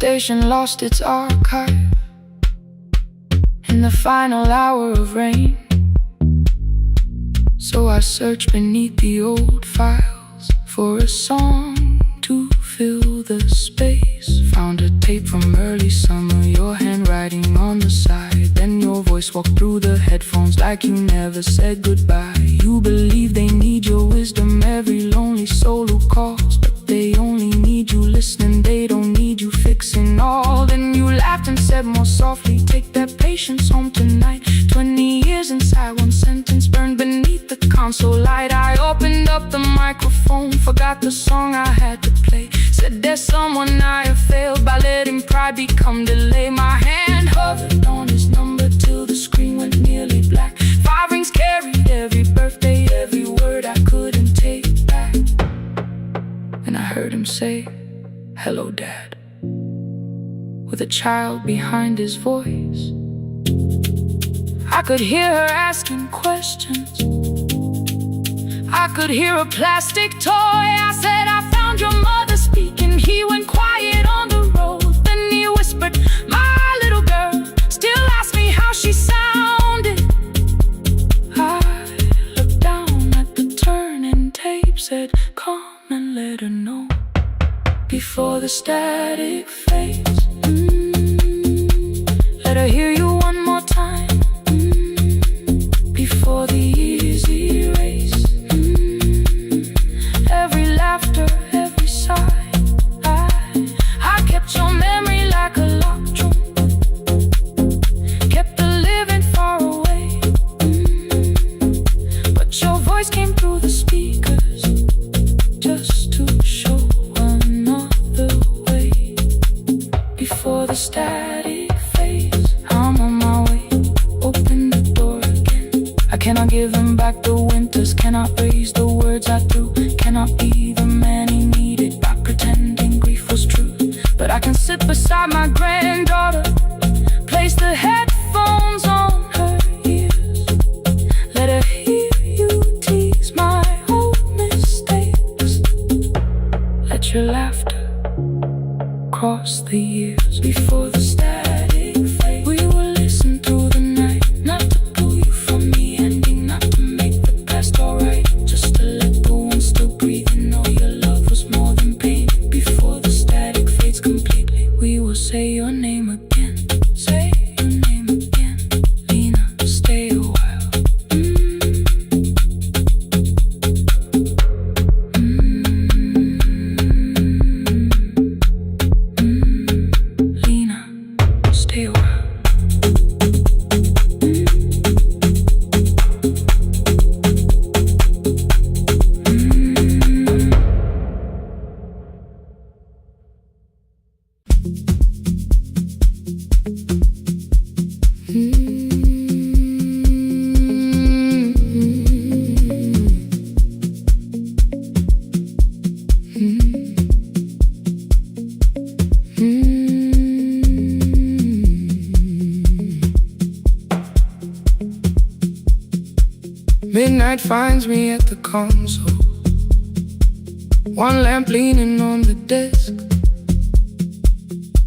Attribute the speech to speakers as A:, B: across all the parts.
A: station lost its archive in the final hour of rain. So I searched beneath the old files for a song to fill the space. Found a tape from early summer, your handwriting on the side. Then your voice walked through the headphones like you never said goodbye. You believe they need your wisdom, every lonely soul who calls, but they only need you listening, they don't need you fixing all. Then you laughed and said more softly, take that patience home tonight. 20 years inside one sentence burned beneath the console light. I opened up the microphone, forgot the song I had to play. Said there's someone I have failed by letting pride become delay. My hand hovered on his number till the screen went nearly black. 5 rings carried every birthday, every word I couldn't take back. And I heard him say, hello dad, with a child behind his voice. I could hear her asking questions, I could hear a plastic toy. I said, I found your mother speaking. He went quiet on the road, then he whispered, my little girl still asks me how she sounded. I looked down at the turning tape, said, come and let her know before the static fades. Let her hear you one more time, before the easy race. Every laughter, every sigh, I kept your memory like a locked room, kept the living far away. But your voice came through the speakers, just to show another way. Before the static fades, I'm on my way, open the door again. I cannot give him back the winters, cannot raise the words I threw, cannot be the man he needed by pretending grief was true. But I can sit beside my granddaughter, place the headphones on her ears, let her hear you tease my old mistakes. Let your laughter cross the years. Before the static fade, we will listen through the night, not to pull you from the ending, not to make the past alright, just to let the one still breathe and know your love was more than pain. Before the static fades completely, we will say your name again, say your name again. Lena, stay a while. Lena, stay a while. Midnight finds me at the console, one lamp leaning on the desk.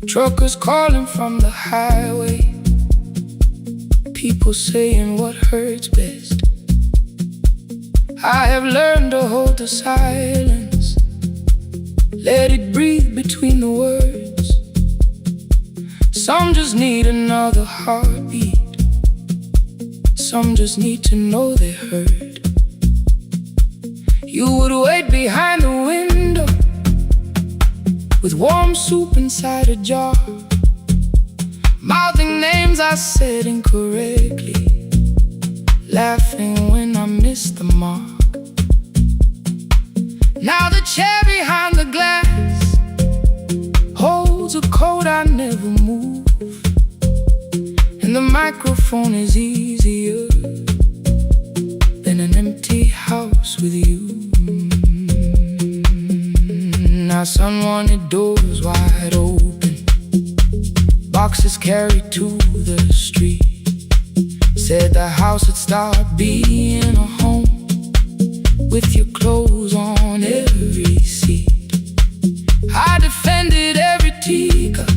A: Truckers calling from the highway, people saying what hurts best. I have learned to hold the silence, let it breathe between the words. Some just need another heartbeat, some just need to know they heard. You would wait behind the window with warm soup inside a jar, mouthing names I said incorrectly, laughing when I missed the mark. Now the chair behind the glass holds a coat I never move, and the microphone is easier than an empty house with you. Now son wanted doors wide open, boxes carried to the street. Said the house would start being a home, with your clothes on every seat. I defended every teacup,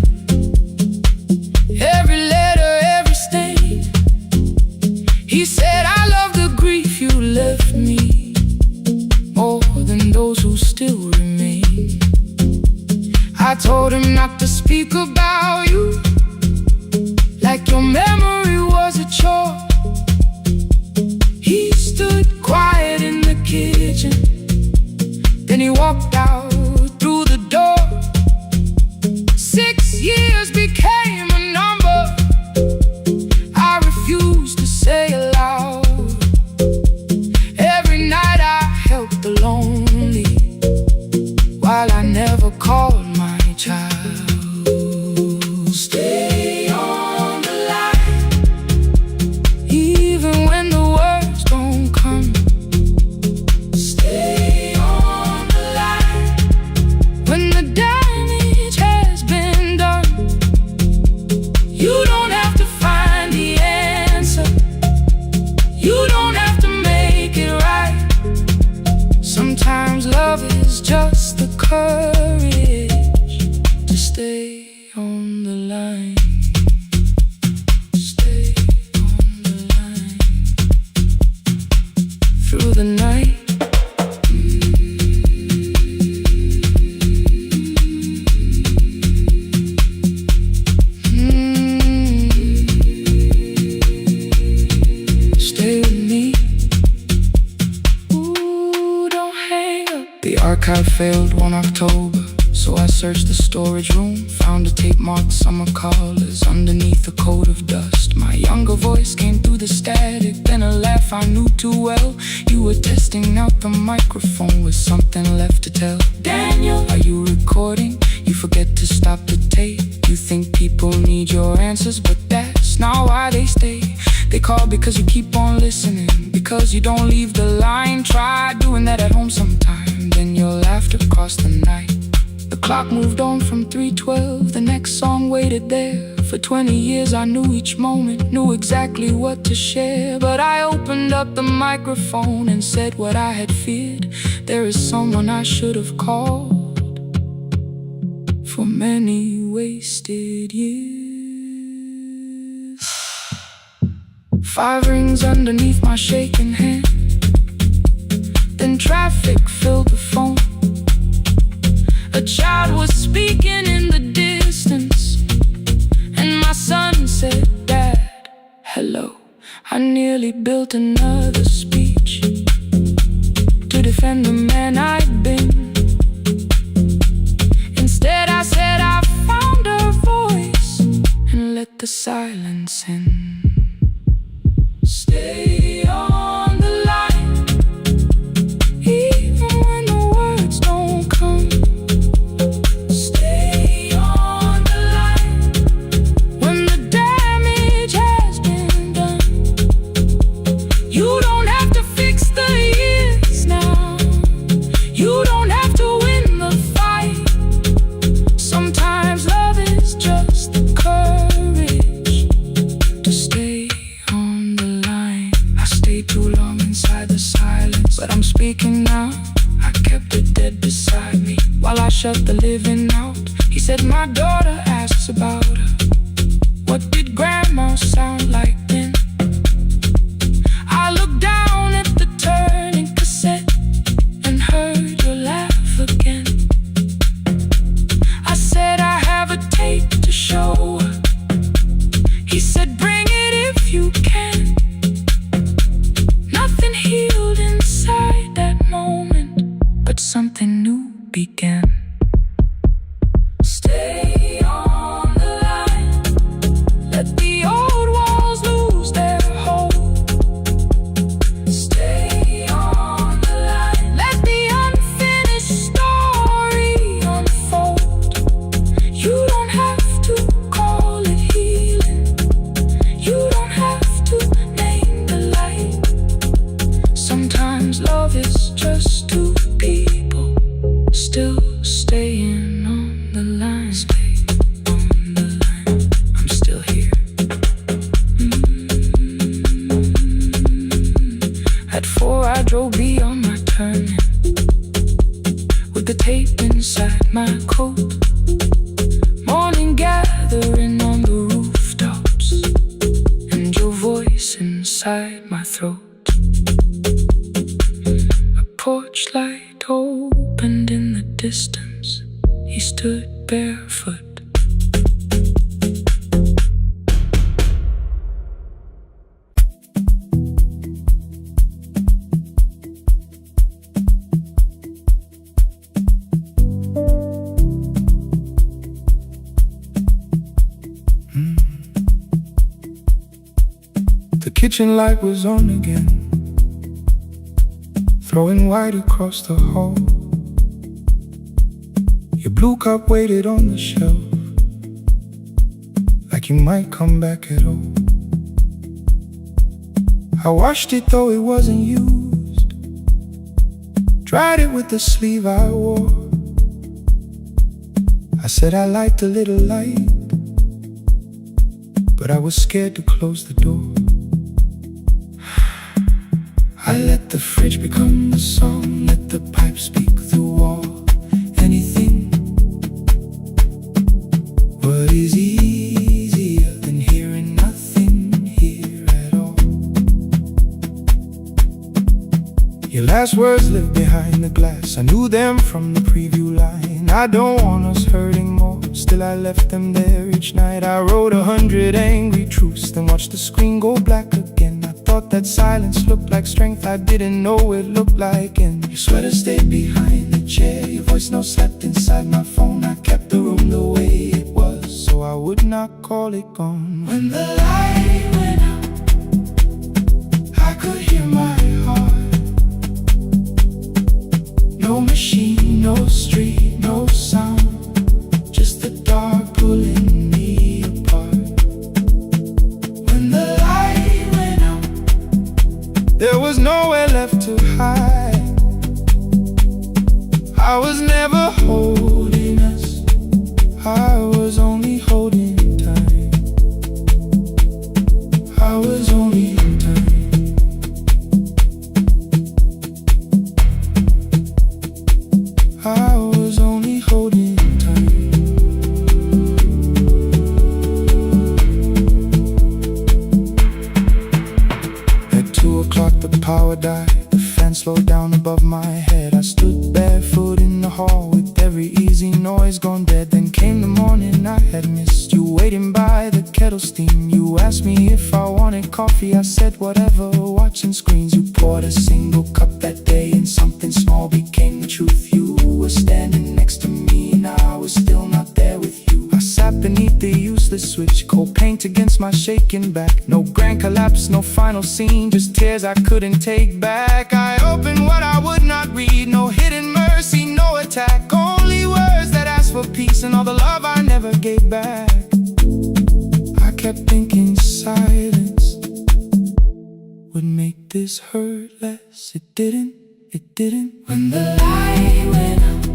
A: like to speak about you, like your memory was a chore. He stood quiet in the kitchen, then he walked out through the door. 6 years became a number I refused to say aloud. Every night I helped the lonely, while I never called my child. Stay on the line, even when the words don't come. Stay on the line, when the damage has been done. You don't have to find the answer, you don't have to make it right. Sometimes love is just the courage to stay on the line. Stay on the line through the night. Stay with me. Ooh, don't hang up. The archive failed one October, so I searched the storage room, found a tape marked summer callers underneath a coat of dust. My younger voice came through the static, then a laugh I knew too well. You were testing out the microphone with something left to tell. Daniel, are you recording? You forget to stop the tape. You think people need your answers, but that's not why they stay. They call because you keep on listening, because you don't leave the line. Try doing that at home sometime, then you'll laugh across the night. The clock moved on from 3:12, the next song waited there. For 20 years I knew each moment, knew exactly what to share. But I opened up the microphone and said what I had feared. There is someone I should have called for many wasted years. 5 rings underneath my shaking hand, then traffic filled the phone. A child was speaking in the distance, and my son said, "Dad, hello." I nearly built another speech to defend the man I'd been. Instead I said I found a voice and let the silence in. Stay on the line, even when the words don't come. Stay on the line, when the damage has been done. You don't have to fix the years now, you don't have to win the fight. Sometimes love is just the courage to stay on the line. I stayed too long inside the silence, but I'm speaking now. I kept it dead beside me while I shut the living out. He said my daughter asks about her. What did grandma sound like then? I looked down at the turning cassette and heard your laugh again. I said I have a tape to show her. He said bring it if you can. Nothing healed inside that moment, but something new began. Stay on the line, let the old walls lose their hold. Stay on the line, let the unfinished story unfold. You don't have to call it healing, you don't have to name the light. Sometimes love is just two people still staying on the line. Stay on the line, I'm still here. At 4 I drove beyond my turning, with the tape inside my coat. Morning gathering on the rooftops, and your voice inside my throat. A porch light opened in the distance. He stood barefoot kitchen light was on again, throwing white across the hall. Your blue cup waited on the shelf, like you might come back at all. I washed it though it wasn't used, dried it with the sleeve I wore. I said I liked a little light, but I was scared to close the door. I let the fridge become the song, let the pipe speak through wall. Anything. What is easier than hearing nothing here at all? Your last words lived behind the glass, I knew them from the preview line. I don't want us hurting more, still I left them there each night. I wrote 100 angry truths, then watched the screen go black again. I thought that silence looked like strength, I didn't know it looked like end. Your sweater stayed behind the chair, your voice note slept inside my phone. I kept the room the way it was, so I would not call it gone. When the light went out, I could hear my heart. No machine, no street, no sound, just the dark pulling me apart. When the light went out, there was nowhere left to hide. I was never holding us, I was only holding time. I was only time. I was only holding time. At 2 o'clock the power died, the fan slowed down above my head. I stood barefoot in the hall with every easy noise gone dead. Then came the morning I had missed, you waiting by the kettle steam. You asked me if I wanted coffee, I said whatever, watching screens. You poured a single cup that day and something small became the truth. You were standing next to me and I was still not there with you. I sat beneath the useless switch, cold paint against my shaking back. No grand collapse, no final scene, just tears I couldn't take back. I opened what I would not read, no hidden mercy, no attack, only words that asked for peace and all the love I never gave back. I kept thinking silence would make this hurt less. It didn't, it didn't. When the light went out,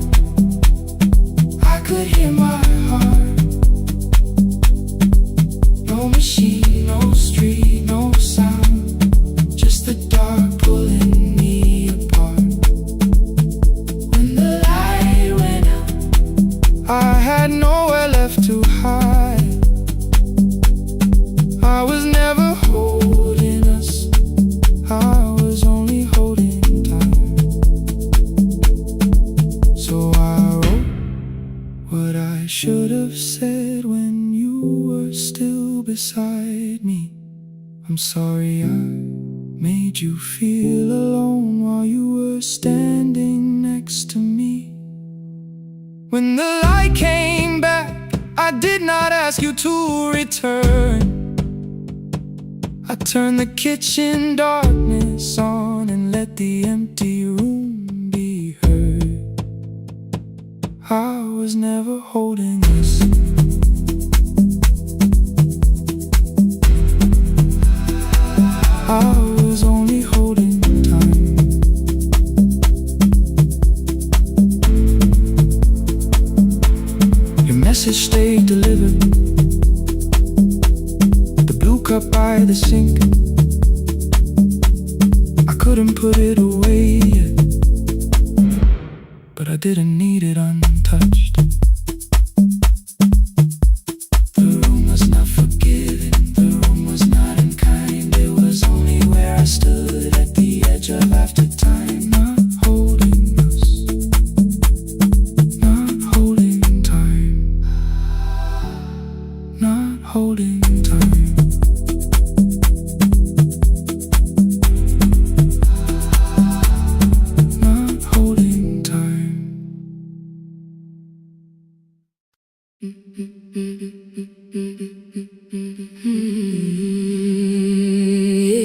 A: I could hear my heart. No machine, no street, no sound, just the dark pulling me apart. When the light went out, I had nowhere left to hide. I was never holding us, I was only holding time. So I wrote what I should have said when you were still beside me. I'm sorry I made you feel alone while you were standing next to me. When the light came back, I did not ask you to return. I turned the kitchen darkness on and let the empty room be heard. I was never holding us, I was only holding time. Your message stayed delivered, the blue cup by the sink. I couldn't put it away yet, but I didn't need it untouched. The room was not forgiving, the room was not unkind. It was only where I stood at the edge of after time. Not holding us, not holding time, not holding time. Not holding time. Yeah.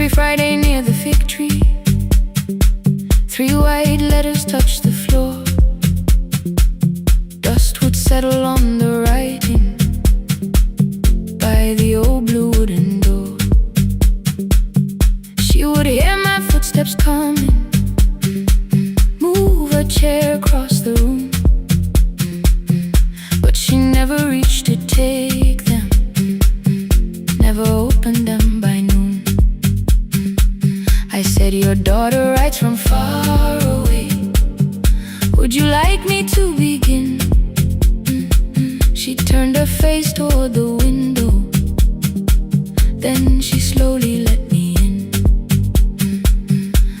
A: Every Friday near the fig tree, 3 white letters touched the floor. Dust would settle on the writing by the old blue wooden door. She would hear my footsteps coming, move a chair across the room, but she never reached to take them, never opened them by noon. I said, your daughter writes from far away, would you like me to begin? She turned her face toward the window, then she slowly let me in.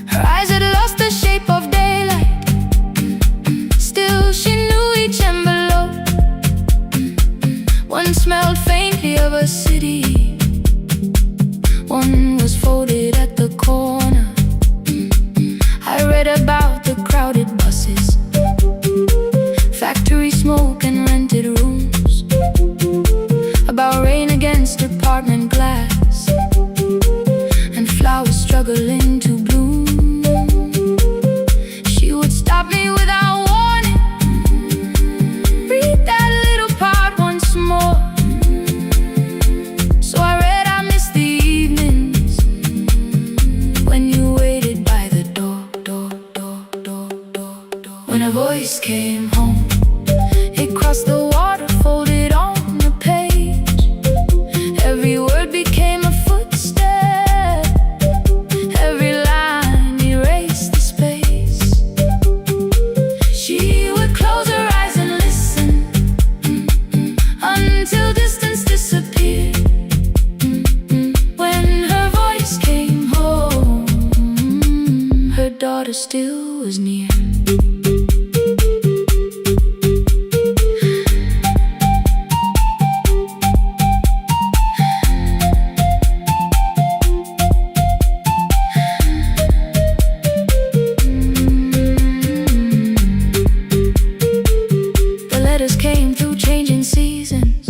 A: Her eyes had lost the shape of daylight, still she knew each envelope. One smelled faintly of a city, one was folded at the corner. I read about the crowded buses, factory smoke and rented rooms, about rain against apartment glass, and flowers struggling to bloom. She would stop me without warning, read that little part once more. So I read, I miss the evenings when you waited by the door. When a voice came home, it crossed the water, folded on the page. Every word became a footstep, every line erased the space. She would close her eyes and listen until distance disappeared. When her voice came home, her daughter still was near. Came through changing seasons,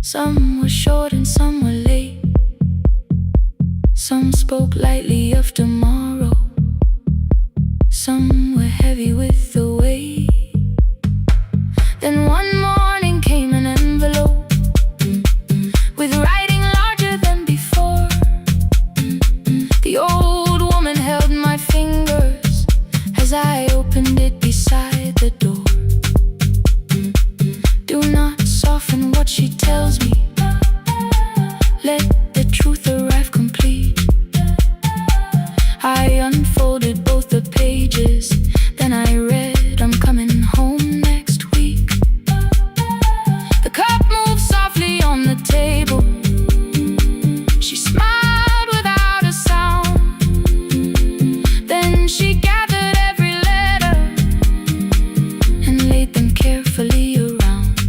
A: some were short and some were late. Some spoke lightly of tomorrow, some were heavy with the weight. Then one morning came an envelope with writing larger than before. The old woman held my fingers as I opened it beside the door. Do not soften what she tells me, let the truth arrive complete. I unfolded both the pages, then I read, I'm coming home next week. The cup moved softly on the table, she smiled without a sound. Then she gathered every letter and laid them carefully around.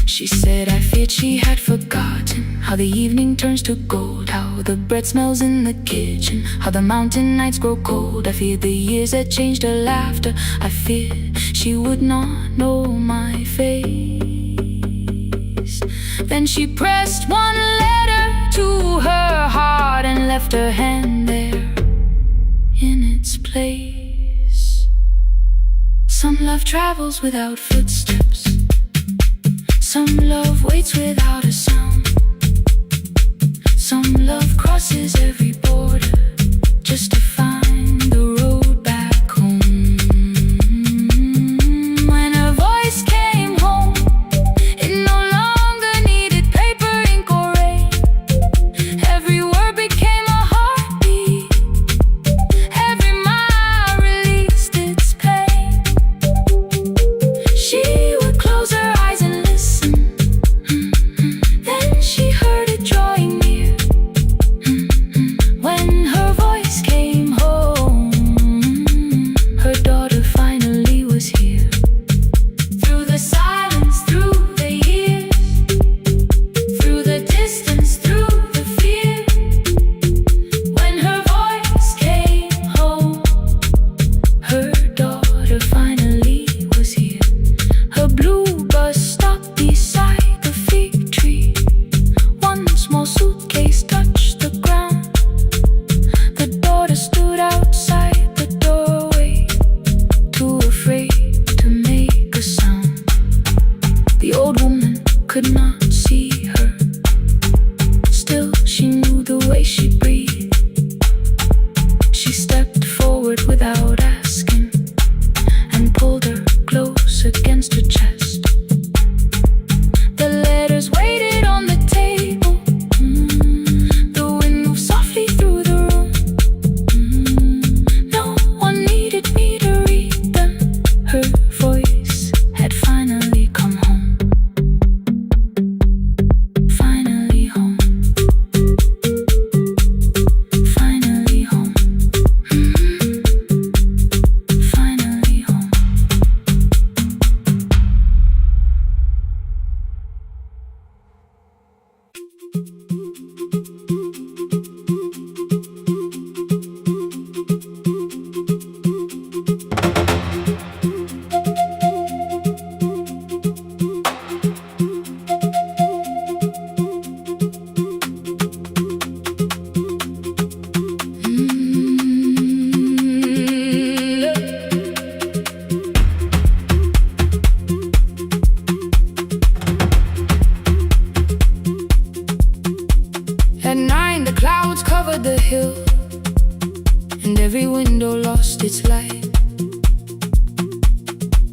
A: She said, I feared she had forgotten how the evening turns to gold, how the bread smells in the kitchen, how the mountain nights grow cold. I feared the years had changed her laughter, I feared she would not know my face. Then she pressed one letter to her heart and left her hand there in its place. Some love travels without footsteps, some love waits without a sound. Some love crosses every border just to find the road back home. When her voice came home, it no longer needed paper, ink, or rain. Every word became a heartbeat, every mile released its pain. She would close her eyes and listen, then she heard it drawing near. When her voice came home, over the hill, and every window lost its light.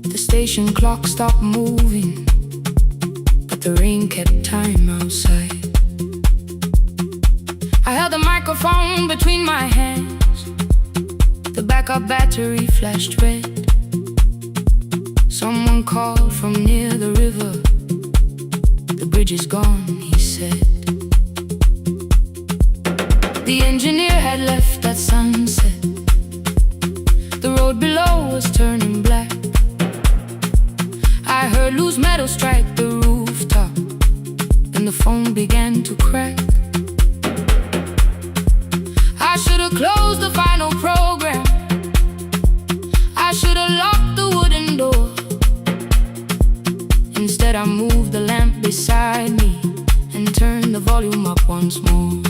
A: The station clock stopped moving, but the rain kept time outside. I held the microphone between my hands. The backup battery flashed red. Someone called from near the river. The bridge is gone, he said. The engineer had left at sunset. The road below was turning black. I heard loose metal strike the rooftop, and the phone began to crack. I should have closed the final program. I should have locked the wooden door. Instead I moved the lamp beside me and turned the volume up once more.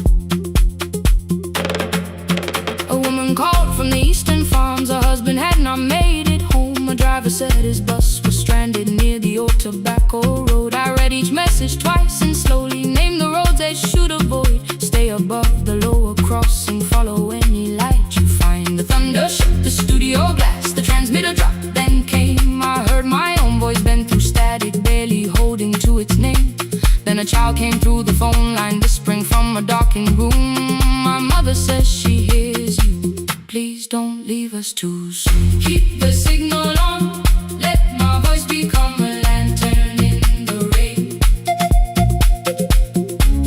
A: A woman called from the eastern farms. Her husband had not made it home. A driver said his bus was stranded near the old tobacco road. I read each message twice and slowly named the roads they should avoid. Stay above the lower crossing, follow any light you find. The thunder shook the studio glass, the transmitter dropped, then came. I heard my own voice bend through static, barely holding to its name. Then a child came through the phone line, whispering from a darkened room. My mother says she hears you. Please don't leave us too soon. Keep the signal on, let my voice become a lantern in the rain.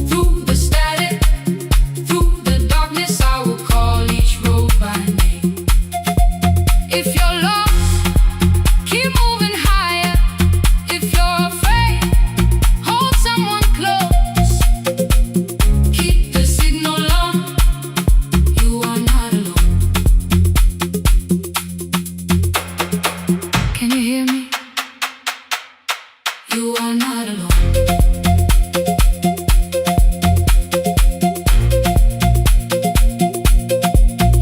A: Through the static, through the darkness, I will call each road by name. If you're lost, keep moving higher. If you're afraid, hold someone close. Keep the signal on, you are not alone. Can you hear me? You are not alone.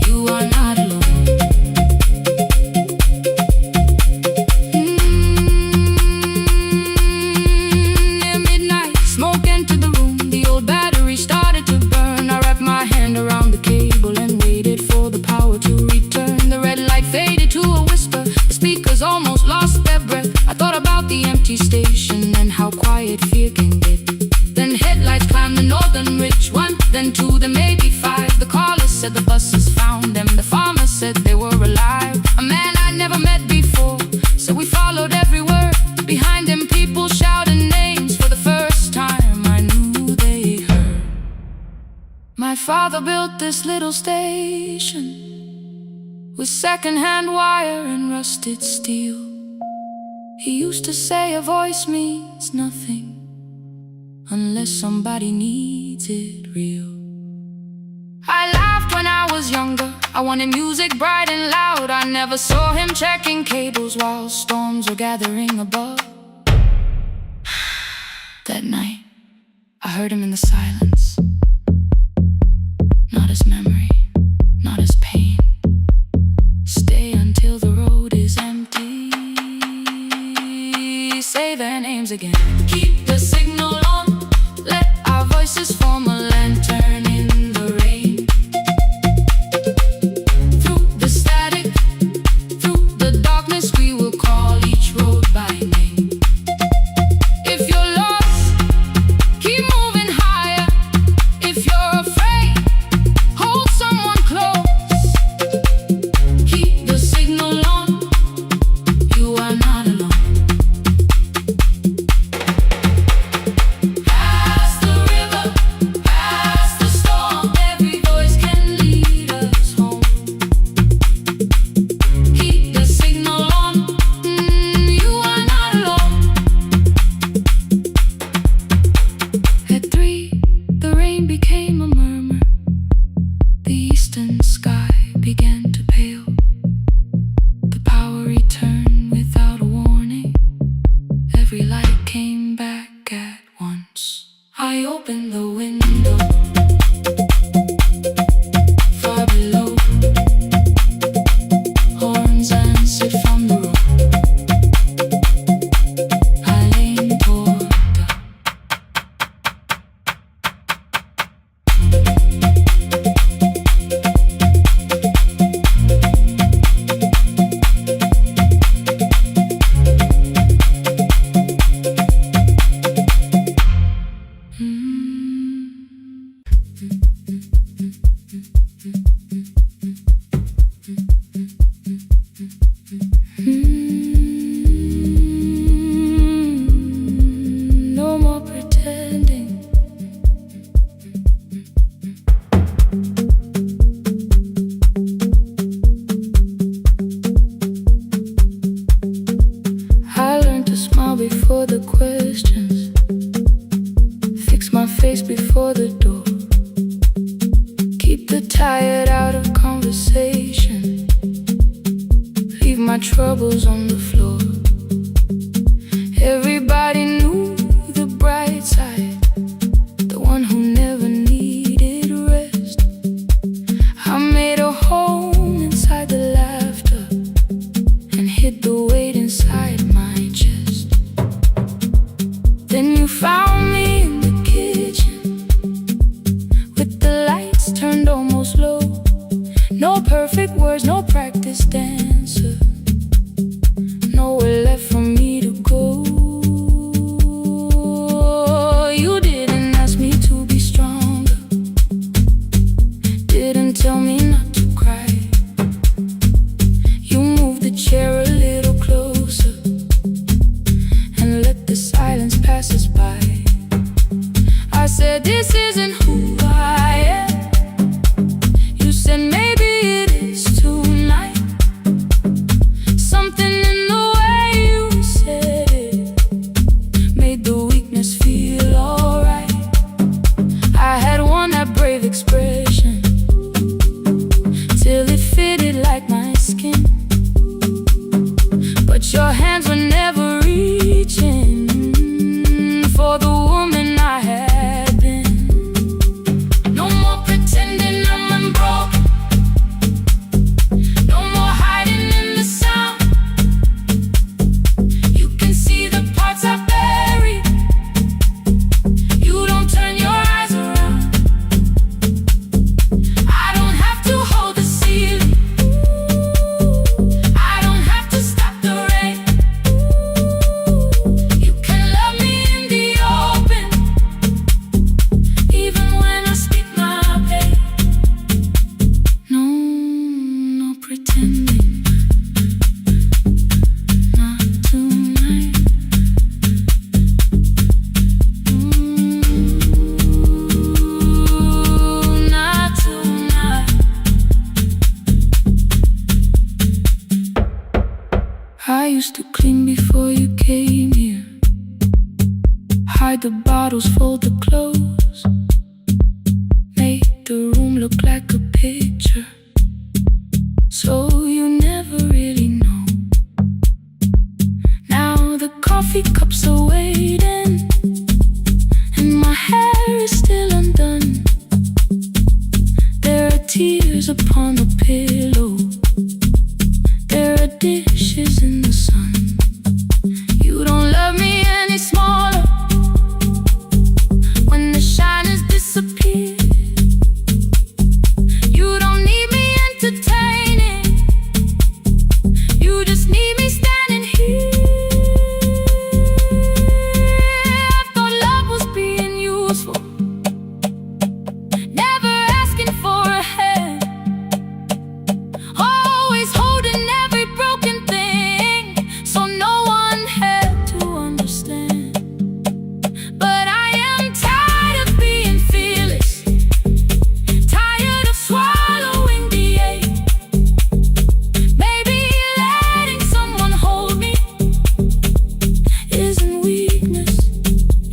A: You are not alone. Near midnight, smoke entered the room. The old battery started to burn. I wrapped my hand around the cable and waited for the power to return. The red light faded to a whisper. The speakers almost lost their breath. I thought about the empty station and how quiet fear can get. Then headlights climbed the northern ridge, one, then two, then maybe five. The caller said the buses found them. The farmer said they were alive. A man I'd never met before, so we followed every word. Behind him people shouted names. For the first time I knew they heard. My father built this little station with second-hand wire and rusted steel. He used to say a voice means nothing unless somebody needs it real. I laughed when I was younger. I wanted music bright and loud. I never saw him checking cables while storms were gathering above. That night, I heard him in the silence. Not as memory, not as pain. Stay until the road is empty. Say their names again. Keep the signal on, let our voices form a lantern in the rain. Through the static, through the darkness, we will call each road by name. If you're lost, keep moving higher. If you're afraid, hold someone close. Keep the signal on, you are not alone. tired out of conversation. Leave my troubles on the floor. Everybody knew the bright side, the one who never needed rest. I made a home inside the laughter and hid the weight inside my chest. Then you found me in the kitchen with the lights turned almost low. No perfect words, no practice dancer, nowhere left for me to go. You didn't ask me to be stronger, didn't tell me not to cry. You moved the chair a little closer and let the silence pass us by. I said, this isn't who I am. You said, maybe it is tonight. Something in the way you said it made the weakness feel alright. I had worn that brave expression till it fitted like my skin, but your hands were never reaching for the woman I had been. No more pretending I'm unbroken, no more hiding in the sound. You can see the parts I buried. You don't turn your eyes around. I don't have to hold the ceiling, I don't have to stop the rain. You can love me in the open, even when I speak my pain. No, no pretending, not tonight. Not tonight. I used to clean before you came here, hide the bottles, fold the clothes, make the room look like a picture, so you never really know. Now the coffee cups are waiting and my hair is still undone. There are tears upon the pillow, there are dishes in the sun. You don't love me any smaller when the shine has disappeared. You don't need me entertaining, you just need me standing here. I thought love was being useful, never asking for a hand, always holding every broken thing, so no one had to understand. But I am tired of being fearless, tired of swallowing the ache. Maybe letting someone hold me isn't weakness,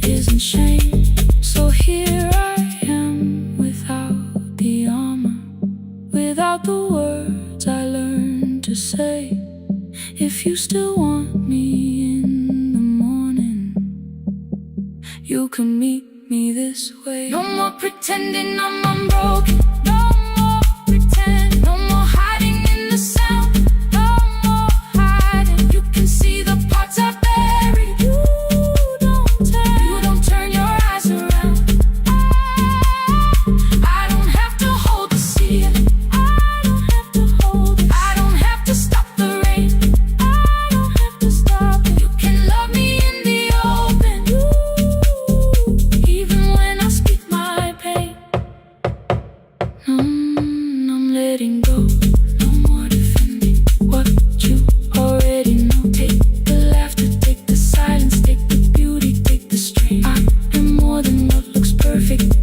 A: isn't shame. So here I am without the armor, without the words I learned to say. If you still want me in the morning, you can meet me this way. No more pretending I'm unbroken, no more pretend, no more hiding in the sound, no more hiding. You can see the parts I buried. You don't turn your eyes around. I don't have to hold the ceiling, I don't have to hold it, I don't have to stop the rain, I don't have to stop it. You can love me in the open, even when I speak my pain. I'm letting go, no more defending what you already know. Take the laughter, take the silence, take the beauty, take the strain. I am more than what looks perfect,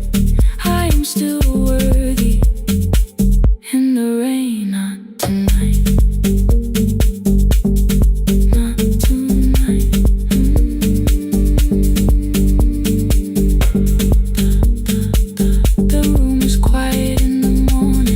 A: I am still worthy. In the rain, not tonight, not tonight. The room is quiet in the morning.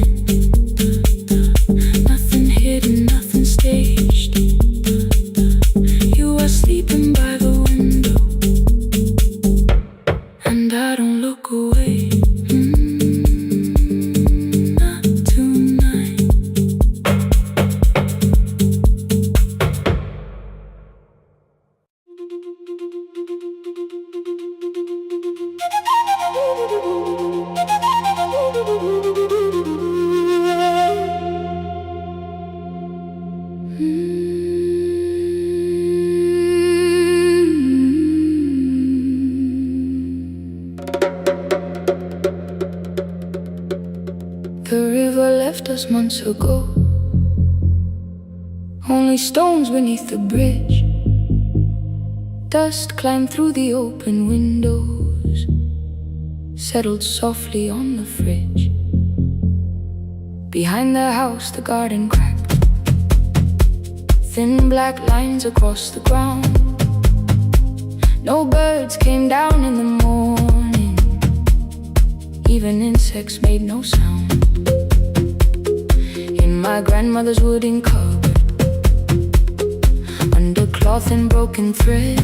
A: The river left us months ago. Only stones beneath the bridge. Dust climbed through the open windows, settled softly on the fridge. Behind the house the garden cracked, thin black lines across the ground. No birds came down in the morning, even insects made no sound. In my grandmother's wooden cupboard, under cloth and broken thread,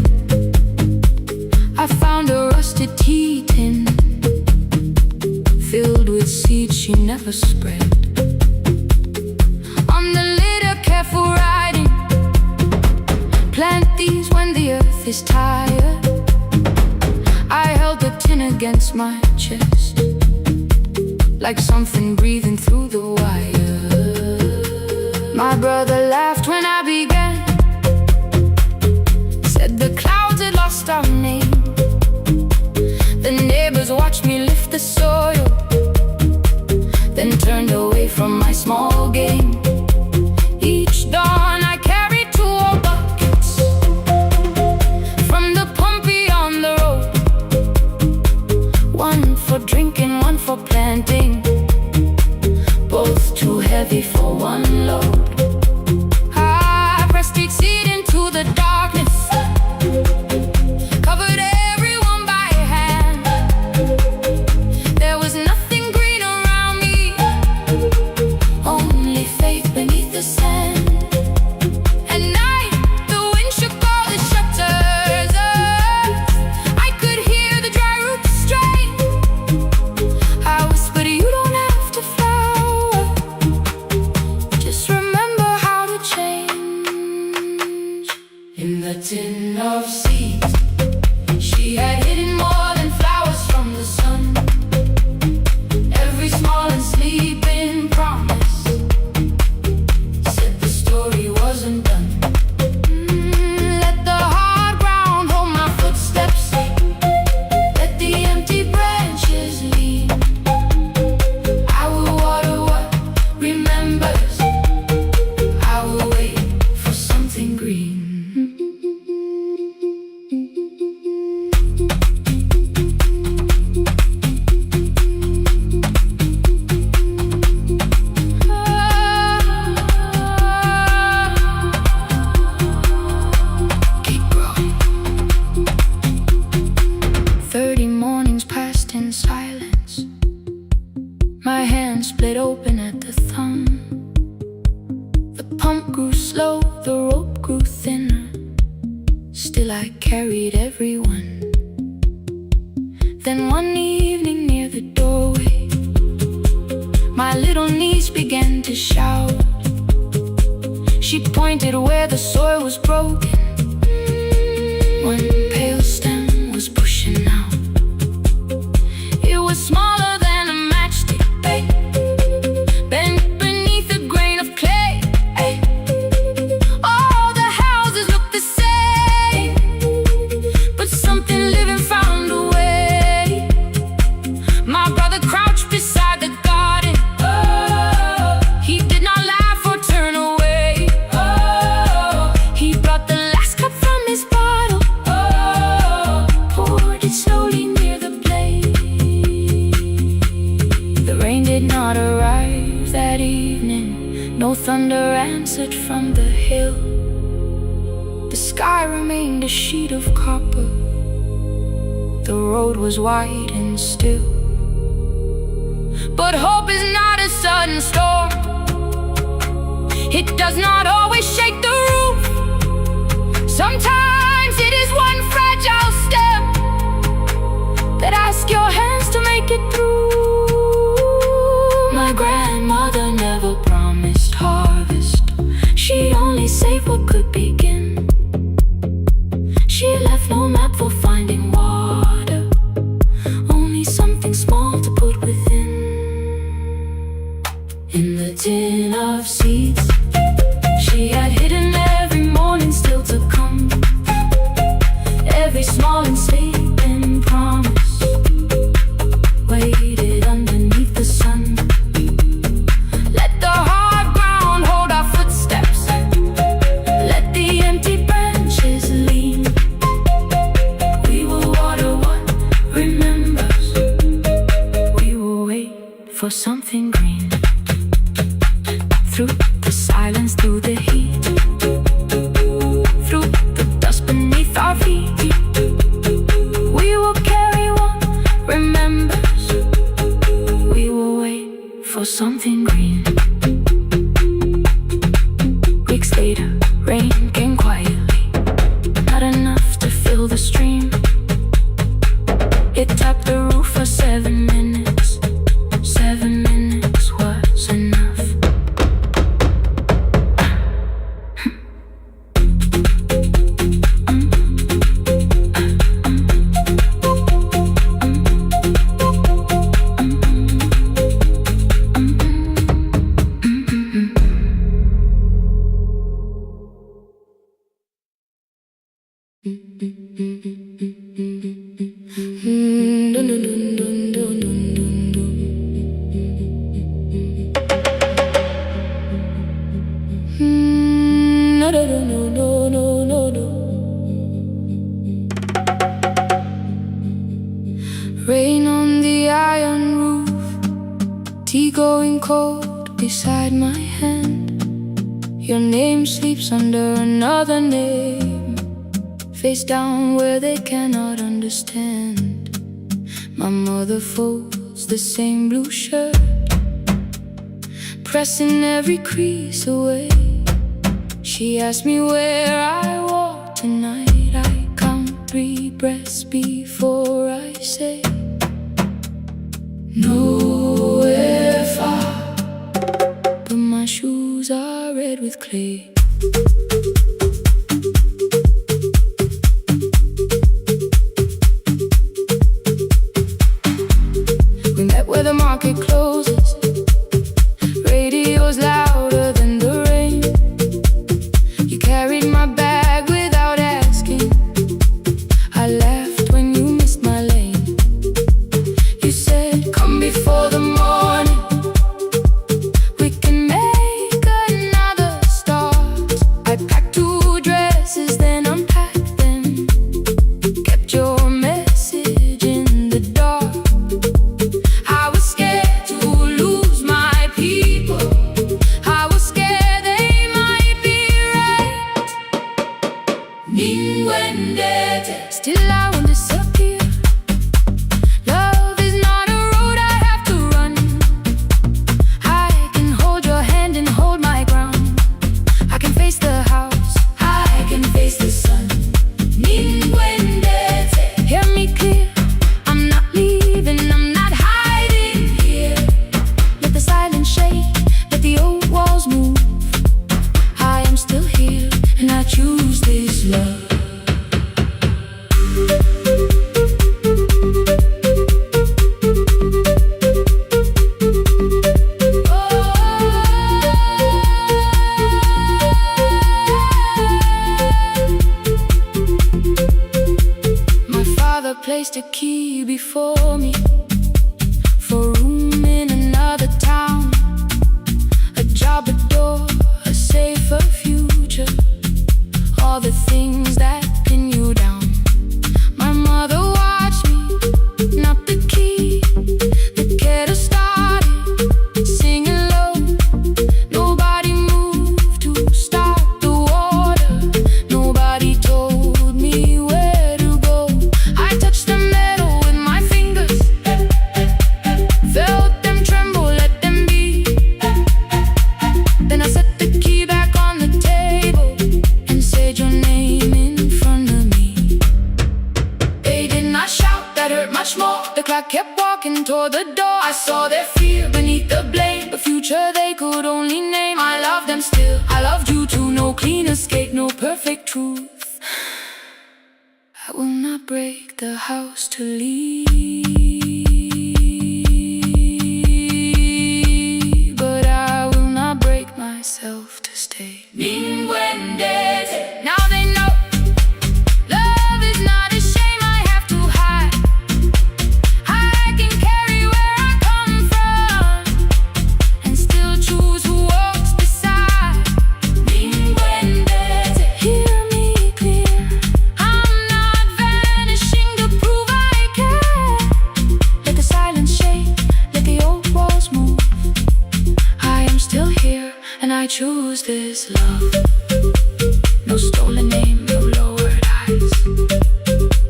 A: I found a rusted tea tin filled with seeds she never spread. On the lid a careful writing: plant these when the earth is tired. I held the tin against my chest, like something breathing through the wire. My brother laughed when I began, said the clouds had lost our name. The neighbors watched me lift the soil, then turned away from my small game. Each dawn I carried 2 old buckets from the pump beyond the road, one for drinking, one for planting, both too heavy for one load. I pressed each seed into the darkness, covered everyone by hand. There was nothing green around me, only faith beneath the sand. At night the wind shook all the shutters. I could hear the dry roots strain. I whispered, you don't have to flower, just remember how to change. In the tin of seeds she had hidden more than flowers from the sun. Every small and sleeping promise said the story wasn't done. Let the hard ground hold my footsteps, let the empty branches lean. I will water what remembers, I will wait for something green. Keep growing. 30 mornings passed in silence. My hand split open at the thumb. The pump grew slow, the rope grew thinner. Still I carried everyone. Then one evening near the doorway, my little niece began to shout. She pointed where the soil was broken. One pale stem was pushing out. It was smaller than a matchstick, babe, bent beneath a grain of clay. All the houses looked the same, but something living found a way. My brother crouched beside the garden. He did not laugh or turn away. He brought the last cup from his bottle, poured it slowly near the blaze. The rain did not arrive that evening, no thunder answered from the hill. The sky remained a sheet of copper, the road was wide and still. But hope is not a sudden storm, it does not always shake the roof. Sometimes it is one fragile step that asks your hands to make it through. My grandmother never promised harvest, she only saved what could begin. She left no map for finding water, only something small to put within. In the tin of seeds she had hidden every morning still to come. Every small and sleeping promise waited underneath the sun. and green. Weeks later, rain came quietly, not enough to fill the stream. It tapped the roof for 7 minutes. 7 minutes was enough. Rain on the iron roof, tea going cold beside my hand. Your name sleeps under another name, face down where they cannot understand. My mother folds the same blue shirt, pressing every crease away. She asks me where I walk tonight. I count 3 breaths before I say nowhere far, but my shoes are red with clay. We met where the market closes, radio's louder than the rain. You carried my bag without asking, I laughed when you missed my lane. You said, come before the morning, we can make another start. I packed 2 dresses, then unpacked them, kept your message in the dark. I was scared to lose my people, I was scared they might be right. Still I won't disappear. Love is not a road I have to run. I can hold your hand and hold my ground. I can face the house, I can face the sun. Hear me clear, I'm not leaving, I'm not hiding here. Let the silence shake, let the old walls move. I am still here, and I choose this love. My father placed a key before me for room in another town, a job, a door, a safer future, all the things that pin you down. My mother watched me, not the key, the kettle started singing low. Nobody moved to stop the water, nobody told me where to go. I touched the metal with my fingers, felt them tremble, let them be. Then I set the key back on the table and said your name in front of me. They did not shout, that hurt much more. The clock kept walking toward the door. I saw their fear beneath the blame, a future they could only name. I love them still, I loved you too. No clean escape, no perfect truth. I will not break the house to leave, but I will not break myself to stay. Now they know love is not a shame I have to hide. I can carry where I come from and still choose who walks beside. Hear me clear, I'm not vanishing to prove I care. Let the silence shake, let the old walls move. I am still here, and I choose this love. No stolen name, no lowered eyes,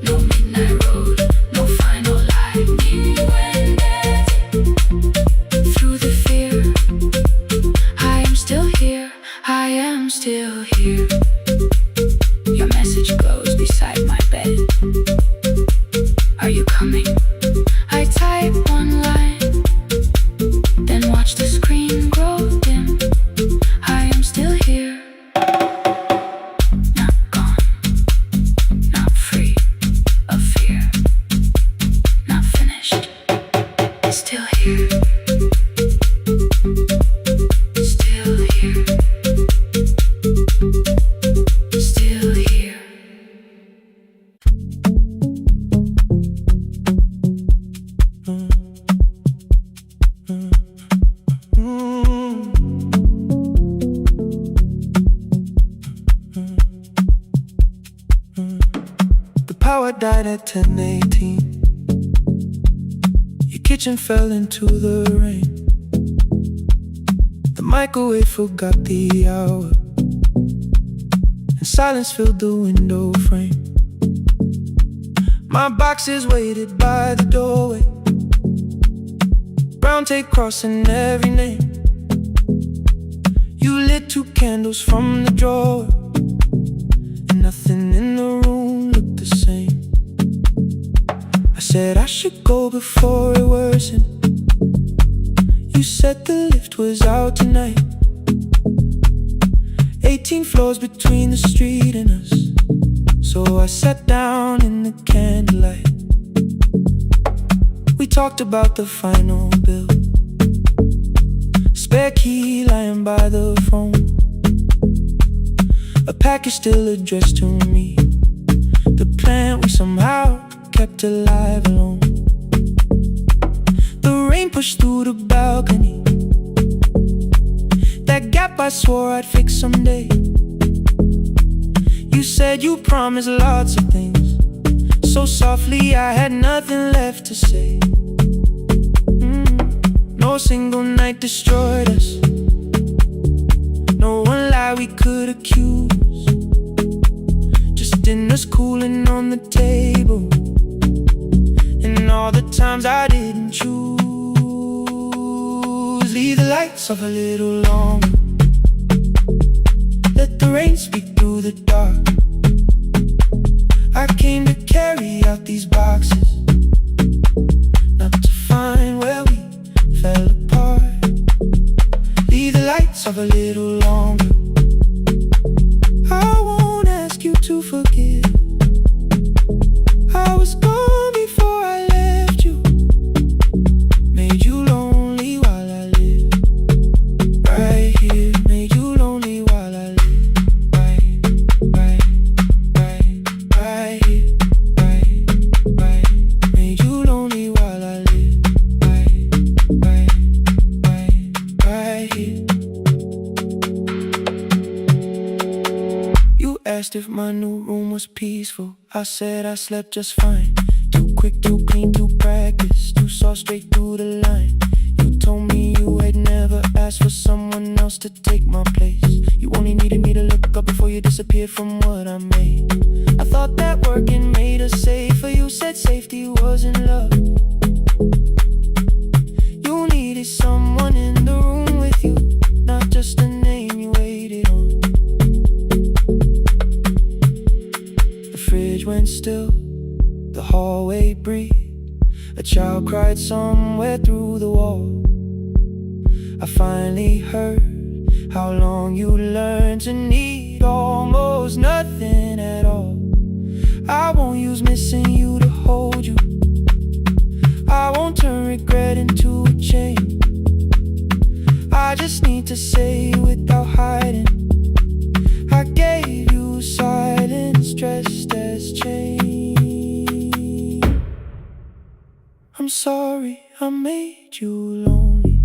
A: no midnight road, no final lie. Through the fear, night at 10:18. Your kitchen fell into the rain. The microwave forgot the hour, and silence filled the window frame. My boxes waited by the doorway, brown tape crossing every name. You lit 2 candles from the drawer, and nothing in the room looked the same. I said I should go before it worsened. You said the lift was out tonight. 18 floors between the street and us, so I sat down in the candlelight. We talked about the final bill, spare key lying by the phone, a package still addressed to me, the plant we somehow kept alive alone. The rain pushed through the balcony, that gap I swore I'd fix someday. You said you promised lots of things, so softly I had nothing left to say. No single night destroyed us, no one lie we could accuse. Just dinners cooling on the table, and all the times I didn't choose. Leave the lights off a little longer, let the rain speak through the dark. I came to carry out these boxes, not to find where we fell apart. Leave the lights off a little longer. I won't ask you to forgive. I was gone before I left you, made you lonely while I lived right here, made you lonely while I lived right here, right, made you lonely while I lived right here. You asked if my new room was peaceful. I said I slept just fine. Too quick, too clean, too practiced, too saw straight through the line. You told me you had never asked for someone else to take my place. You only needed me to look up before you disappeared from what I made. I thought that working made us safer. You said safety wasn't love. You needed someone in the room with you, not just a name you waited on. The fridge went still, the hallway breathed. A child cried somewhere through the wall. I finally heard how long you learned to need almost nothing at all. I won't use missing you to hold you. I won't turn regret into a chain. I just need to say without hiding, I gave you silence dressed as change. I'm sorry I made you lonely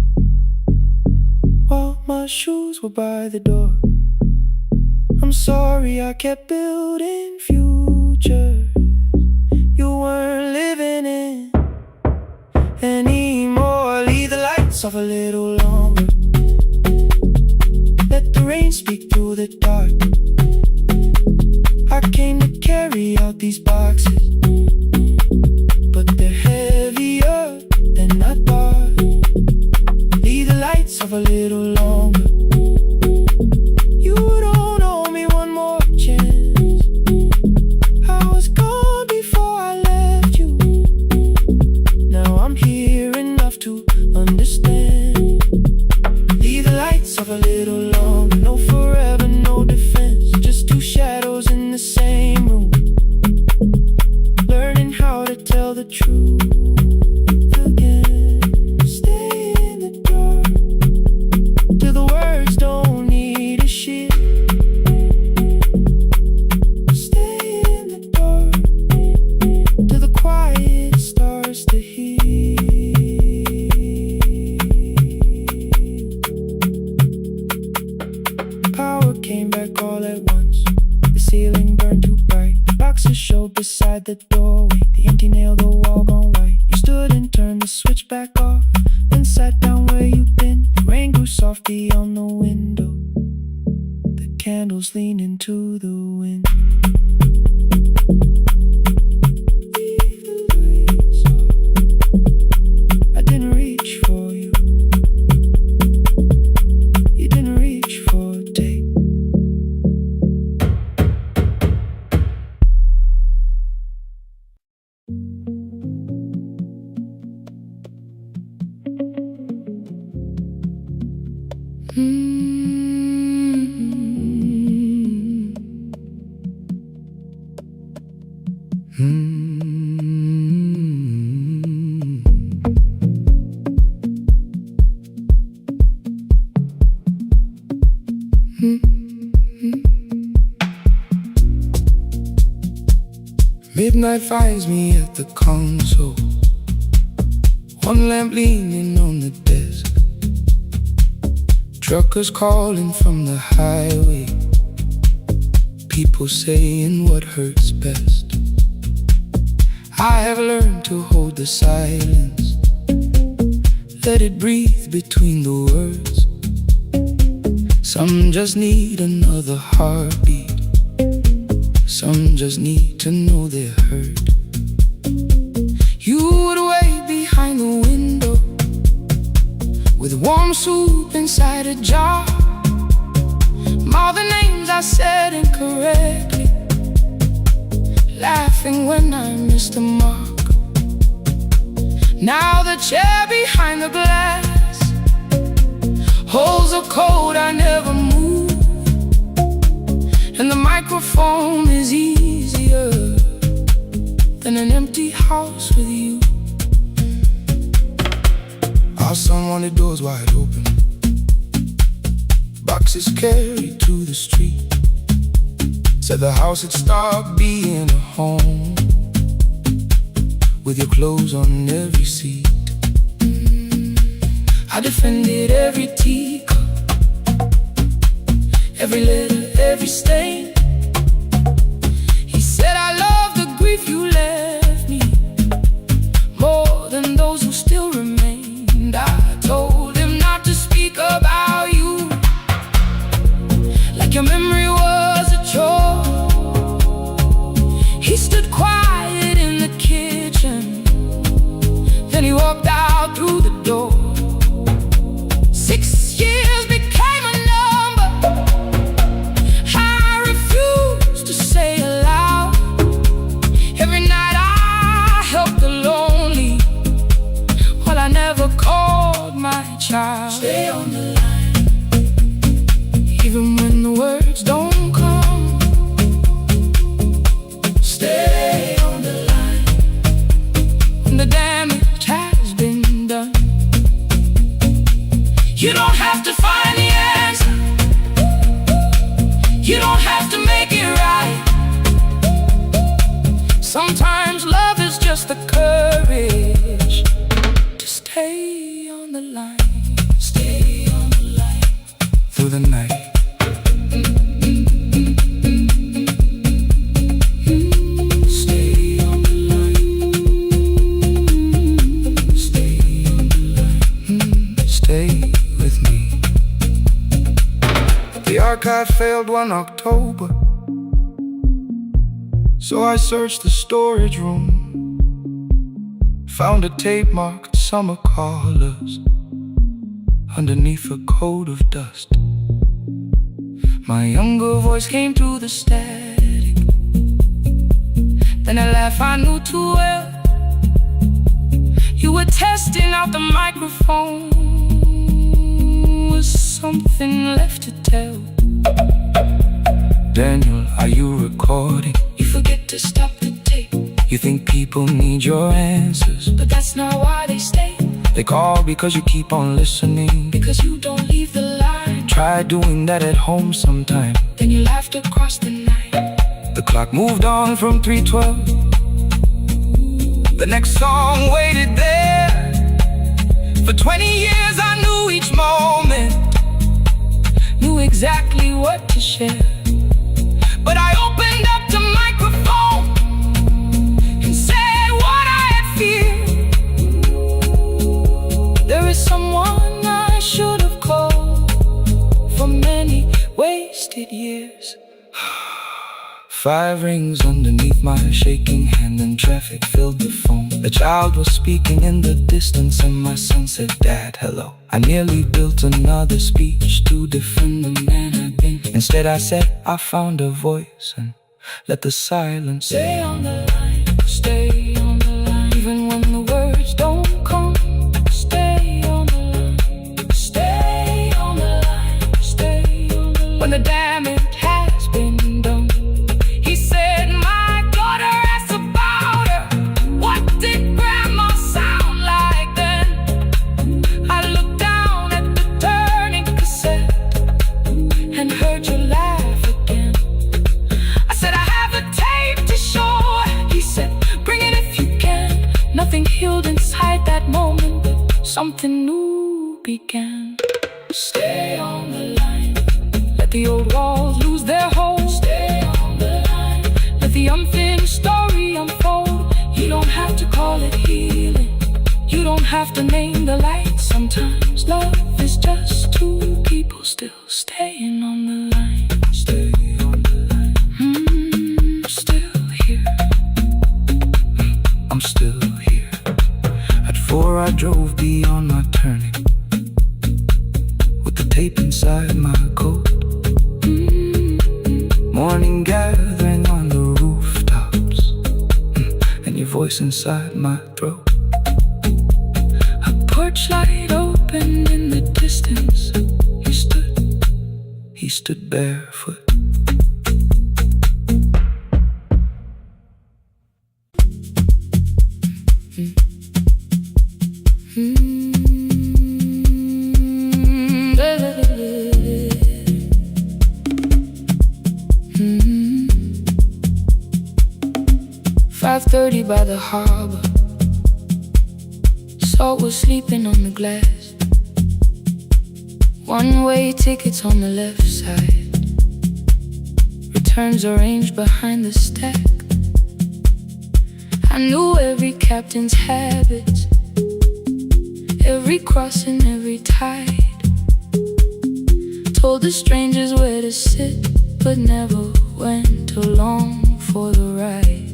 A: while my shoes were by the door. I'm sorry I kept building futures you weren't living in anymore. Leave the lights off a little longer, let the rain speak through the dark. I came to carry out these boxes, but they're heavier than I thought. Leave the lights off a little longer. You don't owe me one more chance. I was gone before I left you. Now I'm here enough to understand. Leave the lights off a little longer. No forever, no defense, just 2 shadows in the same room, learning how to tell the truth again. Stay in the dark till the words don't need a shield. Stay in the dark till the quiet starts to heal. Power came back all at once. The ceiling burned too bright. Boxes showed beside the doorway, the empty nail, the wall gone white. You stood and turned the switch back off, then sat down where you'd been. The rain grew soft beyond the window, the candles leaned into the wind. I didn't reach for you, you didn't reach for a date. Midnight finds me at the console, one lamp leaning on the desk. Truckers calling from the highway, people saying what hurts best. I have learned to hold the silence, let it breathe between the words. Some just need another heartbeat, some just need to know they're heard. You would wait behind the window with warm soup inside a jar. All the names I said incorrectly, laughing when I missed the mark. Now the chair behind the glass holds a code I never moved, and the microphone is easier than an empty house with you. Our son wanted doors wide open, boxes carried to the street. Said the house had stopped being a home, with your clothes on every seat. I defended every teacup, every letter, every stain. He said I love the grief you left me more than those who still remained. I told him not to speak about you like your memory was a chore. He stood quiet in the kitchen, then he walked out through the door. 6 years became a number I refused to say aloud. Every night I helped the lonely, while I never called my child. Stay on the line, even when the words don't come. Stay on the line, when the damage has been done. You don't have to find the answer, you don't have to make it right. Sometimes love is just the courage to stay on the line. Stay on the line through the night. Stay on the line. Stay on the line. Stay with me. The archive failed one October, so I searched the storage room, found a tape marked Summer Callers underneath a coat of dust. My younger voice came through the static, then a laugh I knew too well. You were testing out the microphone, was something left to tell? Daniel, are you recording? You forget to stop the tape. You think people need your answers, but that's not why they stay. They call because you keep on listening, because you don't leave the line. Try doing that at home sometime, then you laughed across the night. The clock moved on from 3:12. The next song waited there. For 20 years I knew each moment, knew exactly what to share. But I opened up the microphone wasted years. 5 rings underneath my shaking hand, and traffic filled the phone. A child was speaking in the distance, and my son said, "Dad, hello." I nearly built another speech to defend the man I'd been. Instead I said, I found a voice, and let the silence stay on the line. Stay on the line, even when the words don't come. Stay on the line. Stay on the line. Stay on the line. When the damage has been done, he said, "My daughter asked about her. What did grandma sound like then?" I looked down at the turning cassette and heard you laugh again. I said, "I have a tape to show." He said, "Bring it if you can." Nothing healed inside that moment, but something new began. Stay on the line. Let the old walls lose their hold. Stay on the line. Let the unfinished story unfold. You don't have to call it healing. You don't have to name the light. Sometimes love is just two people still staying on the line. Stay on the line. Still here. I'm still here. At 4 I drove beyond my turning, with the tape inside my coat. Morning gathering on the rooftops, and your voice inside my throat. A porch light opened in the distance. He stood barefoot. Mm-hmm. 5:30 by the harbor. Salt was sleeping on the glass. One-way tickets on the left side. Returns arranged behind the stack. I knew every captain's habits, every crossing, every tide. Told the strangers where to sit, but never went along for the ride.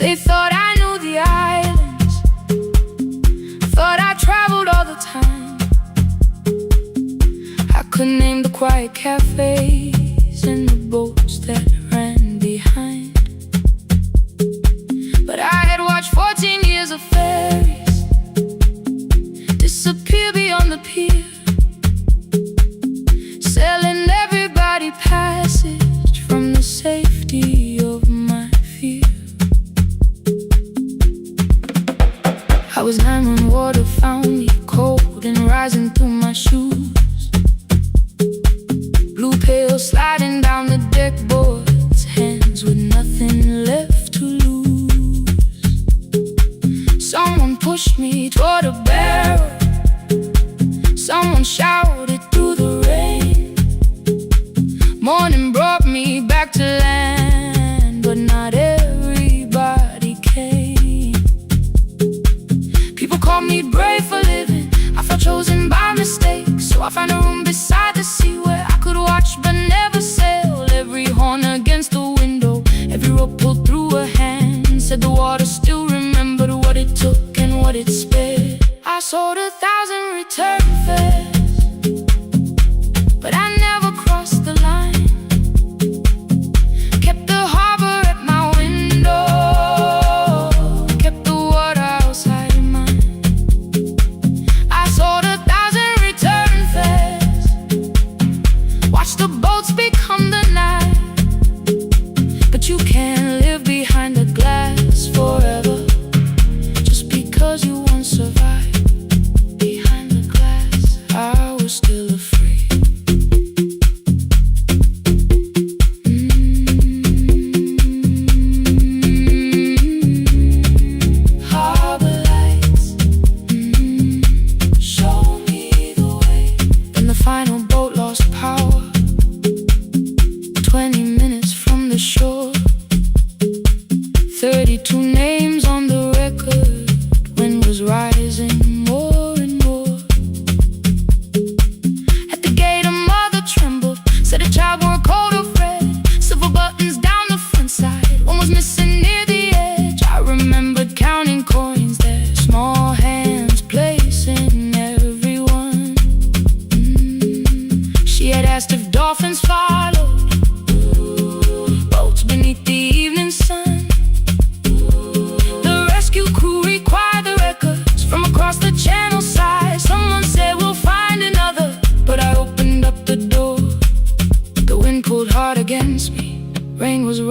A: They thought I knew the islands, thought I traveled all the time. I could name the quiet cafes and the boats that ran behind. But I had watched 14 years of ferries disappear beyond the pier, selling everybody passage from the safety of my fear. I was 9 when water found me, cold and rising through my shoes. Blue pail sliding down the deck boards, hands with nothing left to lose. Someone pushed me toward a barrel. Someone shouted through the rain. Morning brought me back to land, but not everybody came. People call me brave for living. I felt chosen by mistake, so I found a room beside the sea where I could watch but never sail. Every horn against the window, every rope pulled through a hand, said the water still remembered what it took and what it spared. I sold 1,000 return fares, but I never crossed the line. Kept the harbor at my window, kept the water outside of mine. I sold 1,000 return fares,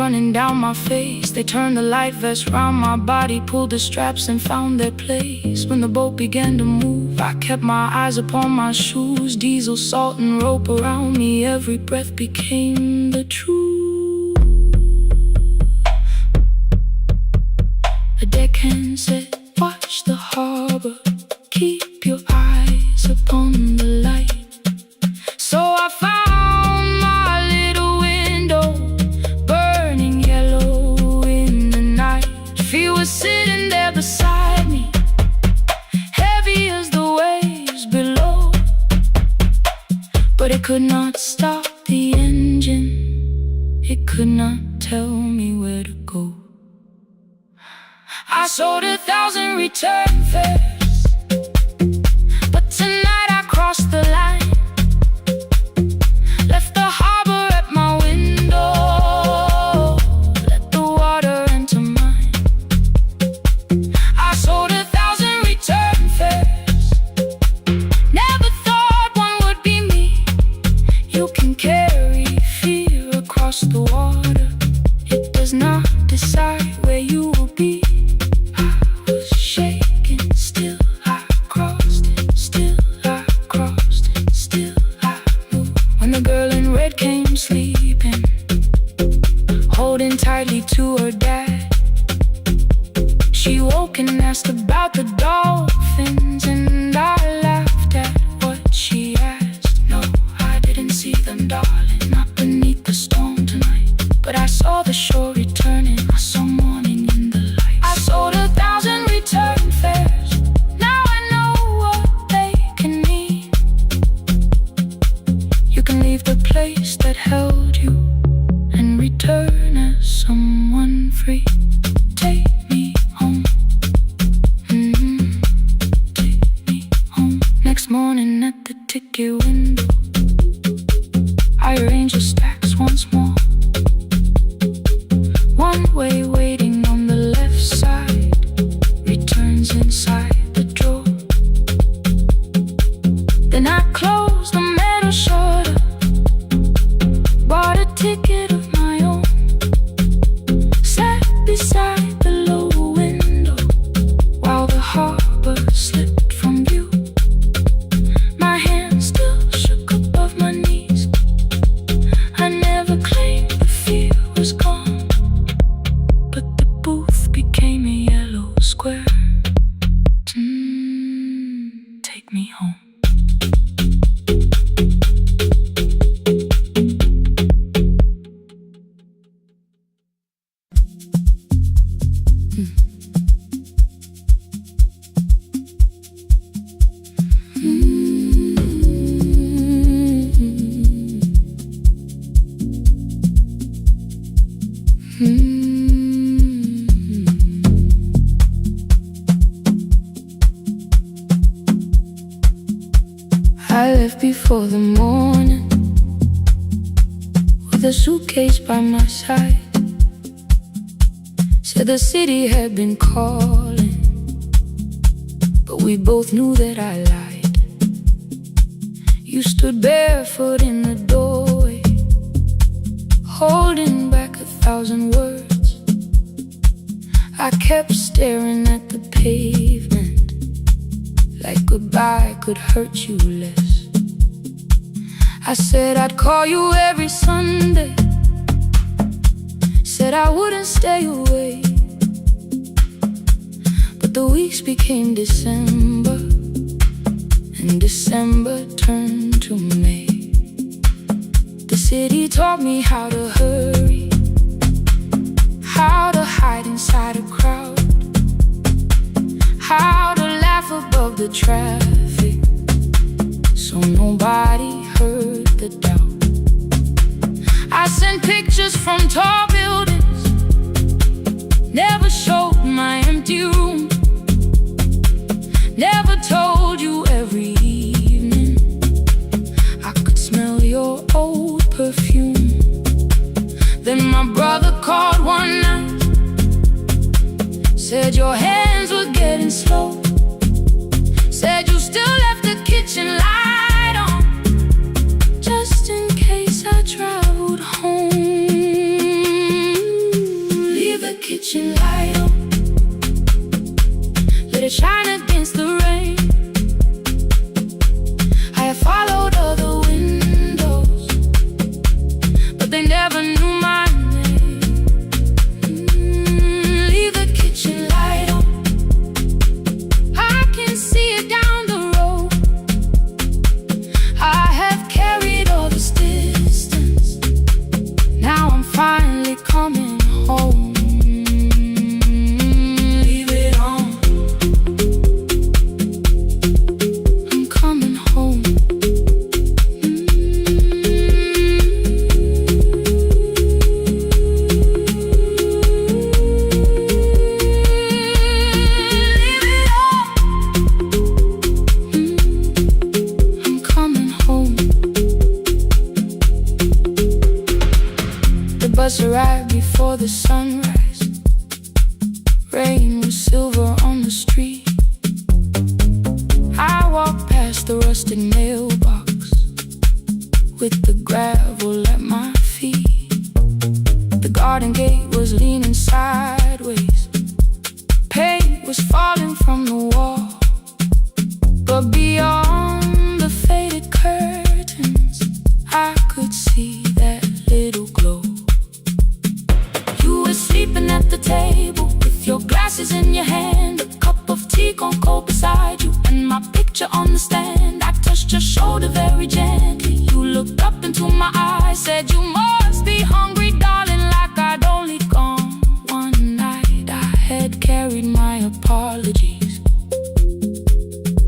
A: running down my face. They turned the light vest round my body, pulled the straps and found their place. When the boat began to move, I kept my eyes upon my shoes. Diesel, salt and rope around me, every breath became the truth. A deckhand said, watch the harbor, keep your eyes upon the light. So I found my little window, burning yellow in the night. She was sitting there beside me, heavy as the waves below. But it could not stop the engine, it could not tell me where to go. I sold 1,000 return fares, but tonight I crossed the line. Left the harbor at my window, let the water enter mine. I sold 1,000 return fares, never thought one would be me. You can carry fear across the water, it does not decide where you will be. Sleeping, holding tightly to her dad. She woke and asked about the dolphins, and I laughed at what she asked. No, I didn't see them, darling, not beneath the storm tonight. But I saw the shore returning, I saw morning in the light. I sold 1,000 return fares, now I know what they can mean. You can leave the place that held you and return as someone free. Take me home, take me home. Next morning at the ticket window, I arrange the stacks once more. One way waiting on the left side, returns inside the drawer. Then I close the metal shutter, bought a ticket of my own, sat beside the low window while the harbor slipped from view. My hands still shook above my knees, I never claimed the fear was gone, but the booth became a yellow square. Take me home. I left before the morning, with a suitcase by my side. Said the city had been calling, but we both knew that I lied. You stood barefoot in the doorway, holding back 1,000 words. I kept staring at the pavement, like goodbye could hurt you less. I said I'd call you every Sunday, said I wouldn't stay away. But the weeks became December, and December turned to May. The city taught me how to hurry, how to hide inside a crowd, how to laugh above the traffic, so nobody heard the doubt. I sent pictures from tall buildings, never showed my empty room, never told you every evening I could smell your old perfume. Then my brother called one night, said your hands were getting slow, said you still left the kitchen light on, just in case I traveled home. right before the sunrise. Rain was silver on the street. I walked past the rusted mailbox with the gravel at my feet. The garden gate was leaning sideways. Paint was falling from the wall. But beyond the faded curtains, I could see that little glow. You were sleeping at the table with your glasses in your hand, a cup of tea gone cold beside you, and my picture on the stand. I touched your shoulder very gently. You looked up into my eyes, said, "You must be hungry, darling," like I'd only gone one night. I had carried my apologies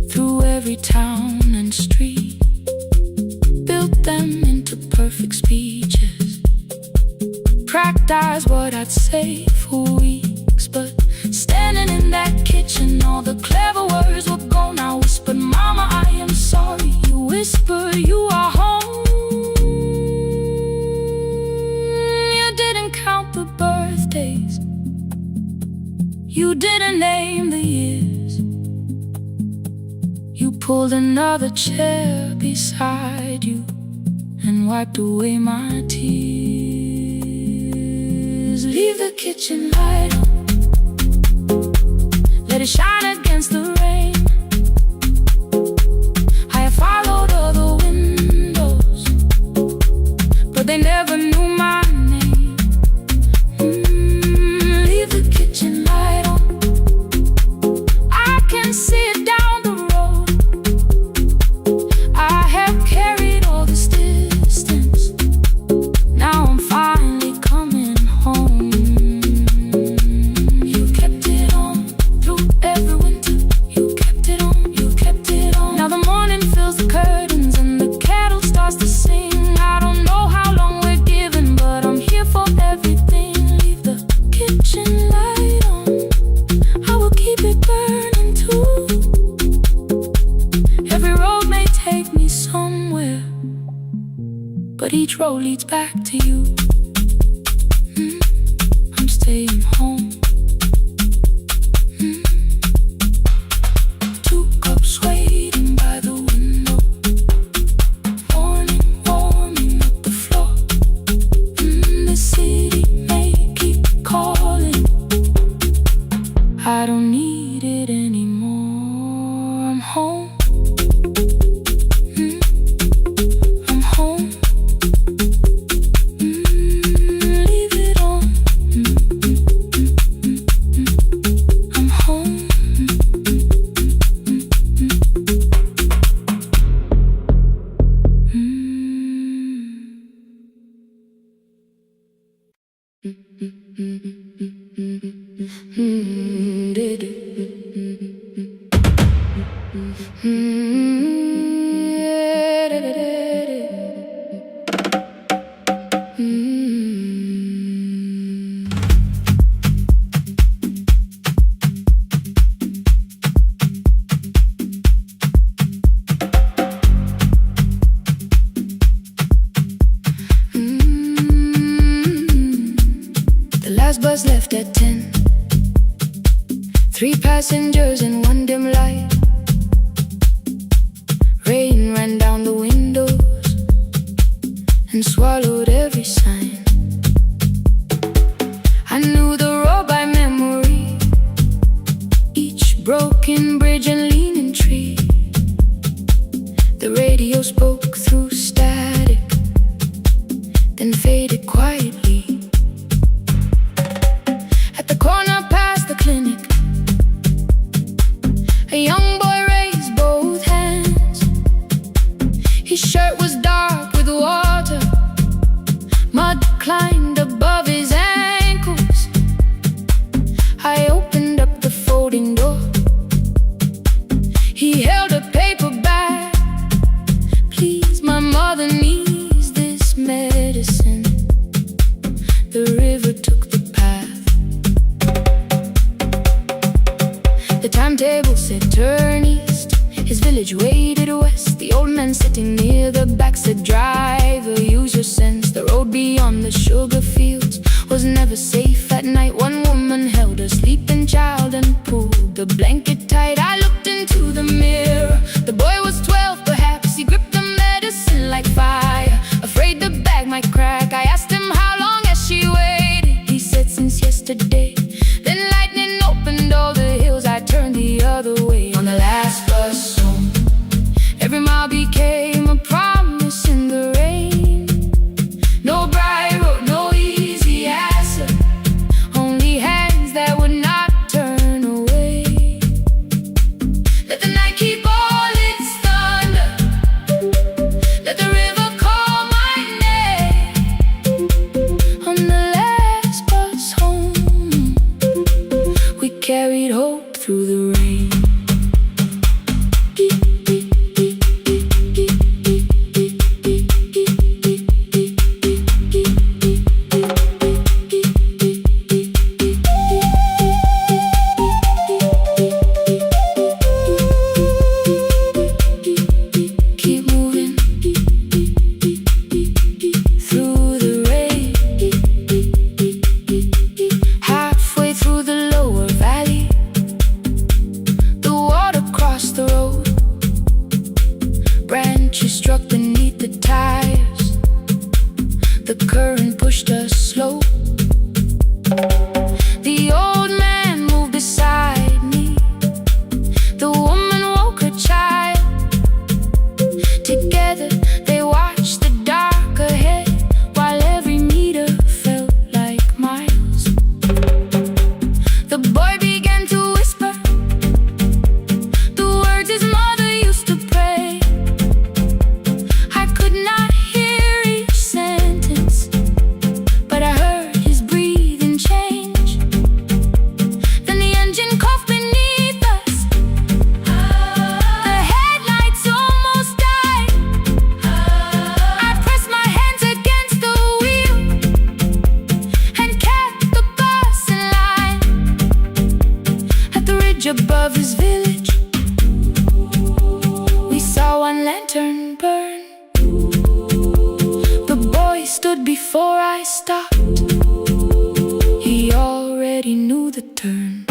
A: through every town and street, built them into perfect speeches, practiced what I'd say for weeks. But standing in that kitchen, all the clever words were gone. I whispered, "Mama, I am sorry." You whispered, "You are home." You didn't count the birthdays, you didn't name the years. You pulled another chair beside you and wiped away my tears. Leave the kitchen light on, let it shine against the rain. I have followed other windows, but they never knew my name. Leave the kitchen light on, I can see it down the road. I have carried all this distance, now I'm finally coming home. You kept it on through every winter. You kept it on, you kept it on. Now the morning fills the curtains and the kettle starts to sing. I don't know how long we're given, but I'm here for everything. Leave the kitchen light on, I will keep it burning too. Every road may take me somewhere, but each road leads back to you. I'm staying home. 2 cups waiting by the window, morning warming up the floor. The city may keep calling, I don't need it anymore. I'm home. I'm home. Leave it on. I'm home. The last bus left at 10. 3 passengers and 1 dim light. Rain ran down the windows and swallowed every sign. I knew the road by memory, each broken bridge and leaning tree. The radio spoke through static, then faded quietly. At the corner past the clinic, a young boy raised both hands. His shirt was dark with water, mud climbed above his ankles. I opened up the folding door. He held a paper bag. "Please, my mother needs this medicine." The river took the path. The timetable said turn east. His village waded west. The old man sitting near the back said, "Driver, use your sense." The road beyond the sugar fields never safe at night. One woman held a sleeping child and pulled the blanket tight. I looked into the mirror. The boy was 12, perhaps he gripped the medicine like fire, afraid the bag might crack. I asked him how long has she waited. He said since yesterday. Then lightning opened all the hills. I turned the other way on the last bus home. Every mile became a promise in the rain. No bright road, no easy answer, only hands that would not turn away. Let the night keep all its thunder, let the river call my name. On the last bus home, we carried hope through the rain. Branches struck beneath the tires. The current pushed us slow. The old man moved beside me. The woman woke her child. Together they watched the dark ahead, while every meter felt like miles. The boy began to whisper the words his mother used to pray. Above his village, we saw one lantern burn. The boy stood before I stopped. He already knew the turn.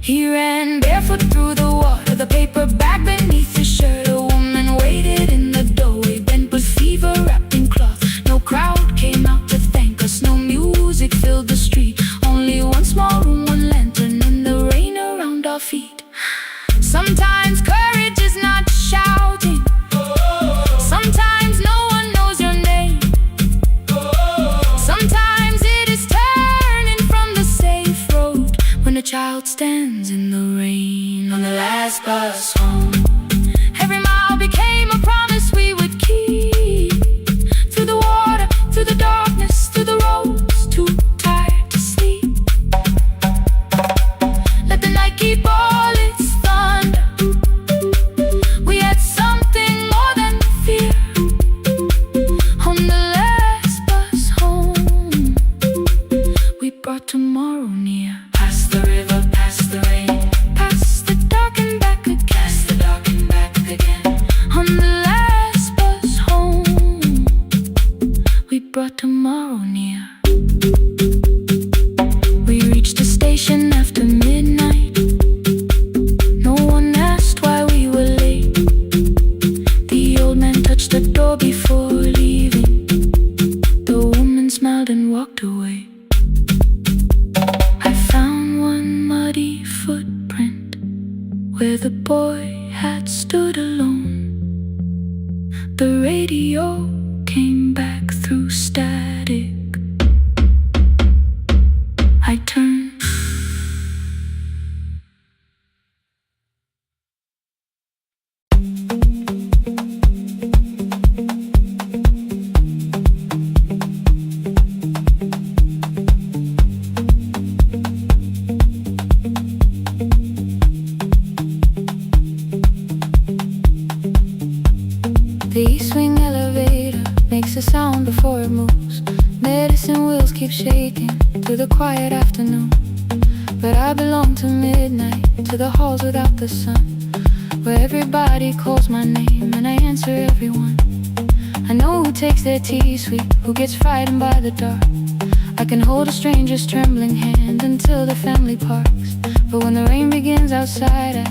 A: He ran barefoot through the water, the paper bag beneath his shirt. A woman waited in the doorway, bent with fever, wrapped in cloth. No crowd came out to thank us, no music filled the street. Only one small room, one lantern, and the rain around our feet. Sometimes courage is not shouting. Sometimes no one knows your name. Sometimes it is turning from the safe road when a child stands in the rain on the last bus home. Every mile became a promise we would keep. Through the water, through the darkness, through the roads too tired to sleep. Let the night keep all its thunder. We had something more than fear. On the last bus home, we brought tomorrow near. Past the river, past the rain, past the dark and back again, past the dark and back again. On the last bus home, we brought tomorrow near. We reached the station after midnight. No one asked why we were late. The old man touched the door before leaving. The woman smiled and walked away. I found one muddy footprint where the boy had stood alone. The radio came back through static. I turned. The east wing elevator makes a sound before it moves. Medicine wheels keep shaking through the quiet afternoon. But I belong to midnight, to the halls without the sun, where everybody calls my name and I answer everyone. I know who takes their tea sweet, who gets frightened by the dark. I can hold a stranger's trembling hand until the family parks. But when the rain begins outside, I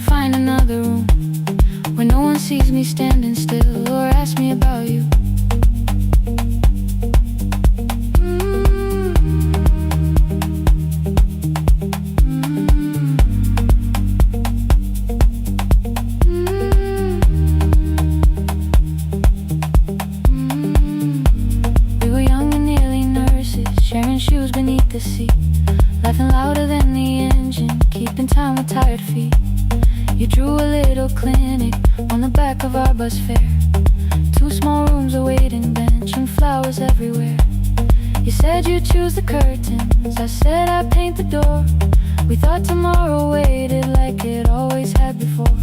A: find another room where no one sees me standing still or asks me about you. Sharing shoes beneath the seat, laughing louder than the engine, keeping time with tired feet. You drew a little clinic on the back of our bus fare. 2 small rooms, a waiting bench, and flowers everywhere. You said you'd choose the curtains, I said I'd paint the door. We thought tomorrow waited like it always had before.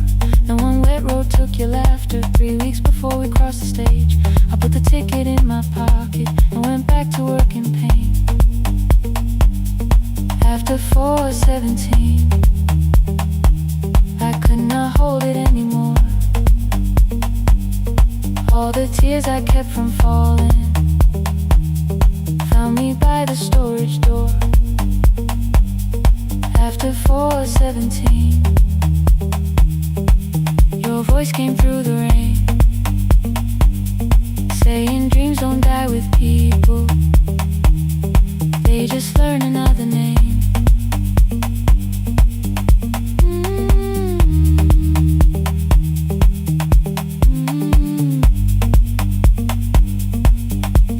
A: Then one wet road took your laughter. 3 weeks before we crossed the stage, I put the ticket in my pocket and went back to work in pain. After 4:17, I could not hold it anymore. All the tears I kept from falling found me by the storage door. After 4:17, your voice came through the rain, saying dreams don't die with people, they just learn another name.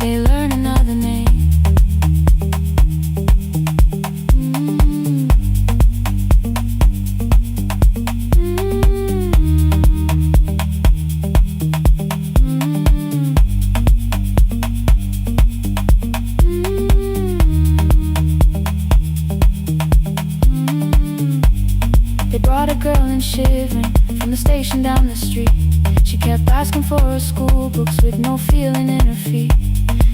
A: They learn another name. They brought a girl in shivering from the station down the street. She kept asking for her school books with no feeling in her feet.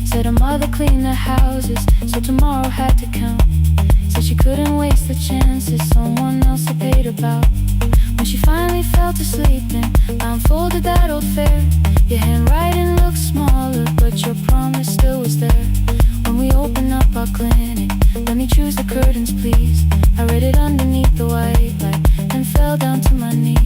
A: Said her mother cleaned the houses, so tomorrow had to count. Said she couldn't waste the chances someone else had paid about. When she finally fell to sleep and unfolded that old fare, your handwriting looked smaller, but your promise still was there. When we opened up our clinic, let me choose the curtains please. I read it underneath the white light and fell down to my knees.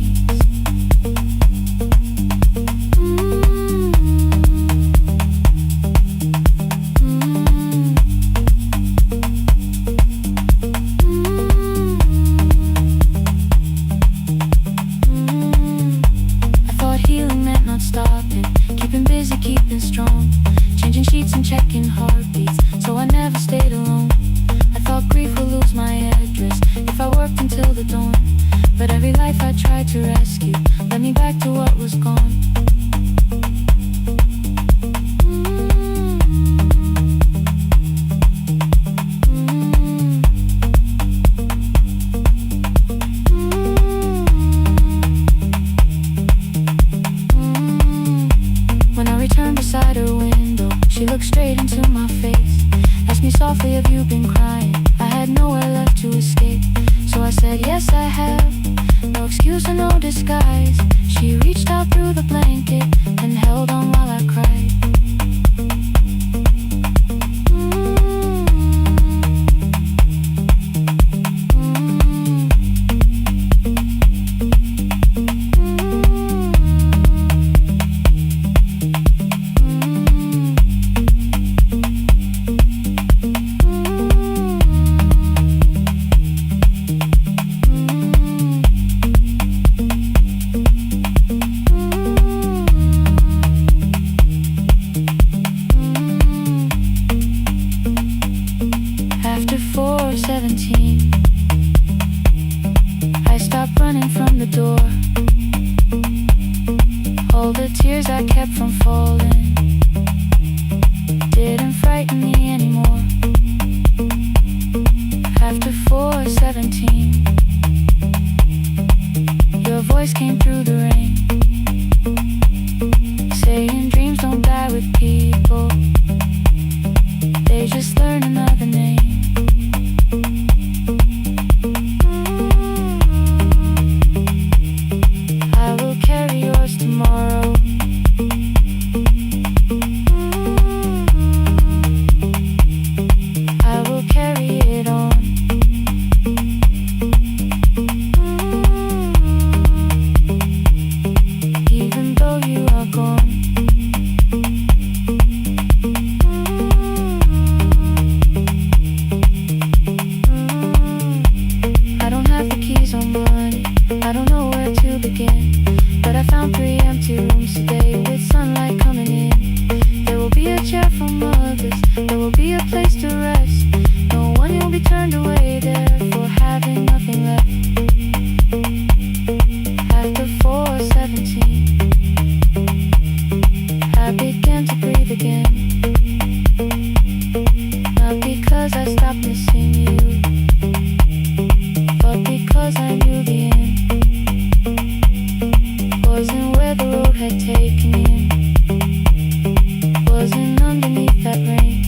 A: I thought healing meant not stopping, keeping busy, keeping strong, changing sheets and checking heartbeats, so I never stayed alone. I thought grief would lose my address if I worked until the dawn. But every life I tried to rescue led me back to what was gone. When I returned beside her window, she looked straight into my face, asked me softly, have you been crying? I had nowhere left to escape, so I said, yes I have. No excuse or no disguise. She reached out through the blanket and held on while I cried. After 4:17, I stopped running from the door. All the tears I kept from falling didn't frighten me anymore. After 4:17, your voice came through the rain, saying dreams don't die with people, they just learn another name. I will carry yours tomorrow.
B: face a day with sunlight coming in. There will be a chair for mothers, there will be a place to rest. No one will be turned away there for having nothing left. After 4:17, I began to breathe again. Not because I stopped missing you, but because I knew the end wasn't where the road had taken him, wasn't underneath that rain.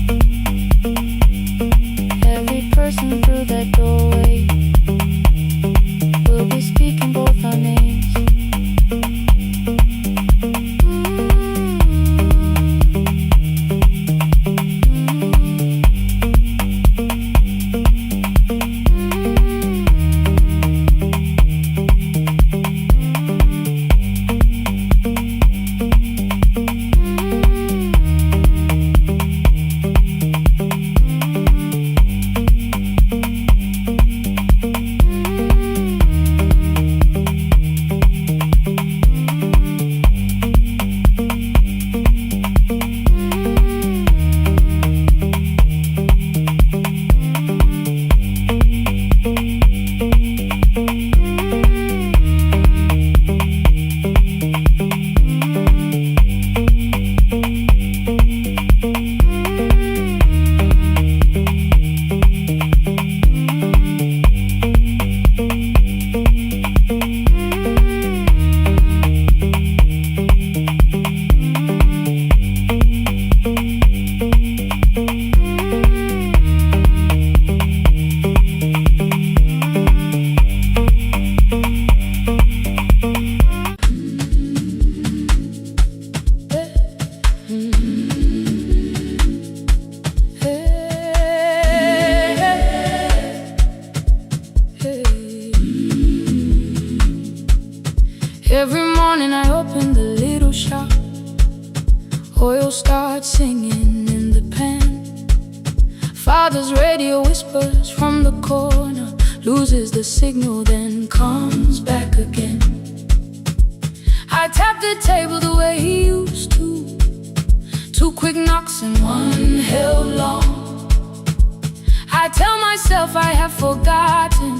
B: Every person through that doorway will be speaking both our names.
A: Every morning I open the little shop. Oil starts singing in the pan. Father's radio whispers from the corner, loses the signal, then comes back again. I tap the table the way he used to. 2 quick knocks and 1 held long. I tell myself I have forgotten,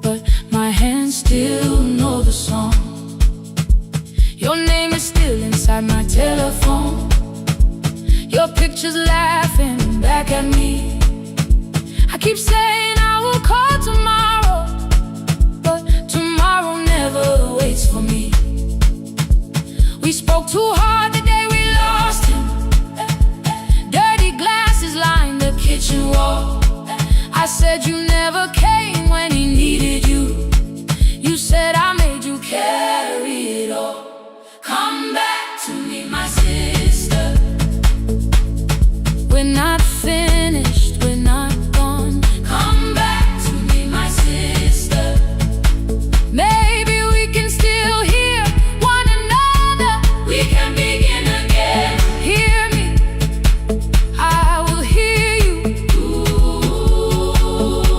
A: but my hands still know the song. Your name is still inside my telephone. Your picture's laughing back at me. I keep saying I will call tomorrow, but tomorrow never waits for me. We spoke too hard the day we lost him. Dirty glasses lined the kitchen wall. I said you never came when he needed you. You said I made you carry it all. Come back to me, my sister. We're not finished, we're not gone. Come back to me, my sister. Maybe we can still hear one another. We can begin again. Hear me, I will hear you. Ooh,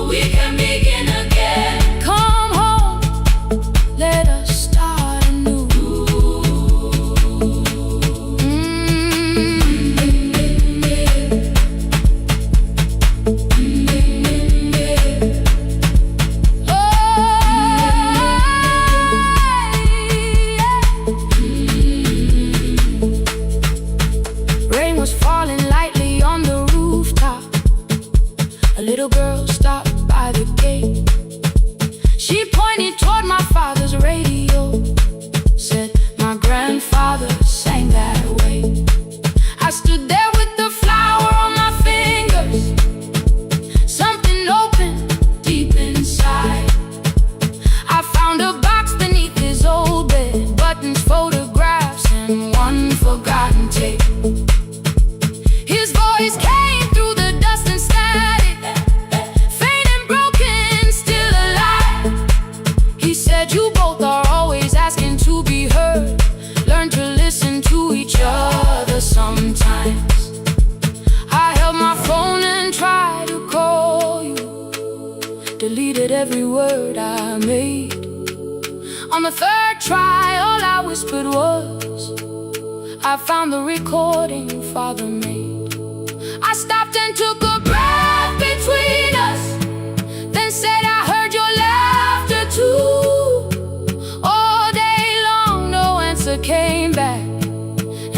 A: we can begin again. Come home, let us start anew. Rain was falling lightly on the rooftop. A little girl stopped by the gate. She pointed toward my father's radio, said my grandfather sang that way. I stood there with the flower on my fingers. Something opened deep inside. I found a box beneath his old bed, buttons, photographs, and 1 forgotten tape. His voice came through the dust and static, faint and broken, still alive. He said you both are always asking to be heard. Learn to listen to each other sometimes. I held my phone and tried to call you, deleted every word I made. On the 3rd try, all I whispered was, I found the recording Father made. I stopped and took a breath between us, then said I heard your laughter too. All day long no answer came back,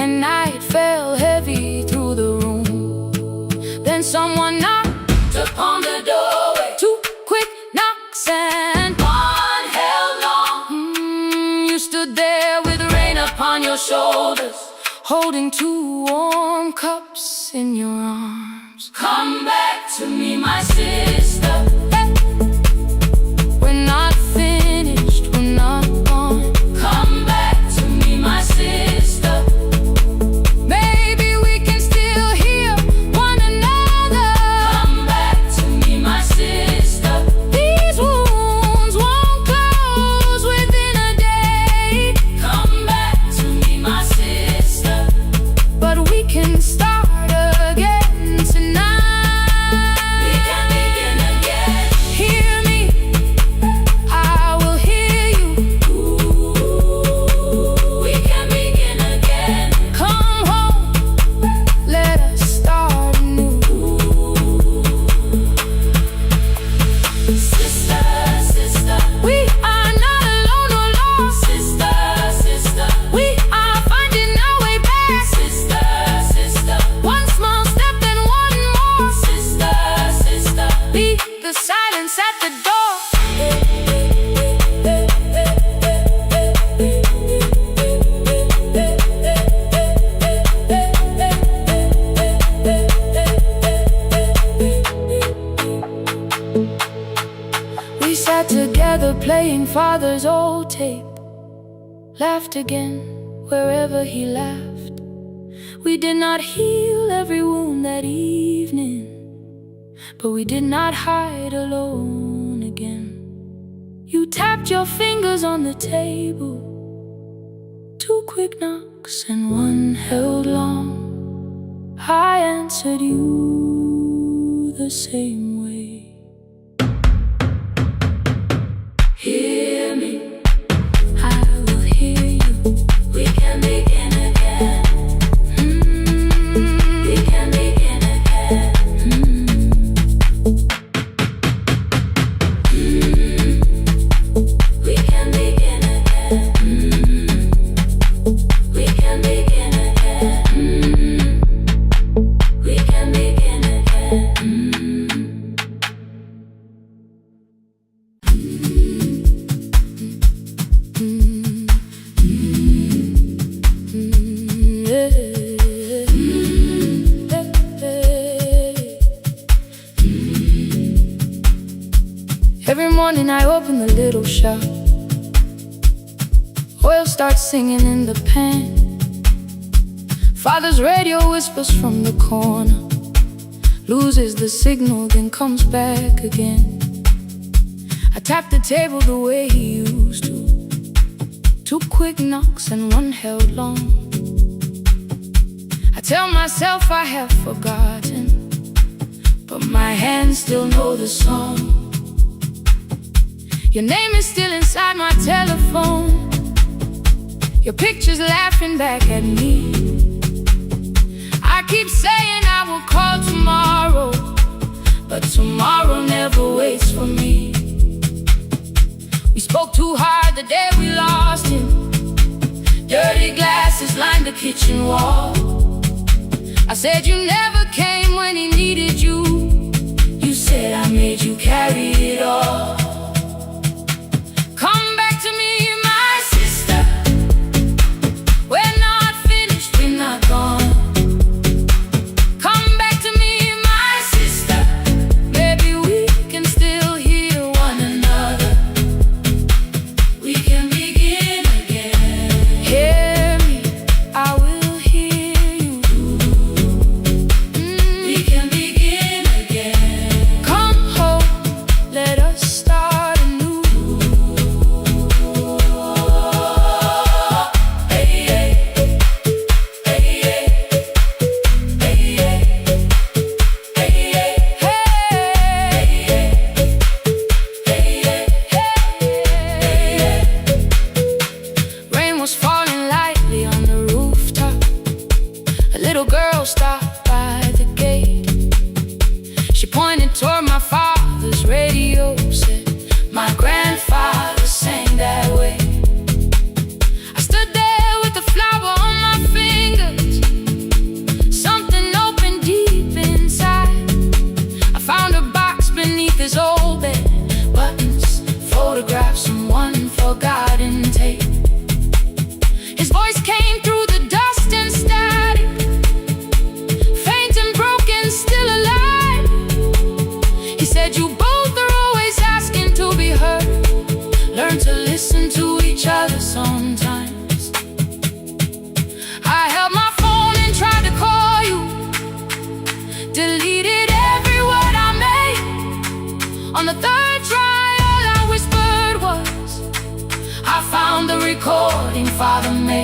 A: and night fell heavy through the room. Then someone knocked upon the doorway. Two quick knocks and one held long. You stood there with rain upon your shoulders, holding two warm cups in your arms. Come back to me, my sister. Hey. We're not finished, we're not gone. Come back to me, my sister. Maybe we can still hear one another. Come back to me, my sister. These wounds won't close within a day. Come back to me, my sister. But we can start again tonight. We can begin again. Hear me, I will hear you. Ooh, we can begin again. Come home, let us start anew. Sister, sister, we are not alone or lost. Sister, sister, we are finding our way back. Sister, sister, one small step and one more. Sister, sister, leave the silence at the door. We sat together playing Father's old tape, laughed again wherever he laughed. We did not heal every wound that evening, but we did not hide alone again. You tapped your fingers on the table, two quick knocks and one held long. I answered you the same way. Hear me, I will hear you. We can begin again. We can begin again. We can begin again. We can begin again. We can begin again. Every morning I open the little shop. Oil starts singing in the pan. Father's radio whispers from the corner, loses the signal, then comes back again. I tap the table the way he used to, two quick knocks and one held long. I tell myself I have forgotten, but my hands still know the song. Your name is still inside my telephone, your picture's laughing back at me. I keep saying I will call tomorrow, but tomorrow never waits for me. We spoke too hard the day we lost him. Dirty glasses lined the kitchen wall. I said you never came when he needed you. You said I made you carry it all. Come back to me, my sister. We're not finished, we're not gone. Come back to me, my sister. Maybe we can still hear one another. We can begin again. Hear me, I will hear you. We can begin again. Come home, let us start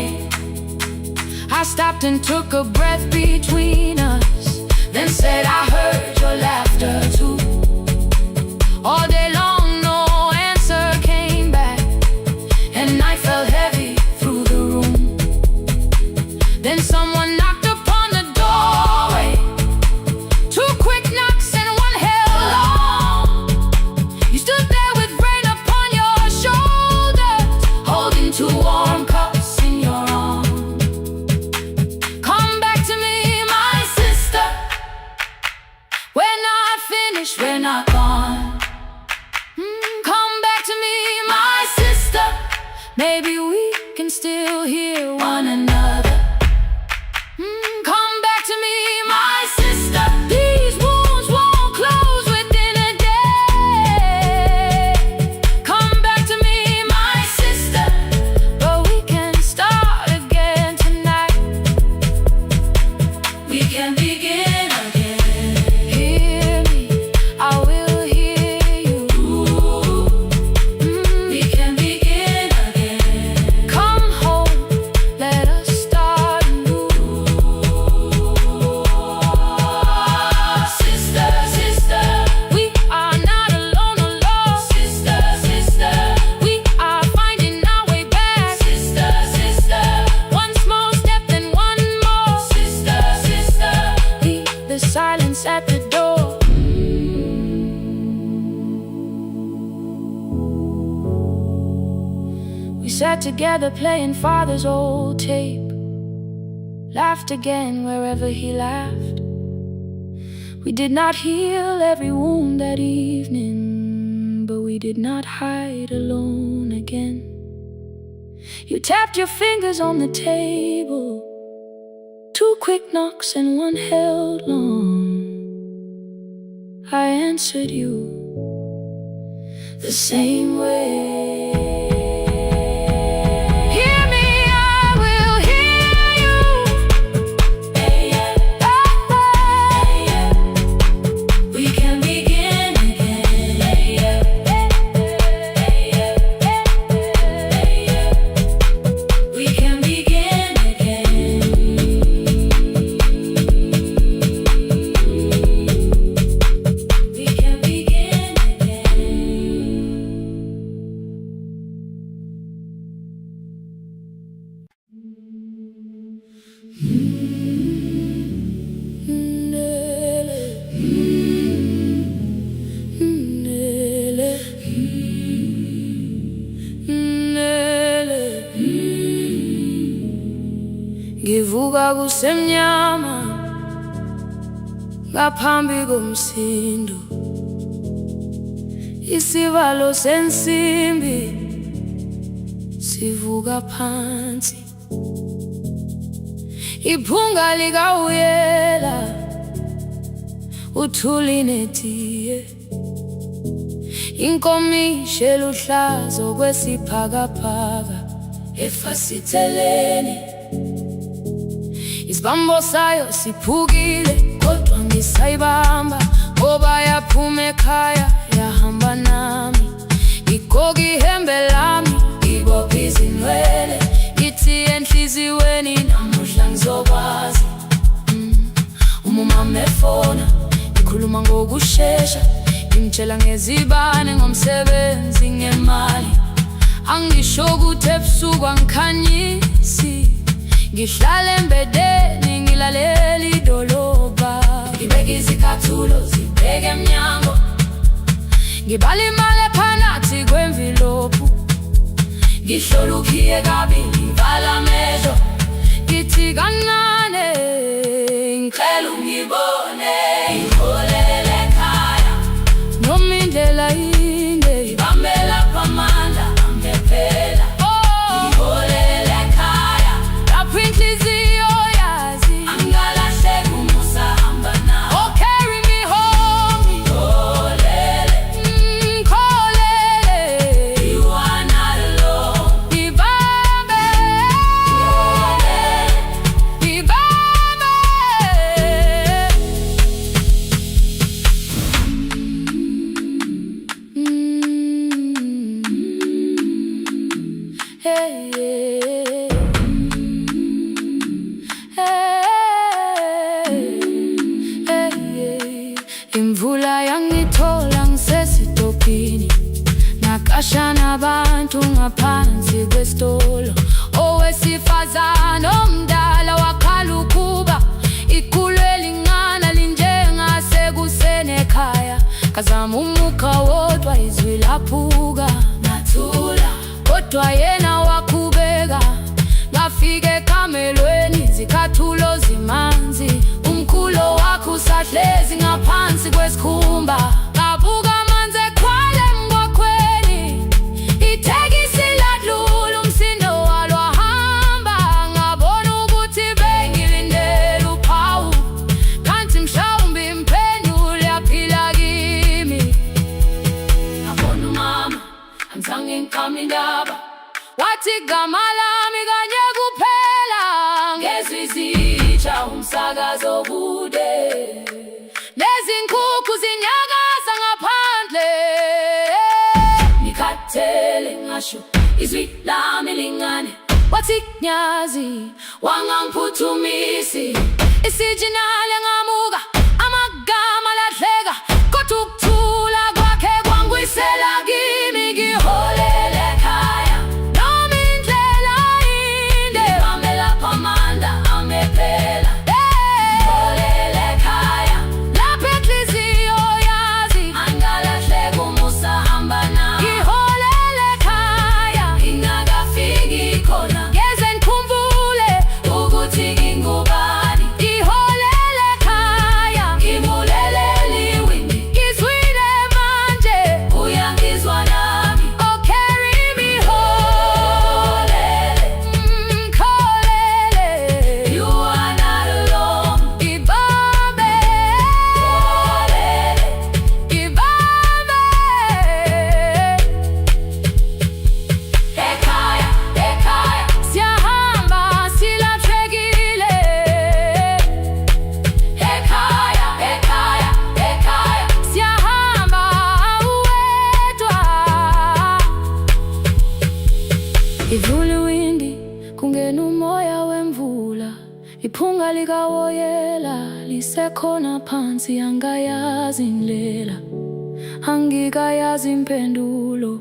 A: doorway. I stopped and took a breath between us, then said I heard your laughter too. All day long no answer came back, and night fell heavy through the room. Then someone knocked upon the doorway. Two quick knocks and one held long. You stood there with rain upon your shoulders, holding two warm cups in your arms. Come back to me, my sister. We're not finished, we're not gone. Come back to me, my sister. Maybe we can still hear one another. Come back to me, my sister. These wounds won't close within a day. Come back to me, my sister. But we can start again tonight. We can begin again. Hear me, I will hear you. We can begin again. Come home, let us start anew. Sister, sister, we are not alone, alone. Sister, sister, we are finding our way back. Sister, sister, one small step then one more. Sister, sister, leave the silence at the door. We sat together playing father's old tape, laughed again wherever he laughed. We did not heal every wound that evening, but we did not hide alone again. You tapped your fingers on the table, two quick knocks and one held long. I answered you the same way. Hear me, I will hear you. We can begin again. We can begin again. We can begin Ngivuka kusemnyama ngaphambi komsindo, isivalo sensimbi sivuka phansi. Iphunga likawuyela uthuli netiye, inkomishi eluhlaza okwesiphakapaka efasiteleni. Isibambo sayo siphukile kodwa ngisayibamba, ngoba yaphuma ekhaya yahamba nami. Igqoka ihembe lami, ibopha izinwele, ithi enhliziyweni namuhla ngizokwazi. Umama efona, ngikhuluma ngokushesha, ngimtshela ngezibane, ngomsebenzi, ngemali. Angisho ukuthi ebusuku angikhanyisi, ngihlala embedeni ngilalela idolobha. Ngibeka izicathulo zibheke emnyango, ngibala imali ephakathi kwemvilophu. Ngihlola ukhiye kabili, ngivala amehlo, ngithi kancane ngicela ungibone. Ngiholele ekhaya noma indlela inde, ngibambela phamandla angephela. Ngiholele ekhaya lapho inhliziyo yazi angalahleki umusa hamba nawe. Oh, carry me home. Ngiholele, ngiholele, you are not alone. Ngibambe
B: bashana abantu ngaphansi kwesitolo. Owesifazane omdala wakhala ukuba ikhulu elingana linjengasekuseni ekhaya. Kazama umuka wodwa izwi laphuka, nathula kodwa yena wakhubeka. Ngafika ekamelweni zikhathulo zimanzi, umkhulo wakhe usahlezi ngaphansi kwesikhumba. Ngabuka amanzi ekhwale emgwaqweni, itekisi ladlula umsindo walo wahamba. Ngabona ukuthi bengilindele uphawu, kanti mhlawumbe impendulo yaphila kimi. Ngabona umama angizange ngiqame indaba, wathi igama lami kanye kuphela. Ngezwi izitsha umsakazo okude, nezinkukhu zinyakaza ngaphandle. Ngikhathele ngasho izwi lami lingane, wathi nyazi wangangiphuthumisi. Isijinali ngamuka, amagama lahleka, kodwa ukuthula kwakhe kwangwisela kimi. Ngiholele ekhaya noma indlela inde, ngihamba lapho amandla amephela. Ngiholele ekhaya lapho inhliziyo yazi angalahleka umusa hamba nami. Ngiholele ekhaya ngingakafiki khona, ngeze ngikhumbule ukuthi ngingubani. Ngiholele ekhaya ngibulelele iwindi, ngizwile manje uyangizwa nami. Oh carry me holele, kholele, you are not alone. Ibambe holele, ibambe. Ekhaya, ekhaya siyahamba silahlekile. Ekhaya, ekhaya, ekhaya siyahamba uwedwa. Ivule iwindi kungena umoya wemvula, iphunga likawoyela lisekhona phansi. Angayazi indlela, angikayazi impendulo,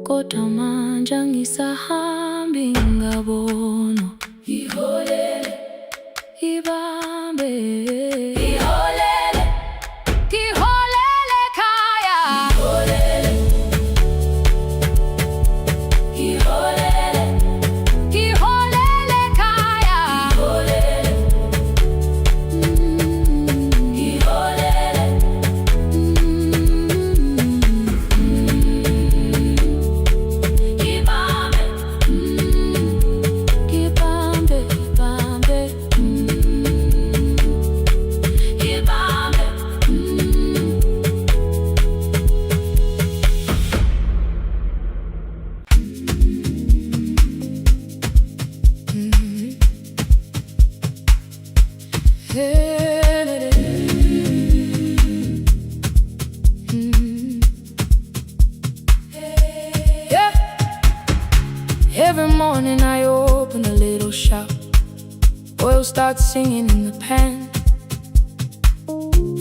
B: kodwa manje angisahambi ngabona. Ngiholele, ibambe, ngiholele, ngiholele ekhaya. Ngiholele, ngiholele, ngiholele ekhaya. Ngiholele, ngiholele, ibambe, ibambe, ibambe, ibambe. Yeah. Every morning I open a little shop, oil starts singing in the pan.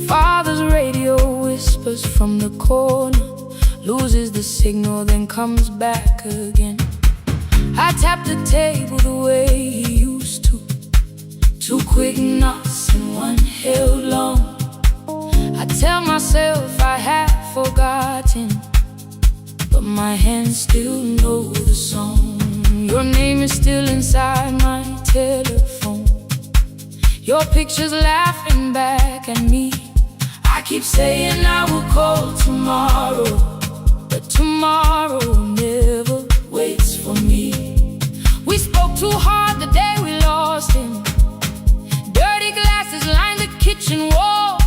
B: Father's radio whispers from the corner, loses the signal then comes back again. I tap the table the way he used to, two quick knocks and one held long. I tell myself I have forgotten, but my hands still know the song. Your name is still inside my telephone, your picture's laughing back at me. I keep saying I will call tomorrow, but tomorrow never waits for me. We spoke too hard the day we lost him, dirty glasses lined the kitchen wall.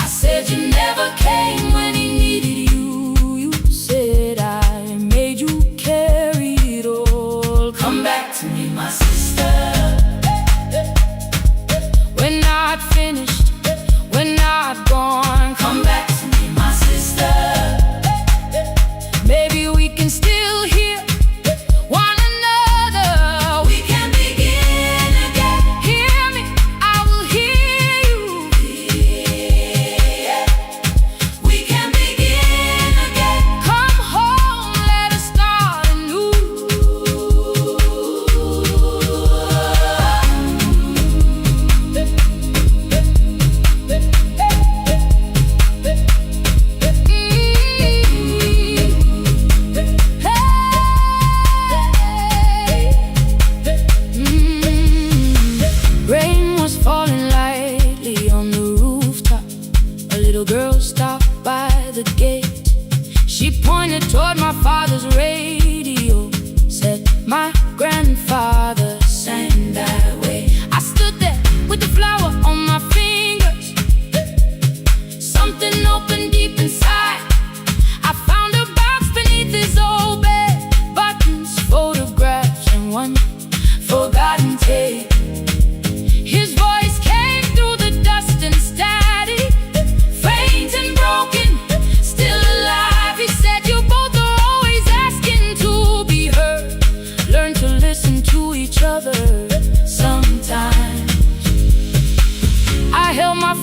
B: I said you never came when he needed you. You said I made you carry it all. Come back to me, my sister, we're not finished, we're not gone. Come back to me, my sister, maybe we can still hear one another. We can begin again. Hear me, I will hear you. Yeah. We can begin again. Come home,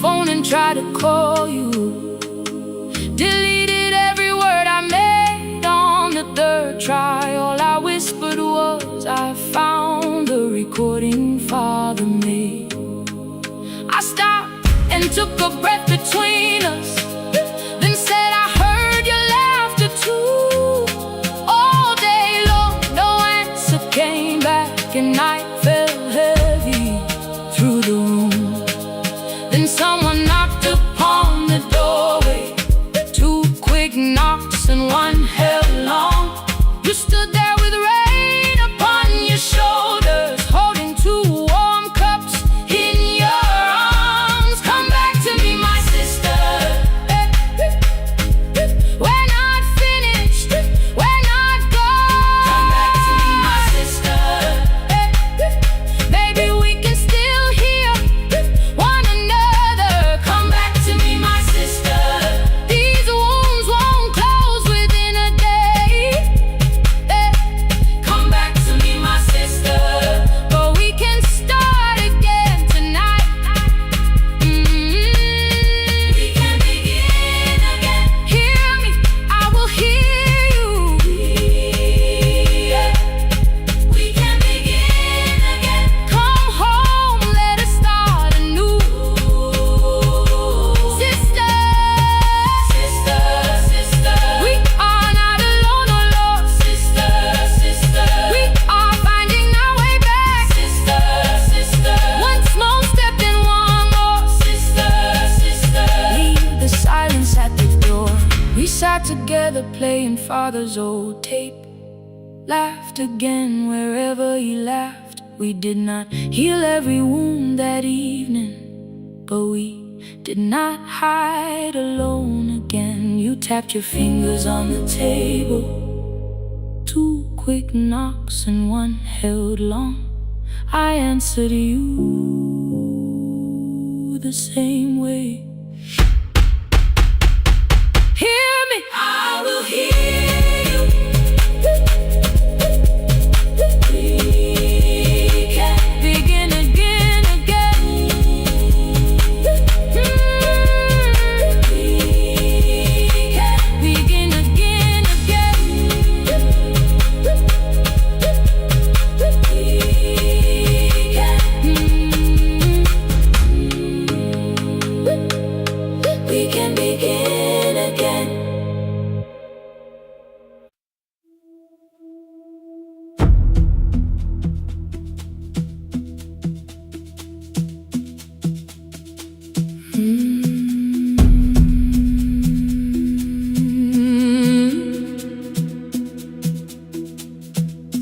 B: phone and tried to call you. Deleted every word I made on the third try. All I whispered was, I found the recording Father made. I stopped and took a breath between us, then said I heard your laughter too. All day long, no answer came back, and night fell heavy through the room. Then someone knocked upon the doorway. Two quick knocks and one held long. You stood there with rain upon your shoulders, holding two warm cups in your arms. Come back to me, my sister. We're not finished, we're not gone. Come back to me, my sister. Baby, we can still hear one another. Come back to me, my sister. These wounds won't close within a day. Come back to me, my sister. But we can start again tonight. We can begin again. Hear me, I will hear you. We can begin again. Come home, let us start anew. Sister, we are not alone, oh Lord. Sister, we are finding our way back. Sister, one small step and one more. Sister, leave the silence at the door. We sat together playing Father's old tape. Laughed again wherever he laughed. We did not heal every wound that evening, but we did not hide alone again. You tapped your fingers on the table. Two quick knocks and one held long. I answered you the same way. Hear me, I will hear you. We can begin again. We can begin again. We can begin again.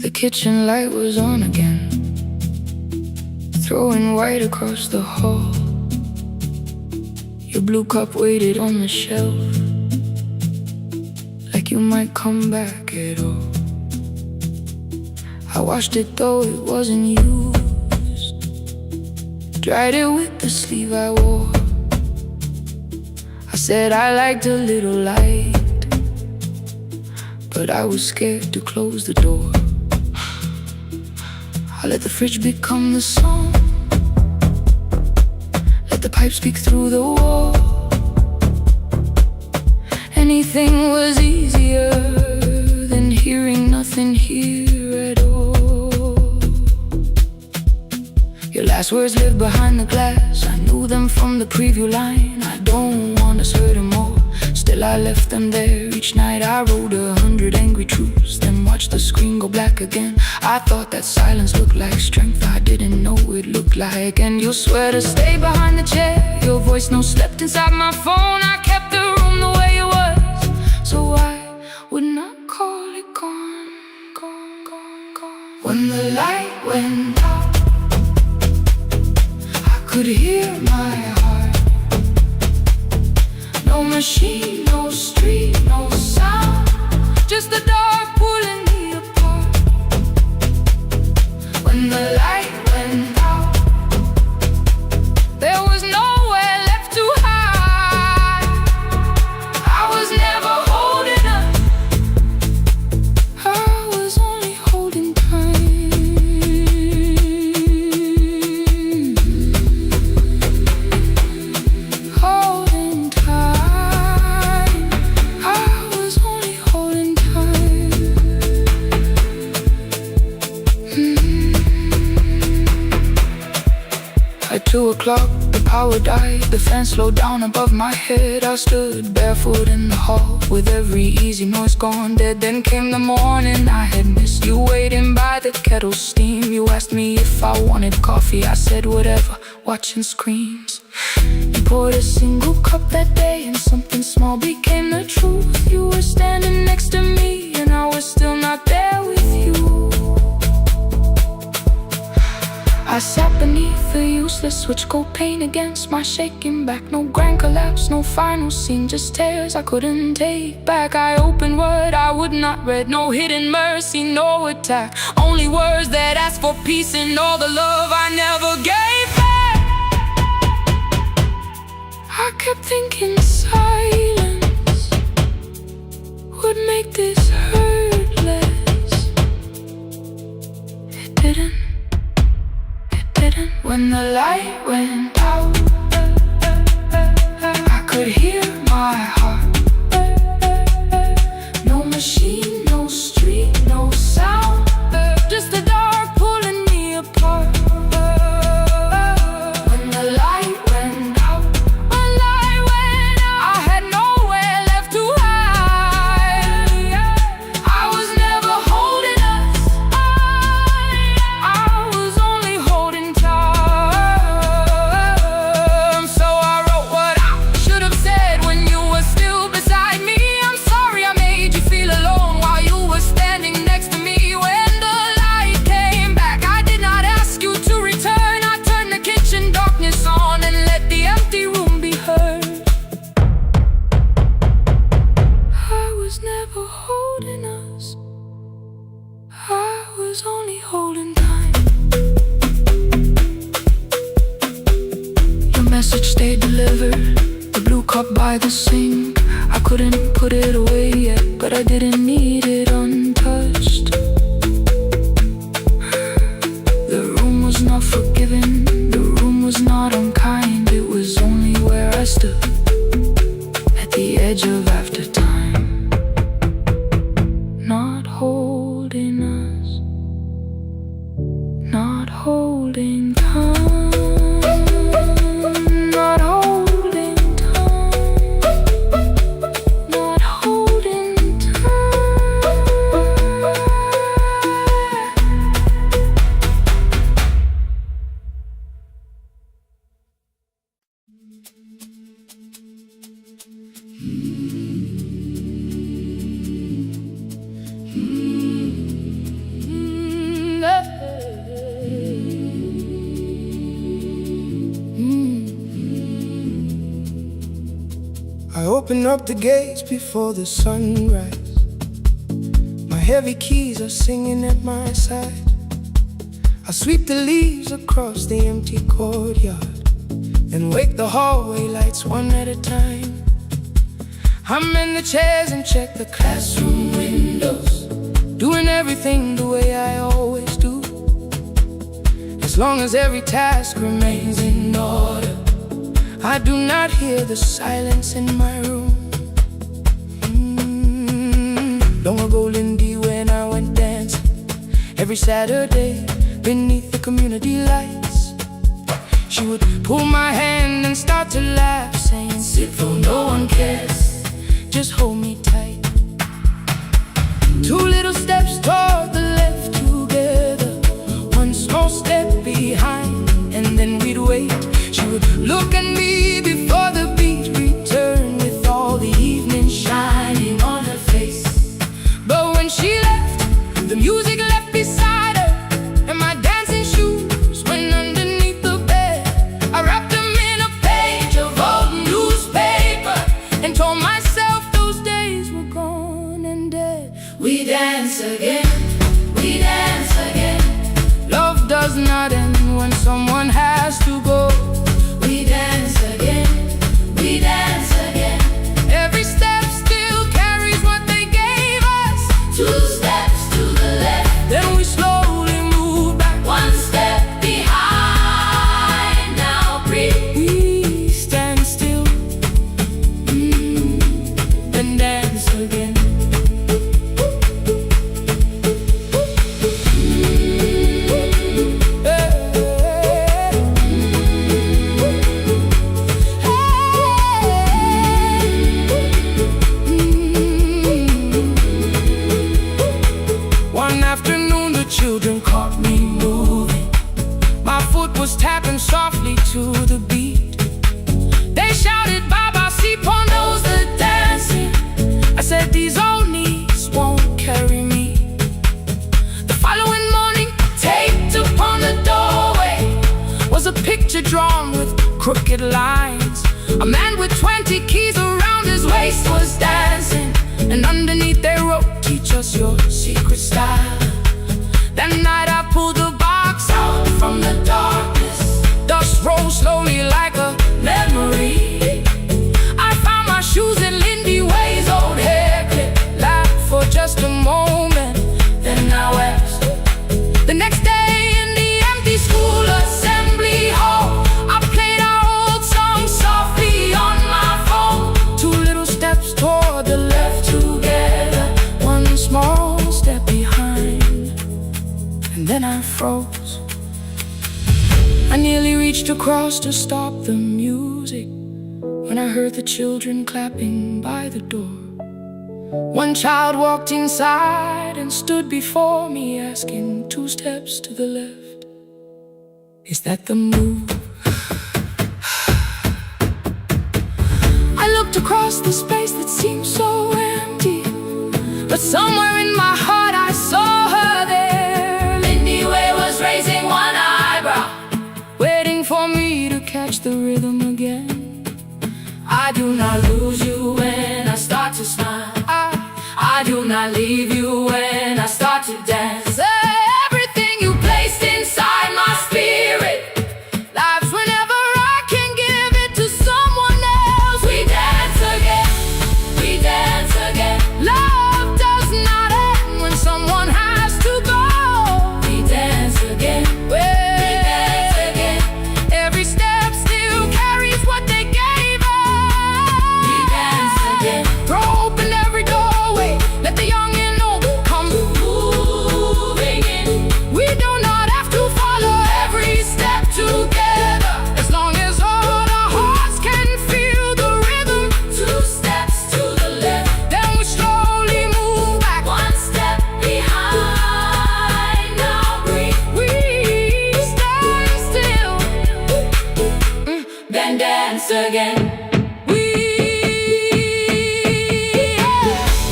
B: The kitchen light was on again, throwing white across the hall. Your blue cup waited on the shelf, like you might come back at all. I washed it though it wasn't used, dried it with the sleeve I wore. I said I liked a little light, but I was scared to close the door. I let the fridge become the song, let the pipe speak through the wall. Anything was easier than hearing nothing here at all. Your last words lived behind the glass. I knew them from the preview line. I don't want us hurting more. Still I left them there. Each night I wrote 100 angry truths, then watched the screen go black again. I thought that silence looked like strength. I didn't know it looked like. And you'll swear to stay behind the chair. Your voice no slept inside my phone. I kept the room the way it was, so I would not call it gone. When the light went out, I could hear my heart. No machine, no street, no sound, just the dark pulling me apart. When the light went out, there was nowhere left to hide. I was never holding up, I was only holding time.
A: 2 o'clock, the power died. The fan slowed down above my head. I stood barefoot in the hall with every easy noise gone dead. Then came the morning, I had missed you waiting by the kettle steam. You asked me if I wanted coffee, I said whatever, watching screens. You poured a single cup that day and something small became the truth. You were standing next to me and I was still not there with you. I sat beneath the useless switch, cold pain against my shaking back. No grand collapse, no final scene, just tears I couldn't take back. I opened what I would not read, no hidden mercy, no attack. Only words that ask for peace and all the love I never gave back. I kept thinking silence would make this hurt less. It didn't. When the light went out, I could hear my heart. No machine, no street, no sound, just the dark pulling me apart. When the light went out, I had nowhere left to hide. I was never holding us, I was only holding tight. Only holding time. Your message stayed delivered, the blue cup by the sink. I couldn't put it away yet, but I didn't need it untouched. The room was not forgiving, the room was not unkind. It was only where I stood, at the edge of after time. Not holding us, not holding time, not holding time, not holding time.
C: I open up the gates before the sunrise. My heavy keys are singing at my side. I sweep the leaves across the empty courtyard and wake the hallway lights one at a time. I'm in the chairs and check the classroom windows, doing everything the way I always do. As long as every task remains in order, I do not hear the silence in my room. Long ago, Lindy, when I went dancing every Saturday beneath the community lights, she would pull my hand and start to laugh, saying, "Sit though no one cares, just hold me tight." 2 little steps toward the left together, 1 small step behind, and then we'd wait. She would look at me before the beat returned, with all the evening shining on her face. But when she left, the music left beside her, and my dancing shoes went underneath the bed. I wrapped them in a page of old newspaper and told myself those days were gone and dead. We dance again, we dance again. Love does not end when someone has to go. We dance again, we dance again. Every step still carries what they gave us. 2 steps to the left, then we slowly move back. 1 step behind, now breathe. We stand still, and dance again. was tapping softly to the beat. They shouted, Baba, si knows the dancing. I said, these old knees won't carry me. The following morning, taped upon the doorway was a picture drawn with crooked lines. A man with 20 keys around his waist was dancing, and underneath they wrote, teach us your secret style. That night I pulled the box out from the darkness. Dust rose slowly like a memory. I found my shoes in Lindy Way's old hair clip. Laughed for just a moment, then I wept. The next day in the empty school assembly hall, I played our old song softly on my phone. 2 little steps toward the left together, 1 small step behind, and then I froze. I nearly reached across to stop the music when I heard the children clapping by the door. 1 child walked inside and stood before me, asking 2 steps to the left, is that the move? I looked across the space that seemed so empty, but somewhere in my heart I saw her there. Lindy Way was raising 1 eyebrow, waiting for me to catch the rhythm again. I do not lose you when I start to smile. I do not leave you when I start to dance. Everything you placed inside my spirit lives whenever I can give it to someone else. We dance again, we dance again. Love does not end when someone has to go. We dance again, we dance again. Every step still carries what they gave us. We dance again. Throw open every doorway, let the young and old come moving in. We do not have to follow every step together, as long as all our hearts can feel the rhythm. 2 steps to the left, then we slowly move back, 1 step behind. Now breathe, we stand still, then dance again.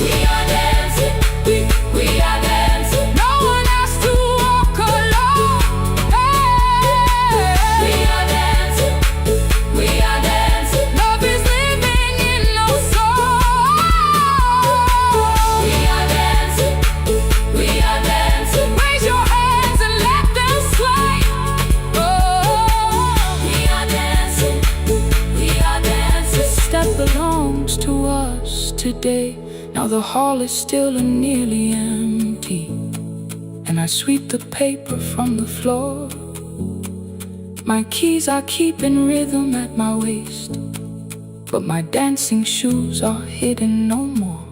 C: We are dancing, we are dancing. No one has to walk alone. We are dancing, we are dancing. Love is living in our soul. We are dancing, we are dancing. Raise your hands and let them sway. We are dancing, we are dancing. This step belongs to us today. Now the hall is still and nearly empty, and I sweep the paper from the floor. My keys I keep in rhythm at my waist, but my dancing shoes are hidden no more.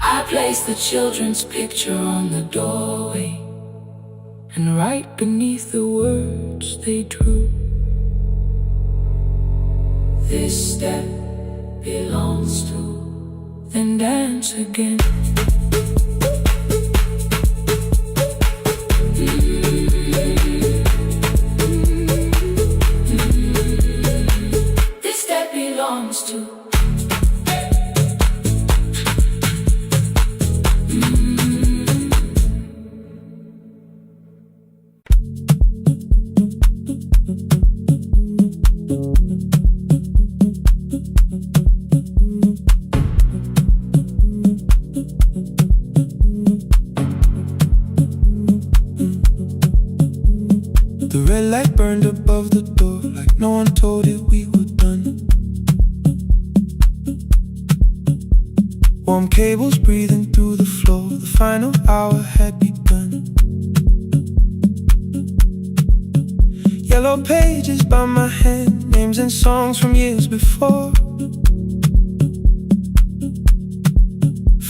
C: I place the children's picture on the doorway, and right beneath the words they drew, this step belongs to, then dance again. This step belongs to.
D: The red light burned above the door, like no one told it we were done. Warm cables breathing through the floor, the final hour had begun. Yellow pages by my hand, names and songs from years before.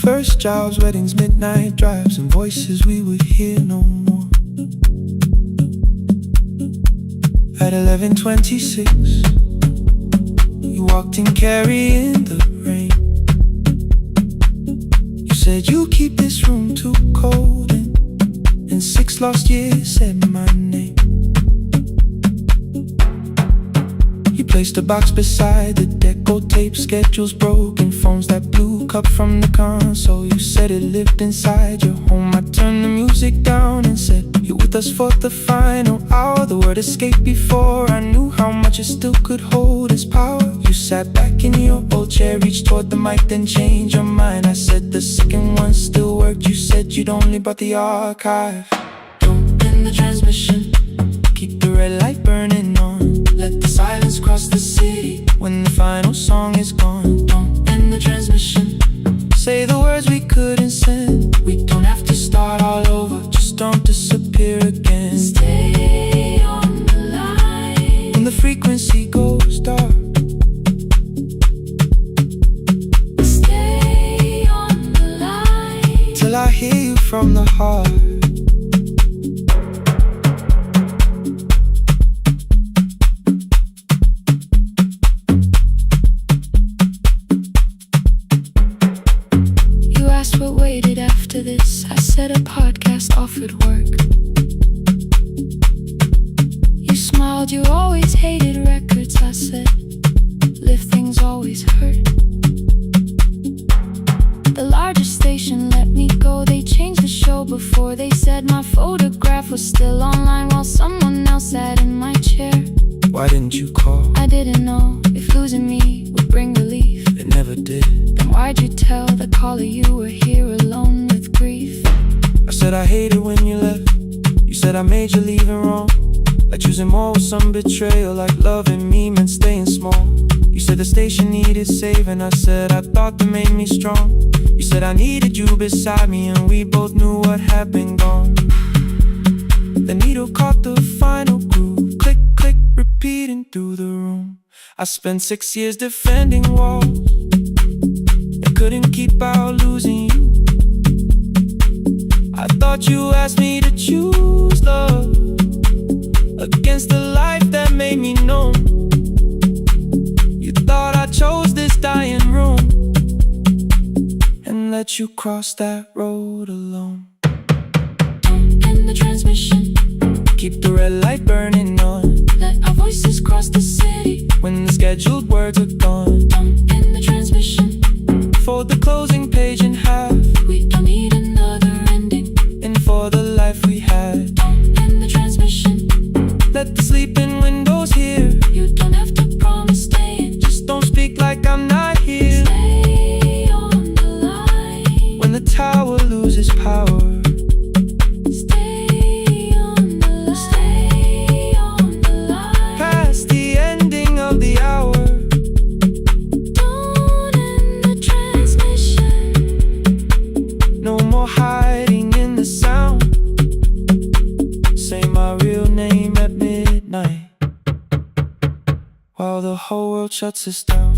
D: First jobs, weddings, midnight drives, and voices we would hear no more. At 11:26, you walked in carrying the rain. You said you keep this room too cold, and 6 weeks last year said my name. You placed a box beside the deco tape, schedules broken, phones that blew, cup from the console. You said it lived inside your home. I turned the music down and said, you're with us for the final hour. The word escaped before I knew how much it still could hold its power. You sat back in your old chair, reached toward the mic, then changed your mind. I said the second one still worked. You said you'd only brought the archive. Don't end the transmission, keep the red light burning on. Let the silence cross the city when the final song is gone. Don't end the transmission, say the words we couldn't send. We don't have to start all over, just don't disappear again.
B: Stay on the line
D: when the frequency goes dark.
B: Stay on the line
D: Till I hear you from the heart.
B: What waited after this? I said a podcast offered work. You smiled, you always hated records. I said, live things always hurt. The largest station let me go. They changed the show before they said my photograph was still online while someone else sat in my chair.
D: Why didn't you call?
B: I didn't know if losing me would bring relief.
D: It never did.
B: Then why'd you tell the caller you were here alone with grief?
D: I said I hated when you left. You said I made you leaving wrong, like choosing more with some betrayal, like loving me meant staying small. You said the station needed saving. I said I thought that made me strong. You said I needed you beside me, and we both knew what had been gone. The needle caught the final groove, click, click, repeating through the room. I spent 6 years defending walls and couldn't keep out losing you. I thought you asked me to choose love against the life that made me known. You thought I chose this dying room and let you cross that road alone.
B: Don't end the transmission,
D: keep the red light burning on.
B: let our voices cross the city
D: when the scheduled words are gone.
B: Don't end the transmission,
D: fold the closing page in half.
B: we don't need another ending.
D: And for the life we had,
B: Don't end the transmission,
D: let the sleeping windows hear.
B: you don't have to promise staying.
D: Just don't speak like I'm not here.
B: Stay on the line
D: When the tower loses power,
B: stay on the line, stay on the line
D: past the ending of the hour.
B: Don't end the transmission,
D: No more hiding in the sound. Say my real name at midnight while the whole world shuts us down.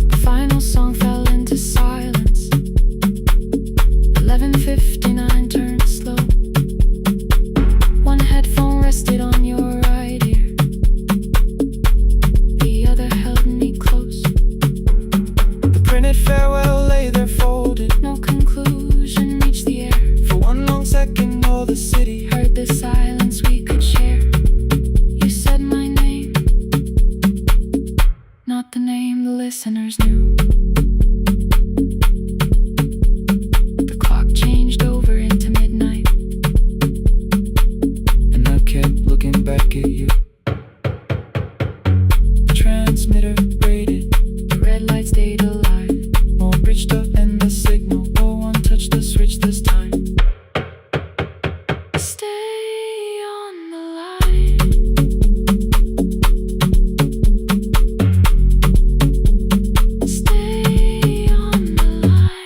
B: the final song fell into silence. 11:59 turned slow. One headphone rested on your right ear, the other held me close.
D: The printed farewell lay there folded.
B: No conclusion reached the air.
D: For one long second all the city
B: Heard the silence we could share. You said my name, not the name the listeners knew. The clock changed over into midnight,
D: and I kept looking back at you. Transmitter rated,
B: the red light stayed alive.
D: more bridge to end the signal. No one touched the switch this time.
B: Stay on the line, stay on the line.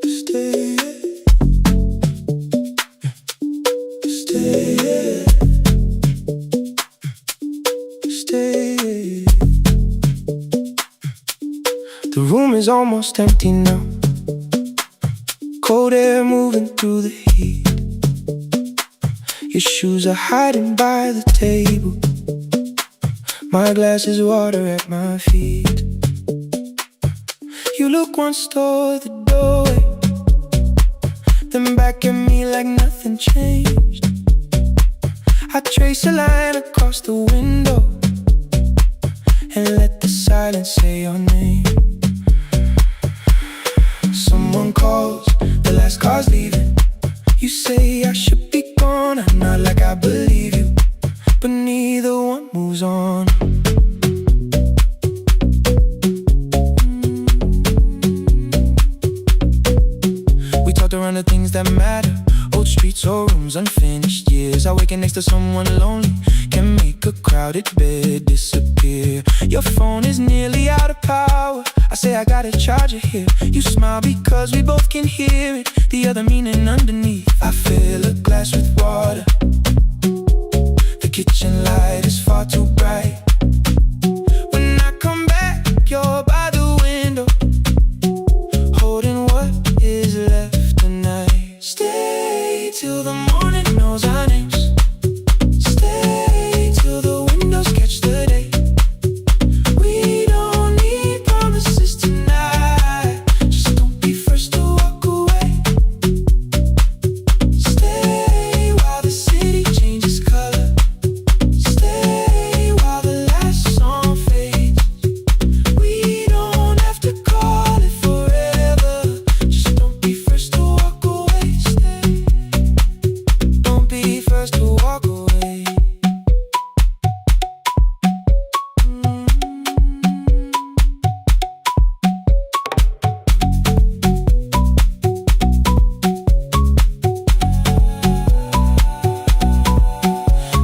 D: Stay, stay, stay. The room is almost empty now. Cold air moving through the heat. Your shoes are hiding by the table. My glass is water at my feet. You look once toward the doorway, then back at me like nothing changed. I trace a line across the window and let the silence say your name. Someone calls, the last car's leaving. You say I should be gone, I nod like I believe you, but neither one moves on. We talked around the things that matter, old streets or rooms, unfinished years. I waking next to someone lonely can make a crowded bed disappear. Your phone is nearly out of power. I say I gotta charge it here. You smile because we both can hear it, the other meaning underneath. I fill a glass with water. The kitchen light is far too bright. When I come back, you're by the window, holding what is left tonight. Stay till the morning knows our names. Stay till the windows catch the day. We don't need promises tonight. Just don't be first to walk away. Stay while the city changes color. Stay while the last song fades. We don't have to call it forever. Just don't be first to walk away. Stay. Don't be first to walk away.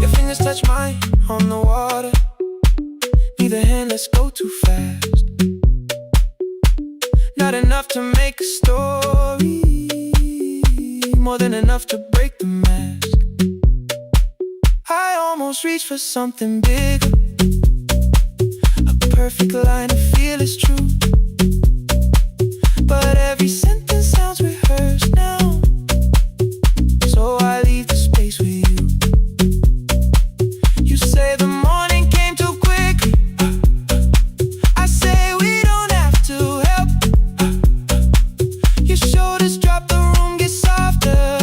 D: Your fingers touch mine on the water. Neither hand, let's go too fast. Not enough to make a story, more than enough to break the mask. I almost reach for something bigger, a perfect line to feel is true. But every sentence sounds rehearsed now, so I leave the space with you. You say the morning came too quickly. I say we don't have to help. Your shoulders drop, the room gets softer,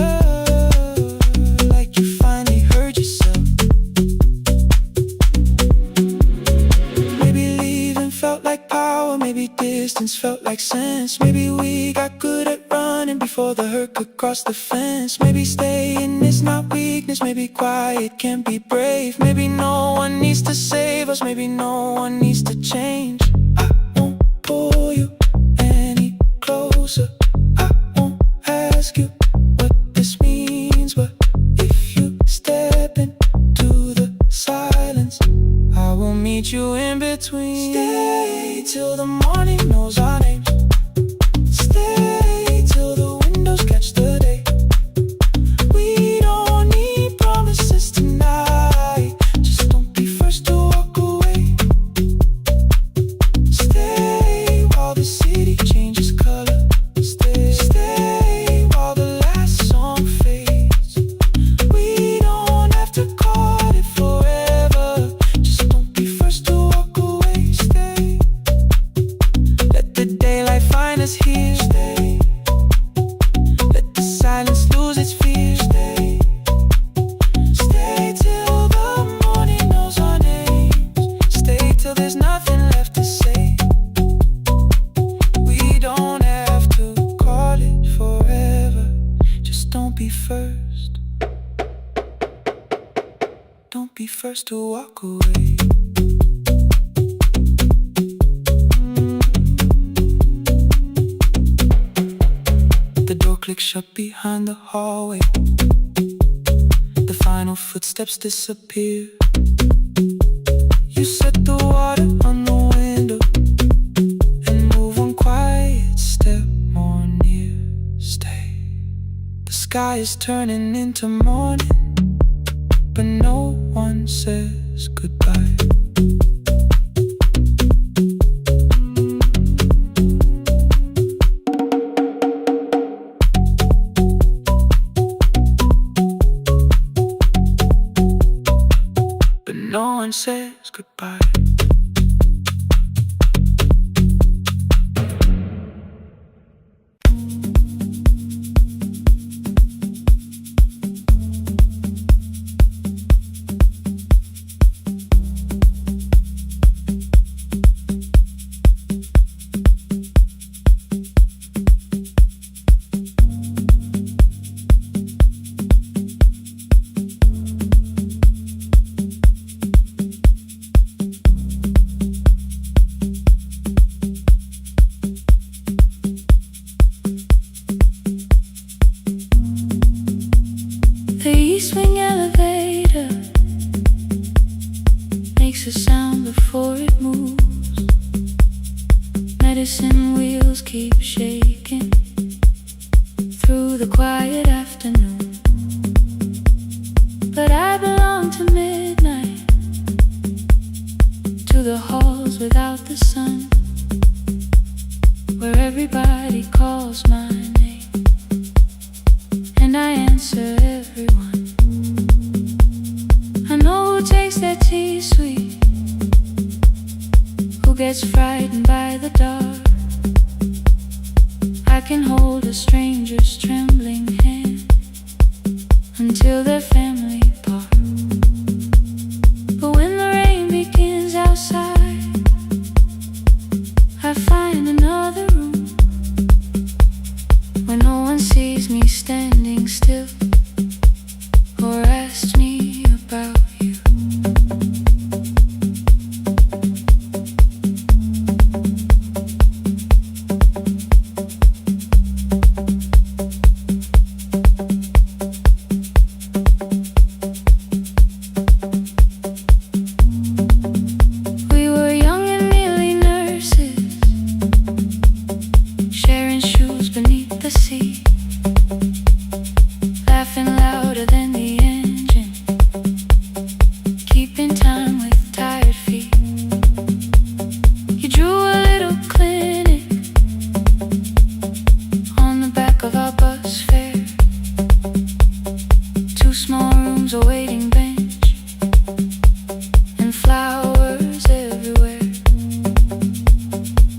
D: like you finally heard yourself. Maybe leaving felt like power, maybe distance felt like sense. Maybe we got good at running before the hurt could cross the fence. Maybe staying is not weakness, maybe quiet can be brave. Maybe no one needs to save us, maybe no one needs to change. I won't pull you any closer. I won't ask you what this means, but if you step into the silence, I will meet you in between. Stay till the morning knows our names. Stay till the windows catch the day. We don't need promises tonight. Just don't be first to walk away. Stay while the city changes color. Stay while the last song fades. We don't have to call it forever. Just don't be first to walk away. Stay. Let the daylight find us here. Stay. Let the silence lose its fear. Stay. Stay till the morning knows our names. Stay till there's nothing left to say. We don't have to call it forever. Just don't be first. Don't be first to walk away. The door clicks shut behind the hallway. The final footsteps disappear. You set the water on the window and move one quiet step more near. Stay. The sky is turning into morning, but no one says goodbye. but no one says goodbye.
B: The east wing elevator makes a sound before it moves. Medicine wheels keep shaking through the quiet afternoon. But I belong to midnight, to the halls without the sun, where everybody calls my name and I answer everyone. I know who takes their tea sweet, who gets frightened by the dark. I can hold a stranger's trembling hand until their family part. But when the rain begins outside, I find another room where no one sees me standing still or asks me about you. We were young and nearly nurses, sharing shoes beneath the sea, laughing louder than the engine, keeping time with tired feet. You drew a little clinic on the back of our bus fare, 2 small rooms, a waiting bench, and flowers everywhere.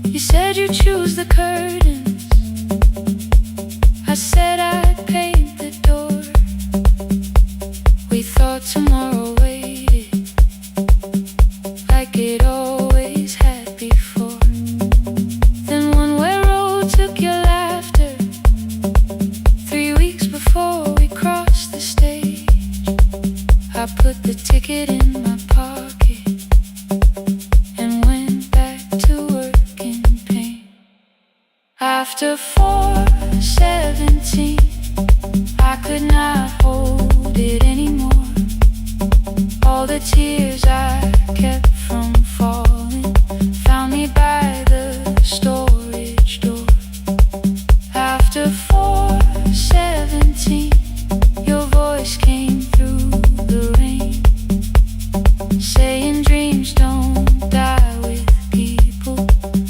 B: You said you'd choose the curtains, I said I'd paint the door. We thought tomorrow waited like it always had before. Then one way road took your laughter, 3 weeks before we crossed the stage. I put the ticket in my pocket and went back to work in pain. After 4:17, I could not hold it anymore. All the tears I kept from falling found me by the storage door. After 4:17, your voice came through the rain, saying dreams don't die with people,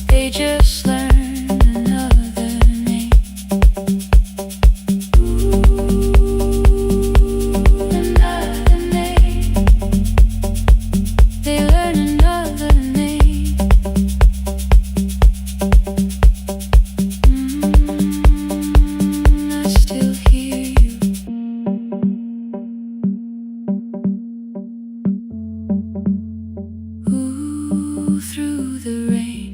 B: they just learn another name. Another name. They learn another name. I still hear you. Ooh, through the rain.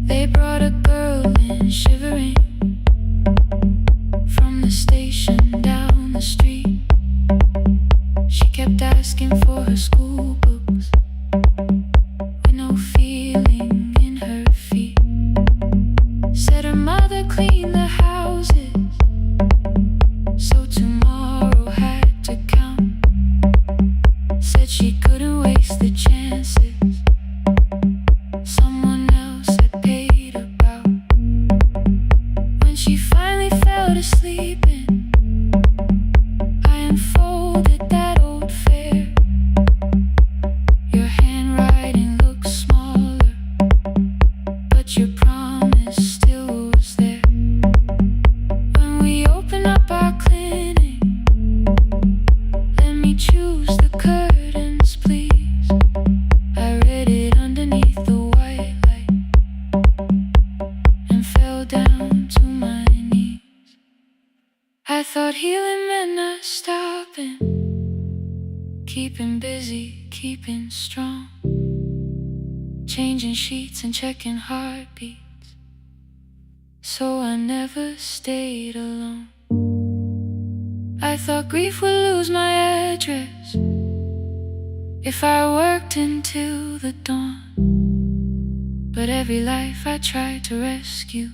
B: They brought a girl in shivering from the station down the street. She kept asking for her school books with no feeling in her feet. Said her mother cleaned the houses, so tomorrow had to count. Said she couldn't waste the chances someone else had paid about. When she finally fell to sleeping, I unfolded that old fare. Your handwriting looks smaller, but your promise still was there. my knees. I thought healing meant not stopping, keeping busy, keeping strong, changing sheets and checking heartbeats, so I never stayed alone. I thought grief would lose my address if I worked until the dawn, but every life I tried to rescue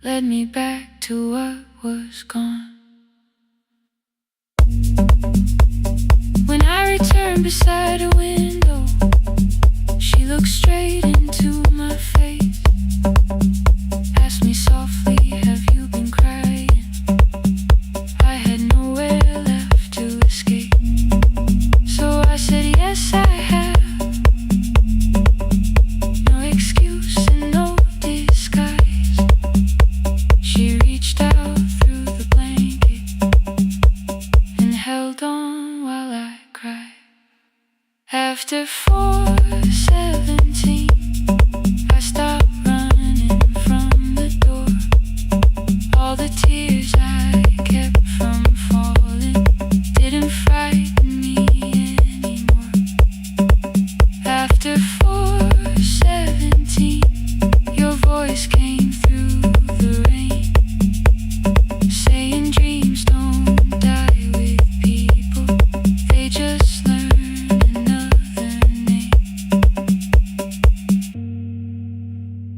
B: led me back to what was gone. When I returned beside a window, she looked straight into my face, asked me softly, have you been crying? I had nowhere left to escape, so I said yes I have. No excuse and no disguise. She reached out through the blanket and held on while I cried. After 4:17, I stopped running from the door. All the tears I kept from falling didn't frighten me anymore. After 4:17, your voice came through the rain, saying dreams don't die with people, they just learn another name.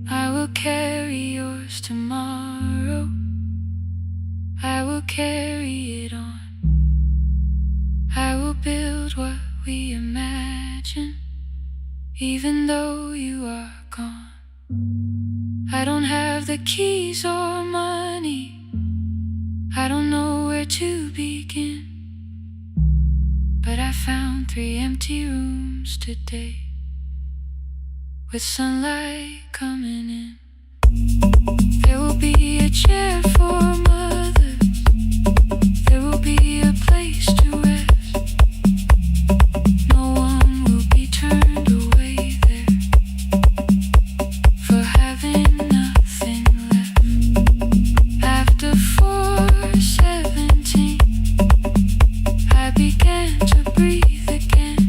B: I will carry yours tomorrow, I will carry it on. I will build what we imagine, even though you are gone. I don't have the keys or money, I don't know where to begin, but I found 3 empty rooms today, with sunlight coming in. There will be a chair for mothers, there will be a place to rest. No one will be turned away there for having nothing left. After 4:17, I began to breathe again,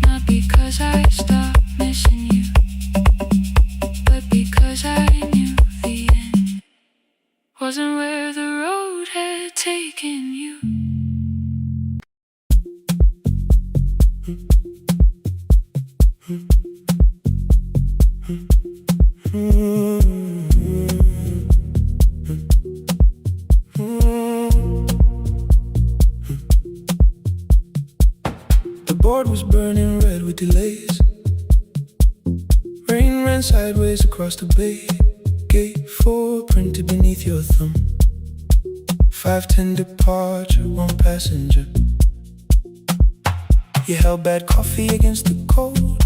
B: not because I stopped missing you, but because I knew the end wasn't where the road had taken you.
D: The board was burning red with delays. Rain ran sideways across the bay. Gate 4 printed beneath your thumb. 5:10 departure, 1 passenger. You held bad coffee against the cold,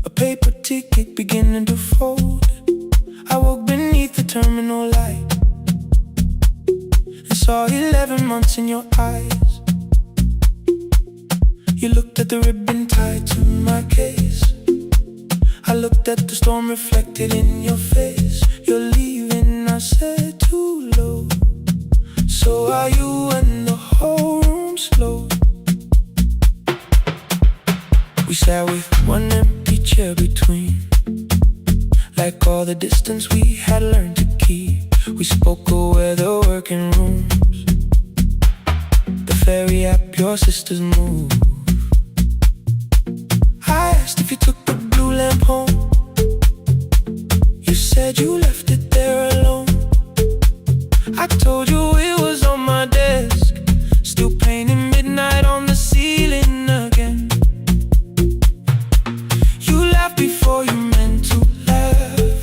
D: a paper ticket beginning to fold. I woke beneath the terminal light and saw 11 months in your eyes. You looked at the ribbon tied to my case. I looked at the storm reflected in your face. You're leaving, I said, too low. So are you, and the whole room slowed. We sat with 1 empty chair between, like all the distance we had learned to keep. We spoke of weather, working rooms, the ferry app, your sister's move. I asked if you took the blue lamp home. You said you left it there alone. I told you it was on my desk, still painting midnight on the ceiling again. You laughed before you meant to laugh,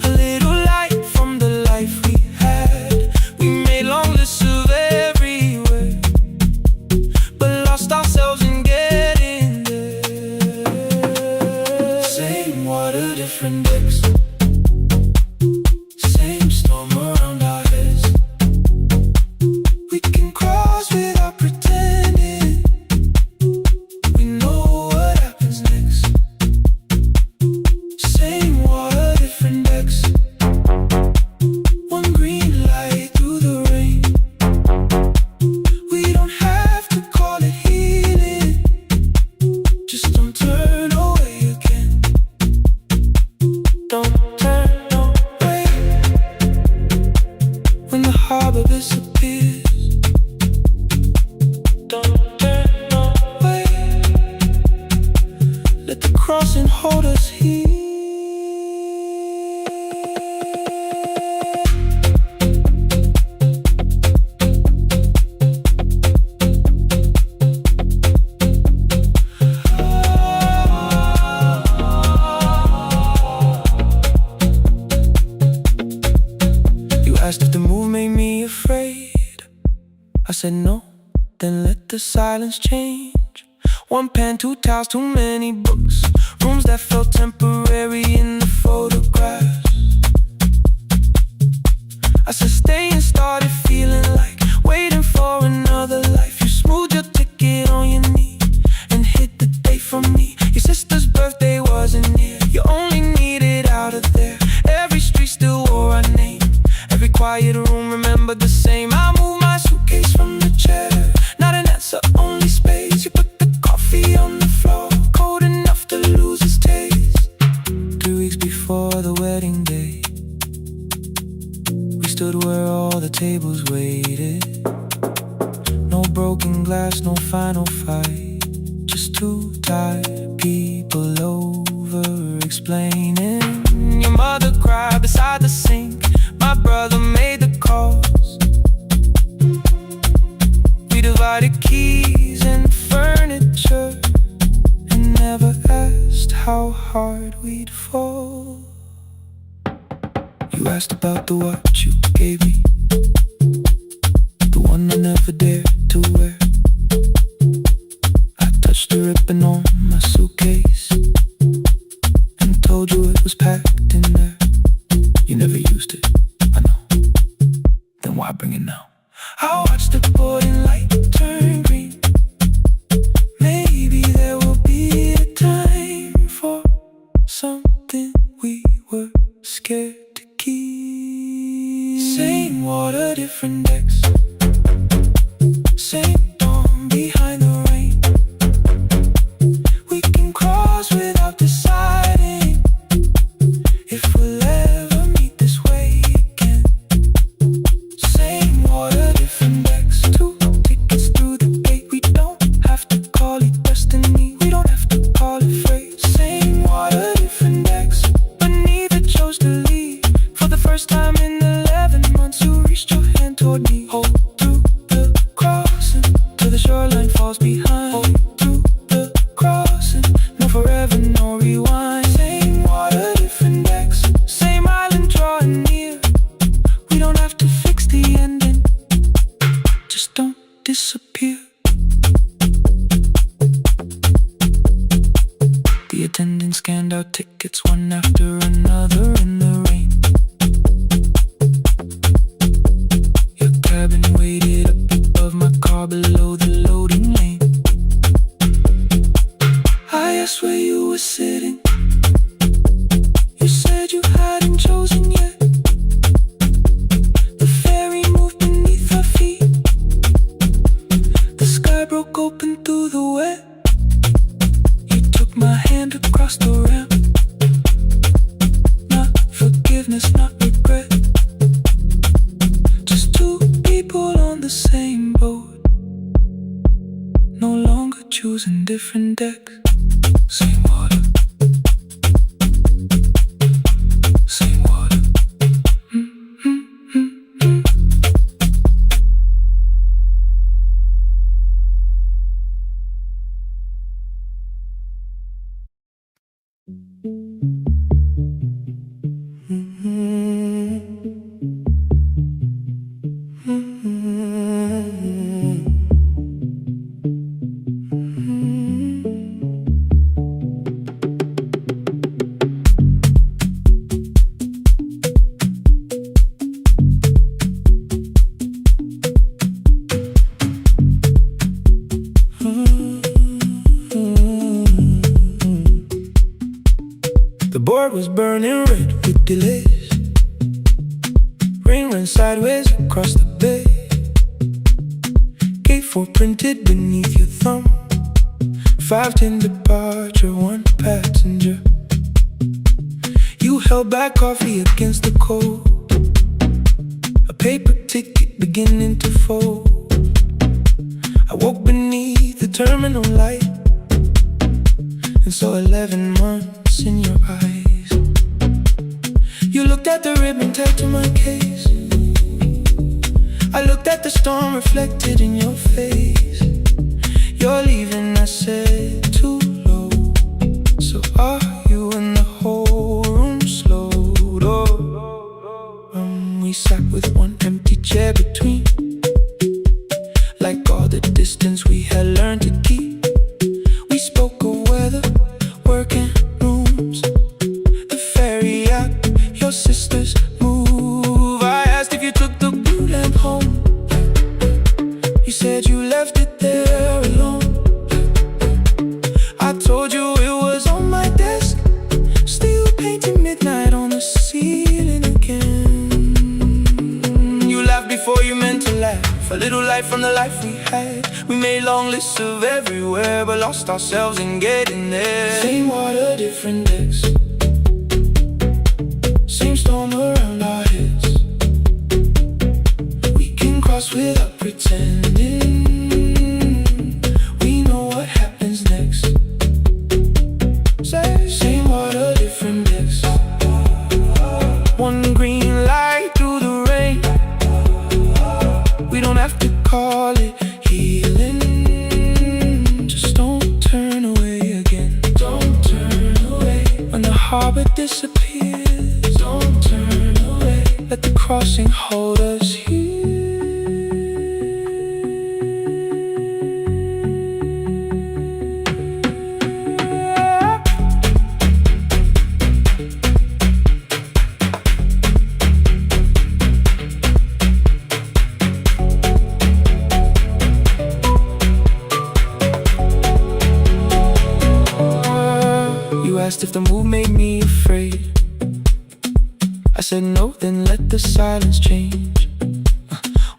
D: a little light from the life we had. We made long lists of everywhere, but lost ourselves in getting there. Same water, different decks, said no, then let the silence change. One pen, two towels, too many books, rooms that felt temporary in the photographs. I said stay and started feeling like waiting for another life. You smoothed your ticket on your knee and hit the date from me. Your sister's birthday wasn't near, you only needed out of there. Every street still wore our name, every quiet room remembered the same. I moved my suitcase from the chair, not an answer, only space. You put the coffee on the floor, cold enough to lose its taste. 3 weeks before the wedding day, we stood where all the tables waited. No broken glass, no final fight, just two tired people over-explaining. Your mother cried beside the sink, my brother made the calls. We divided keys and furniture and never asked how hard we'd fall. You asked about the watch you gave me, the one I never dared to wear. I touched the ribbon on my suitcase and told you it was packed in there. You never used it, I know, then why bring it now? I watched the boarding light turn green. Maybe there will be a time for something we were scared to keep. Same water, different decks, same dawn behind the rain. We can cross without deciding if we'll ever meet this way again. Same water, different decks, 2 tickets through the gate. We don't have to call it destiny, we don't have to call it fate. Same water, different decks, but neither chose to leave. For the first time in 11 months, you reached your hand toward me. Hold through the crossing till the shoreline falls behind. Hold through the crossing, no forever, no rewind. Same water, different decks, same island drawing near. We don't have to fix the ending, just don't disappear. The attendant scanned our tickets one after another in the rain. Your cabin waited up above my car below the loading lane. I asked where you were sitting, you said you hadn't chosen yet. The ferry moved beneath our feet, the sky broke open through the wet. You took my hand across the ramp, not forgiveness, not regret. Just two people on the same boat, no longer choosing different decks. Same water, same water. The board was burning red with delays. Rain ran sideways across the bay. Gate 4 printed beneath your thumb. 5:10 departure, 1 passenger. You held back coffee against the cold, a paper ticket beginning to fold. I woke beneath the terminal light and saw 11 months in your eyes. You looked at the ribbon tagged to my case. I looked at the storm reflected in your face. You're leaving, I said, too low. So are you, and the whole room slowed up. We sat with one empty chair between, distance we had learned to keep. We spoke of weather, work and rooms, the ferry act, your sister's move. I asked if you took the blue lamp home. You said you left it there alone. I told you it was on my desk, still painting midnight on the ceiling again. You laughed before you meant to laugh, a little light from the life we had. We made long lists of everywhere, but lost ourselves in getting there. Same water, different decks, same storm around our heads. We can cross without pretending we know what happens next. Same water, different decks, one green light through the rain. We don't have to call it healing, just don't turn away again. Don't turn away when the harbor disappears. Don't turn away, let the crossing hold us here. You asked if the move made me afraid. I said no, then let the silence change.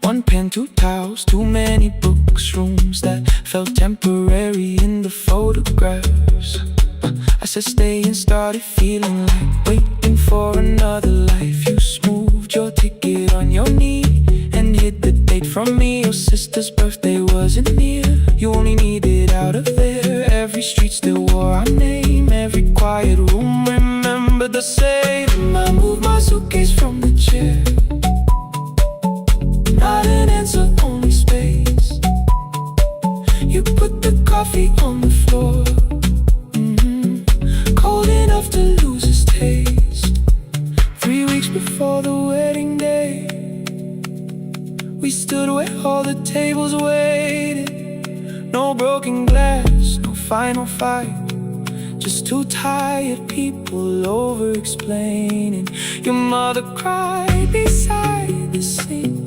D: One pen, two towels, too many books, rooms that felt temporary in the photographs. I said stay and started feeling like waiting for another life. You smoothed your ticket on your knee and hid the date from me. Your sister's birthday wasn't near, you only needed out of there. Every street still wore our name, every quiet room remembered the same. I moved my suitcase from the chair, not an answer, only space. You put the coffee on the floor, cold enough to lose its taste. 3 weeks before the wedding day, we stood where all the tables waited. No broken glass, no final fight, just two tired people over-explaining. Your mother cried beside the sink,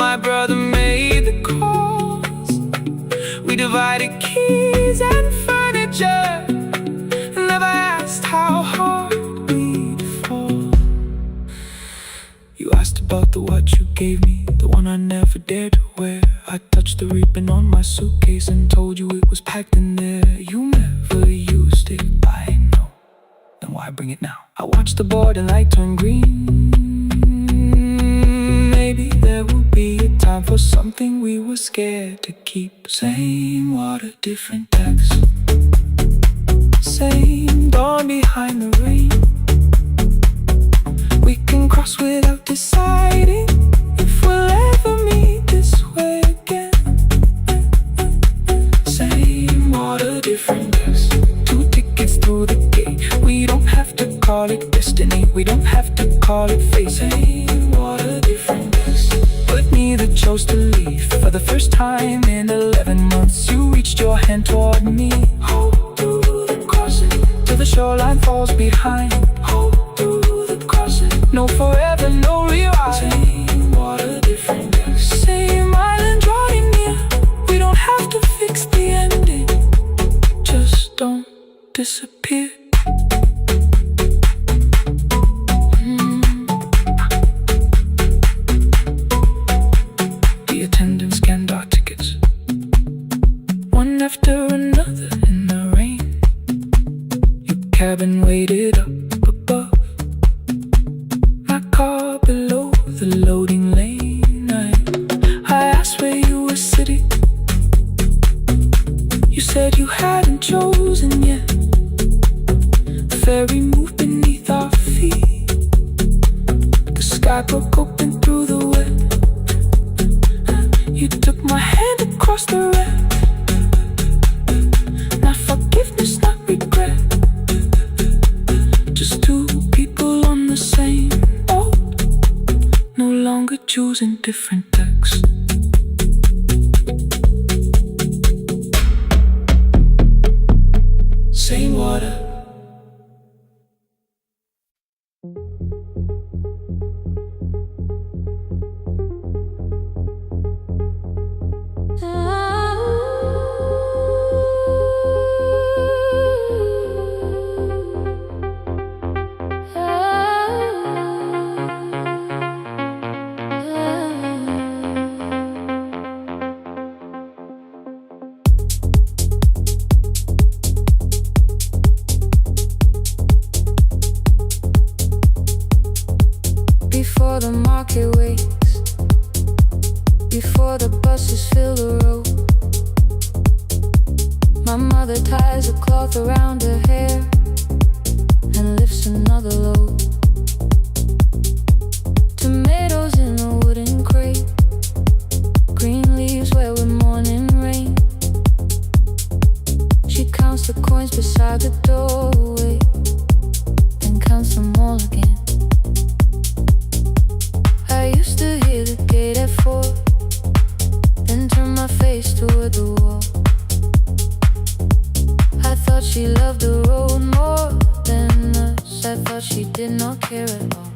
D: my brother made the calls. We divided keys and furniture, never asked how hard we'd fall. You asked about the watch you gave me, the one I never dared to wear. I touched the ribbon on my suitcase and told you it was packed in there. You never used it, I know, then why bring it now? I watched the border light turn green. Maybe there will be a time for something we were scared to keep. Same water, different decks, same dawn behind the rain. We can cross without deciding if we'll ever meet this way again. Same water, different decks, two tickets through the gate. We don't have to call it destiny, we don't have to call it fate. Same water, different decks, but neither chose to leave. For the first time in 11 months, you reached your hand toward me. Hold through the crossing till the shoreline falls behind. Hold through the crossing, no forever, no rewrite. Same water, different decks, same island drawing near. We don't have to fix the ending, just don't disappear. The attendant scanned our tickets, one after another in the rain. Your cabin waited up above, my car below the loading lane. I asked where you were sitting, you said you hadn't chosen yet. The ferry moved beneath our feet, the sky broke open through the wet. You took my hand across the red, not forgiveness, not regret, just two people on the same boat, no longer choosing different decks.
B: before the market wakes, before the buses fill the road. My mother ties a cloth around her hair and lifts another load. Tomatoes in a wooden crate, green leaves where with morning rain. She counts the coins beside the doorway, then counts them all again. I used to hear the gate at 4, then turn my face toward the wall. I thought she loved the road more than us. I thought she did not care at all.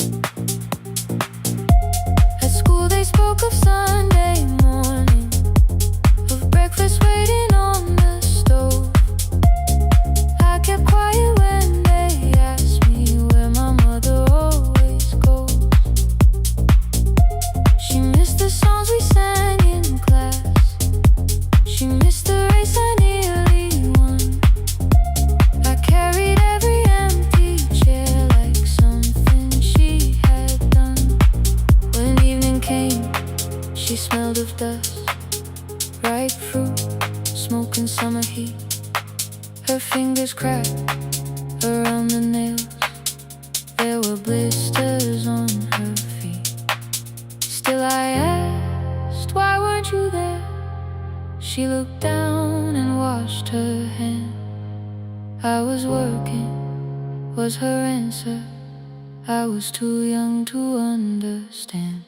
B: At school they spoke of Sunday morning, of breakfast waiting on the stove. I kept quiet when they asked me where my mother always goes. She missed the songs we sang in class, she missed the race I nearly won. I carried every empty chair like something she had done. When evening came, she smelled of dust, ripe fruit, smoke and summer heat. Her fingers cracked around the nails, there were blisters on her feet. Still I asked, why weren't you there? She looked down and washed her hand. I was working, was her answer. I was too young to understand.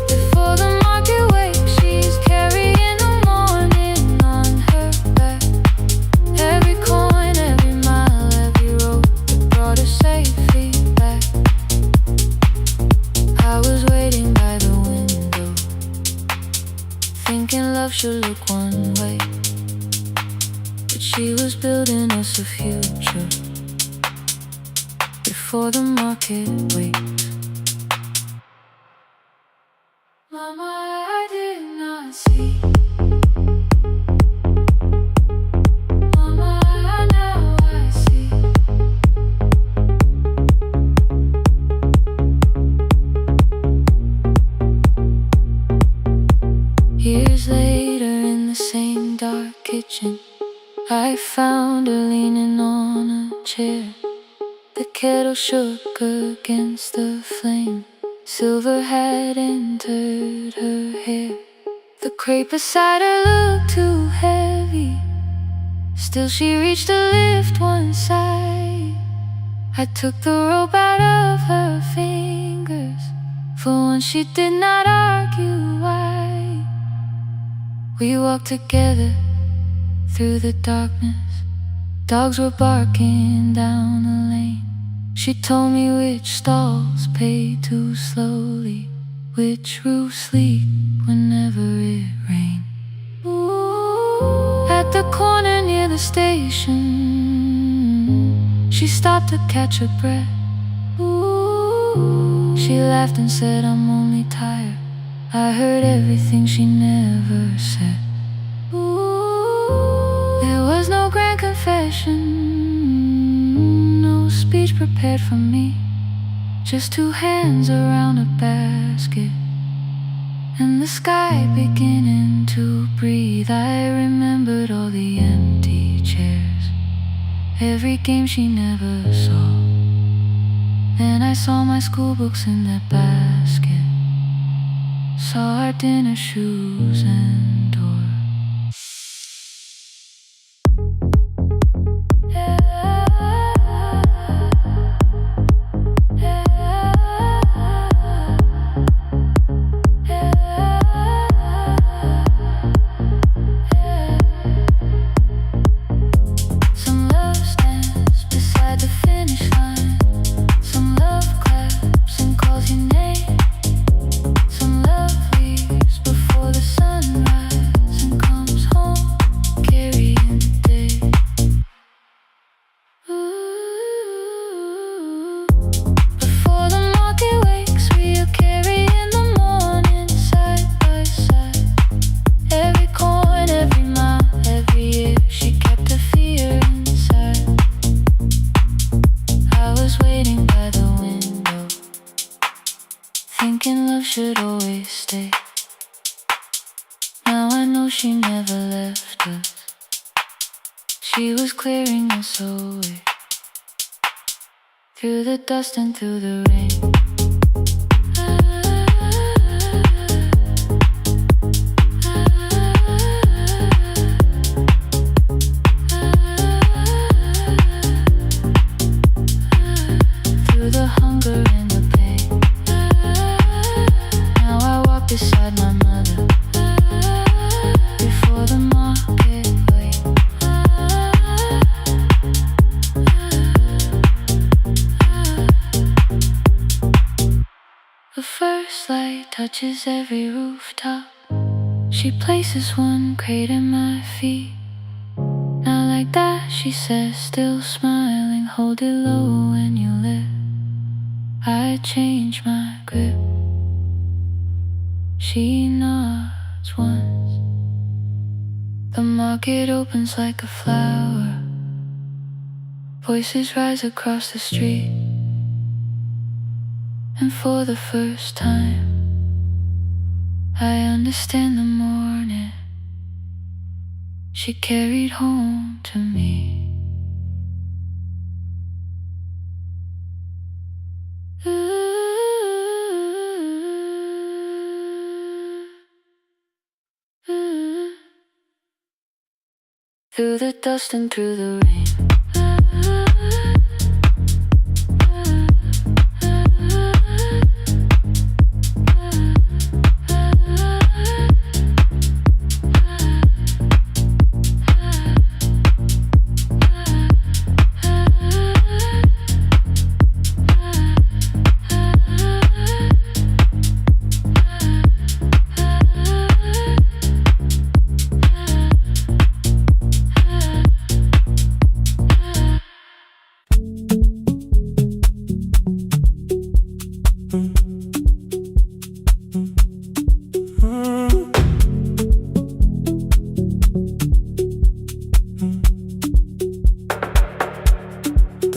B: Before the market wakes, she's carrying the morning on her back. Every coin, every mile, every road that brought her safely back. I was waiting by the window, thinking love should look one way, but she was building us a future before the market wakes. Mama, I did not see. Mama, now I see. Years later in the same dark kitchen, I found her leaning on a chair. The kettle shook against the flame, silver had entered her hair. The crate beside her looked too heavy, still she reached to lift one side. I took the rope out of her fingers, for once she did not argue why. We walked together through the darkness, dogs were barking down the lane. She told me which stalls paid too slowly, which roofs leak whenever it rained. At the corner near the station, she stopped to catch her breath. She laughed and said, I'm only tired. I heard everything she never said. There was no grand confession, no speech prepared for me, just two hands around a basket and the sky beginning to breathe. I remembered all the empty chairs, every game she never saw. Then I saw my school books in that basket, saw our dinner shoes and door.
E: Some love leaves before the sunrise.
B: was waiting by the window, thinking love should always stay. Now I know she never left us. She was clearing us away, through the dust and through the rain. Through the hunger and the pain. Now I walk beside my mother, before the market wait. The first light touches every rooftop. She places one crate at my feet. Now like that, she says, still smiling, hold it low when you live. I change my grip. She nods once. The market opens like a flower. Voices rise across the street. And for the first time, I understand the morning she carried home to me. Through the dust and through the rain.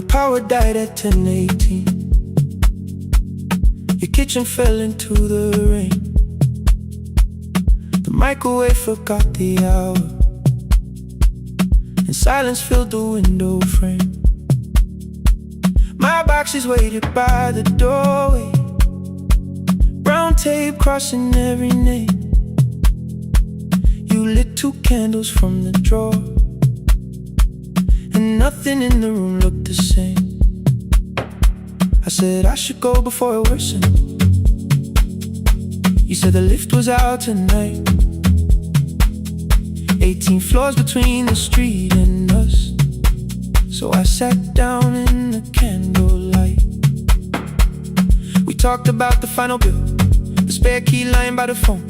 D: Power died at 10:18. Your kitchen fell into the rain. The microwave forgot the hour, and silence filled the window frame. My boxes waited by the doorway, brown tape crossing every name. You lit 2 candles from the drawer, and nothing in the room looked the same. I said I should go before it worsened. You said the lift was out tonight. 18 floors between the street and us. So I sat down in the candlelight. We talked about the final bill, the spare key lying by the phone,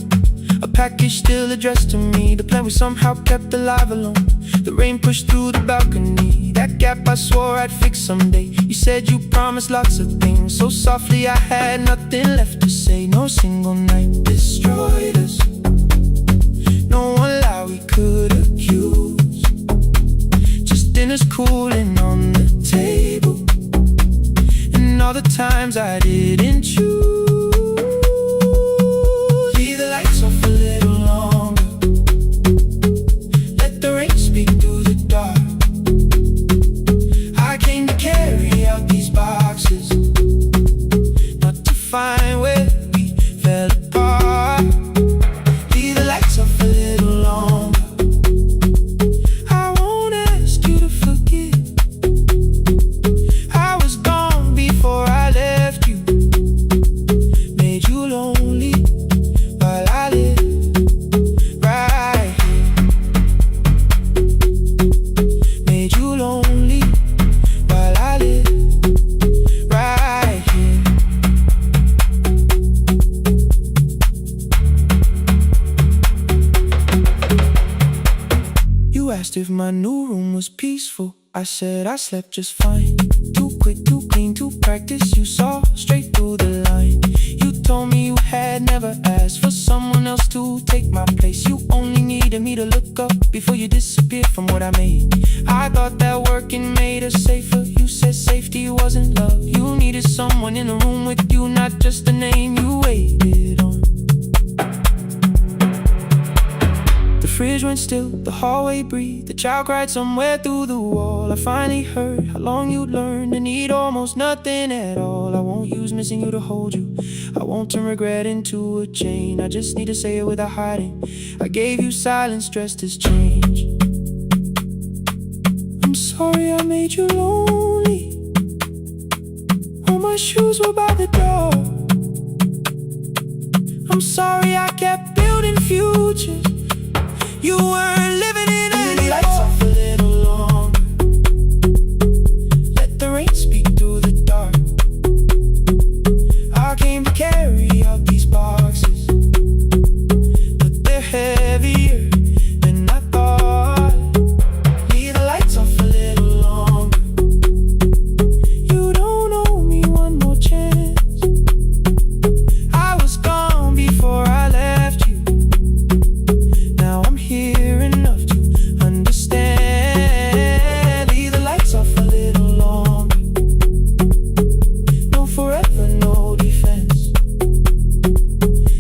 D: a package still addressed to me, the plan we somehow kept alive alone. The rain pushed through the balcony, that gap I swore I'd fix someday. You said you promised lots of things, so softly I had nothing left to say. No single night destroyed us, no one lie we could accuse. Just dinners cooling on the table, and all the times I didn't choose. Leave the lights off a little longer, let the rain speak through the dark. I came to carry out these boxes, not to find where we fell apart. Leave the lights off a little longer. I won't ask you to forgive. I was gone before I left you, made you lonely while I live right here. Made you lonely while I live right here. You asked if my new room was peaceful. I said I slept just fine. Too quick, too clean, too practiced. You saw straight through the line. You told me you had never asked for someone else to take my place. You only needed me to look up before you disappeared from what I made. I thought that working made us safer. You said safety wasn't wasn't love. You needed someone in the room with you, not just a name you waited on. The fridge went still, the hallway breathed, the child cried somewhere through the wall. I finally heard how long you'd learned to need almost nothing at all. I won't use missing you to hold you, I won't turn regret into a chain. I just need to say it without hiding. I gave you silence dressed as change. I'm sorry I made you lonely. All my shoes were by the door. I'm sorry I kept building futures. You weren't living in any lights off a little longer. Let the rain speak through the dark. I came to carry out these boxes, but they're heavier than I thought. Leave the lights off a little longer. You don't owe me one more chance. I was gone before I left you. Now I'm here enough to understand. Leave the lights off a little longer. No forever, no defense.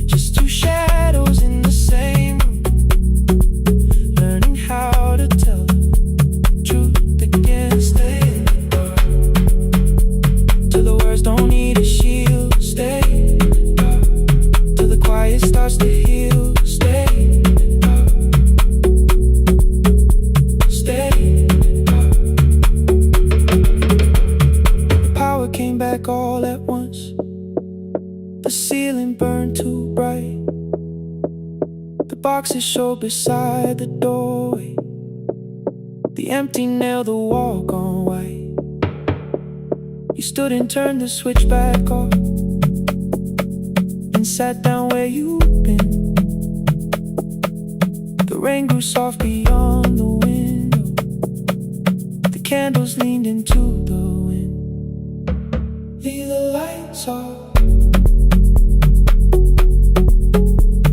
D: Just two shadows in the same room, learning how to tell the truth again. Stay in the dark till the words don't need a shield. Stay in the dark till the quiet starts to heal. Stay in the dark. Stay in the dark. The power came back all at once. The ceiling burned too bright. The boxes showed beside the doorway. The empty nail, the wall gone white. You stood and turned the switch back off and sat down where you'd been. The rain grew soft beyond the window. The candles leaned into the wind. Leave the lights off.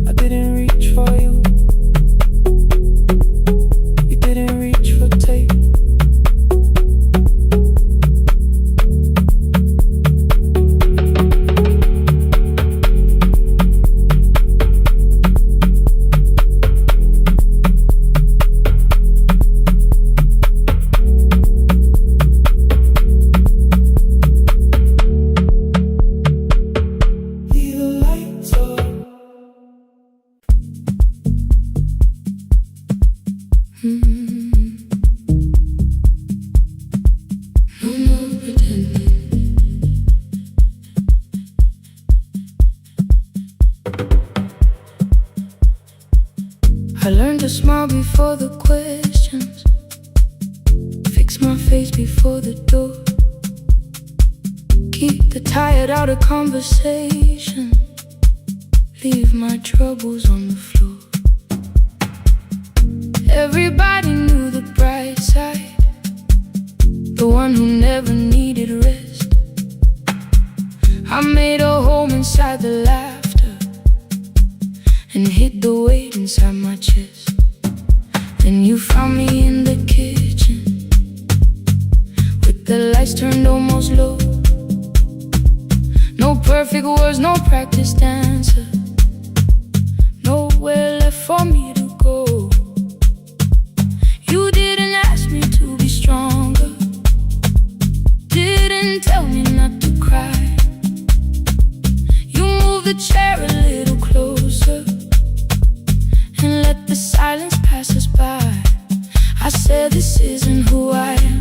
D: I didn't reach for you. You didn't reach for tape. Leave the lights off.
A: No more pretending. I learned to smile before the questions, fix my face before the door, keep the tired out of conversation, leave my troubles on the floor. Everybody knew the bright side, the one who never needed rest. I made a home inside the laughter and hid the weight inside my chest. Then you found me in the kitchen with the lights turned almost low. No perfect words, no practice dancer, nowhere left for me to go. You didn't ask me to be stronger, didn't tell me not to cry. You moved the chair a little closer and let the silence pass us by. I said this isn't who I am.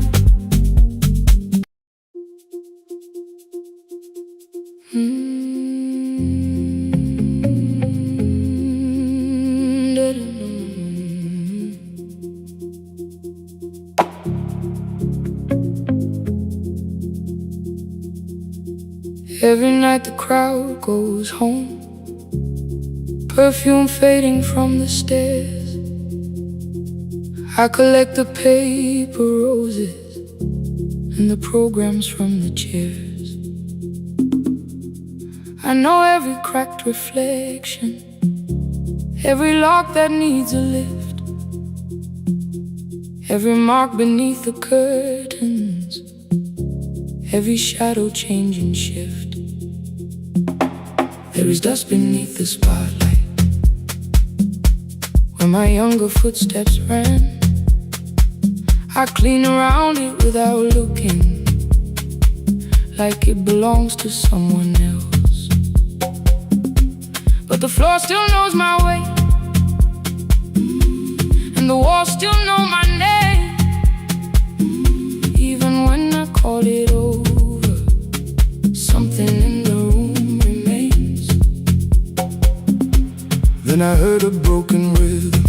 A: Every night the crowd goes home, perfume fading from the stairs. I collect the paper roses and the programs from the chairs. I know every cracked reflection, every lock that needs a lift, every mark beneath the curtains,
B: every shadow change and shift. There is dust beneath the spotlight, where my younger footsteps ran. I clean around it without looking, like it belongs to someone else. But the floor still knows my way, and the walls still know my name. Even when I call it over, something in the room remains.
D: Then I heard a broken rhythm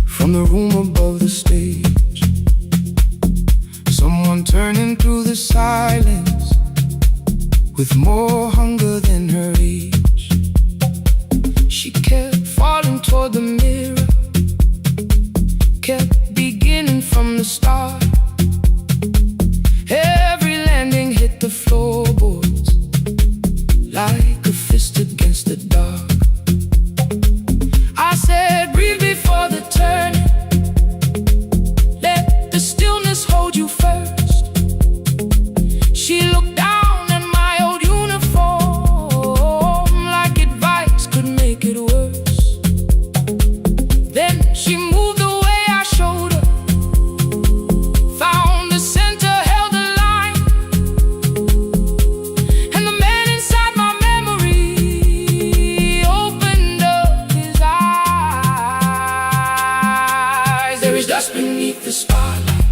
D: from the room above the stage. Someone turning through the silence with more hunger than her age.
B: She kept falling toward the mirror, kept beginning from the start. Every landing hit the floorboards like a fist against the dark. I said, breathe before the turning, let the stillness hold you first. She looked down at my old uniform like advice could make it worse. Then she moved the way I showed her, found the center, held the line, and the man inside my memory opened up his eyes. There is dust beneath the spotlight,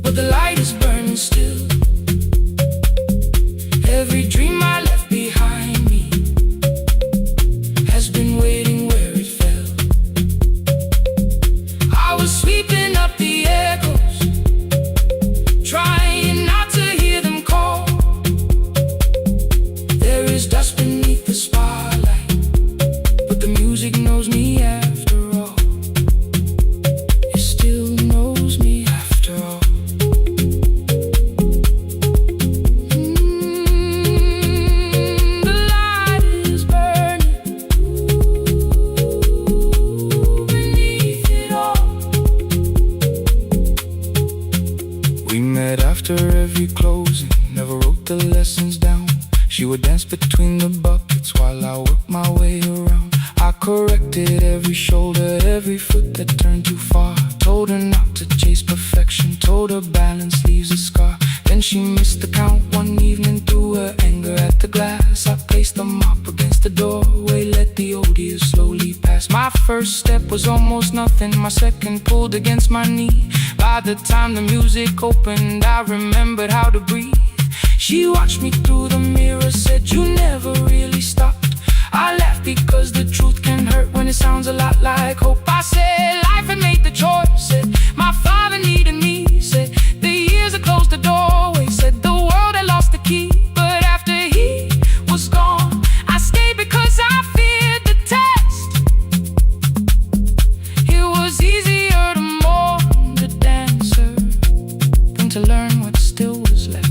B: but the light is burning still. Every dream I left behind me has been waiting where it fell. I was sweeping up the echoes, trying not to hear them call. There is dust beneath the spotlight, but the music knows me after all. It still knows me after all. The light is burning beneath it all.
D: We met after every closing, never wrote the lessons down. She would dance between the buckets while I worked my way around. I corrected every shoulder, every foot that turned too far. Told her not to chase perfection, told her balance leaves a scar. Then she missed the count one evening, threw her anger at the glass. I placed the mop against the doorway, let the odor slowly pass. My first step was almost nothing, my second pulled against my knee. By the time the music opened, I remembered how to breathe. She watched me through the mirror, said, you never really stopped. I laughed because the truth can hurt when it sounds a lot like hope. I said, life had made the choice, said, my father needed me, said, the years had closed the doorway, said, the world had lost the key. But after he was gone, I stayed because I feared the test. It was easier to mourn the dancer than to learn what still was left.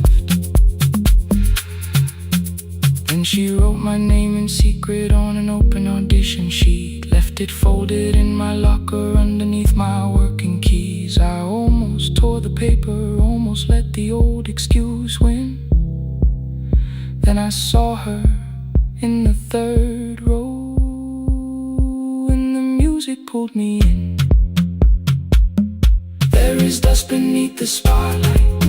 D: Then she wrote my name in secret on an open audition sheet, left it folded in my locker underneath my working keys. I almost tore the paper, almost let the old excuse win. Then I saw her in the third row, and the music pulled me in. There is dust beneath the spotlight,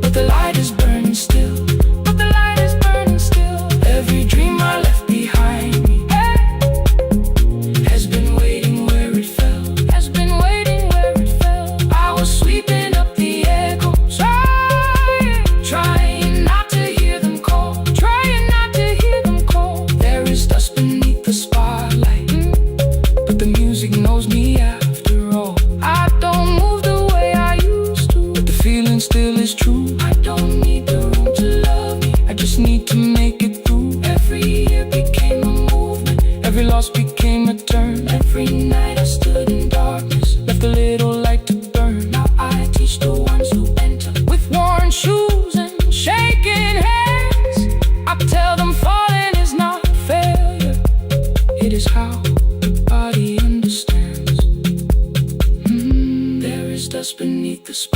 D: but the light is burning still. Every dream I left behind me has been waiting where it fell, has been waiting where it fell. I was sweeping up the echoes, trying not to hear them call, trying not to hear them call. There is dust beneath the spotlight, but the music knows me after all. I don't move the way I used to, but the feeling still is true. I don't need the room to love me, I just need to make it through. Every year became a movement, every loss became a turn. Every night I stood in darkness, left a little light to burn. Now I teach the ones who enter with worn shoes and shaking hands. I tell them falling is not failure, it is how the body understands. There is dust beneath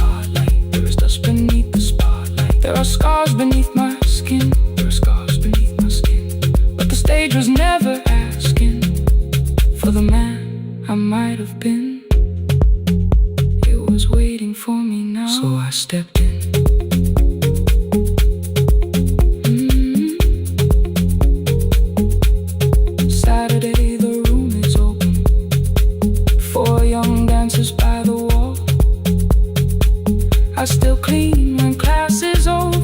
A: spotlight. There is dust beneath the spotlight. There are scars beneath my skin. There are scars beneath my skin. But the stage was never asking for the man I might have been. It was waiting for me now, so I stepped in. Saturday, the room is open. 4 young dancers by the wall. I still clean when class is over.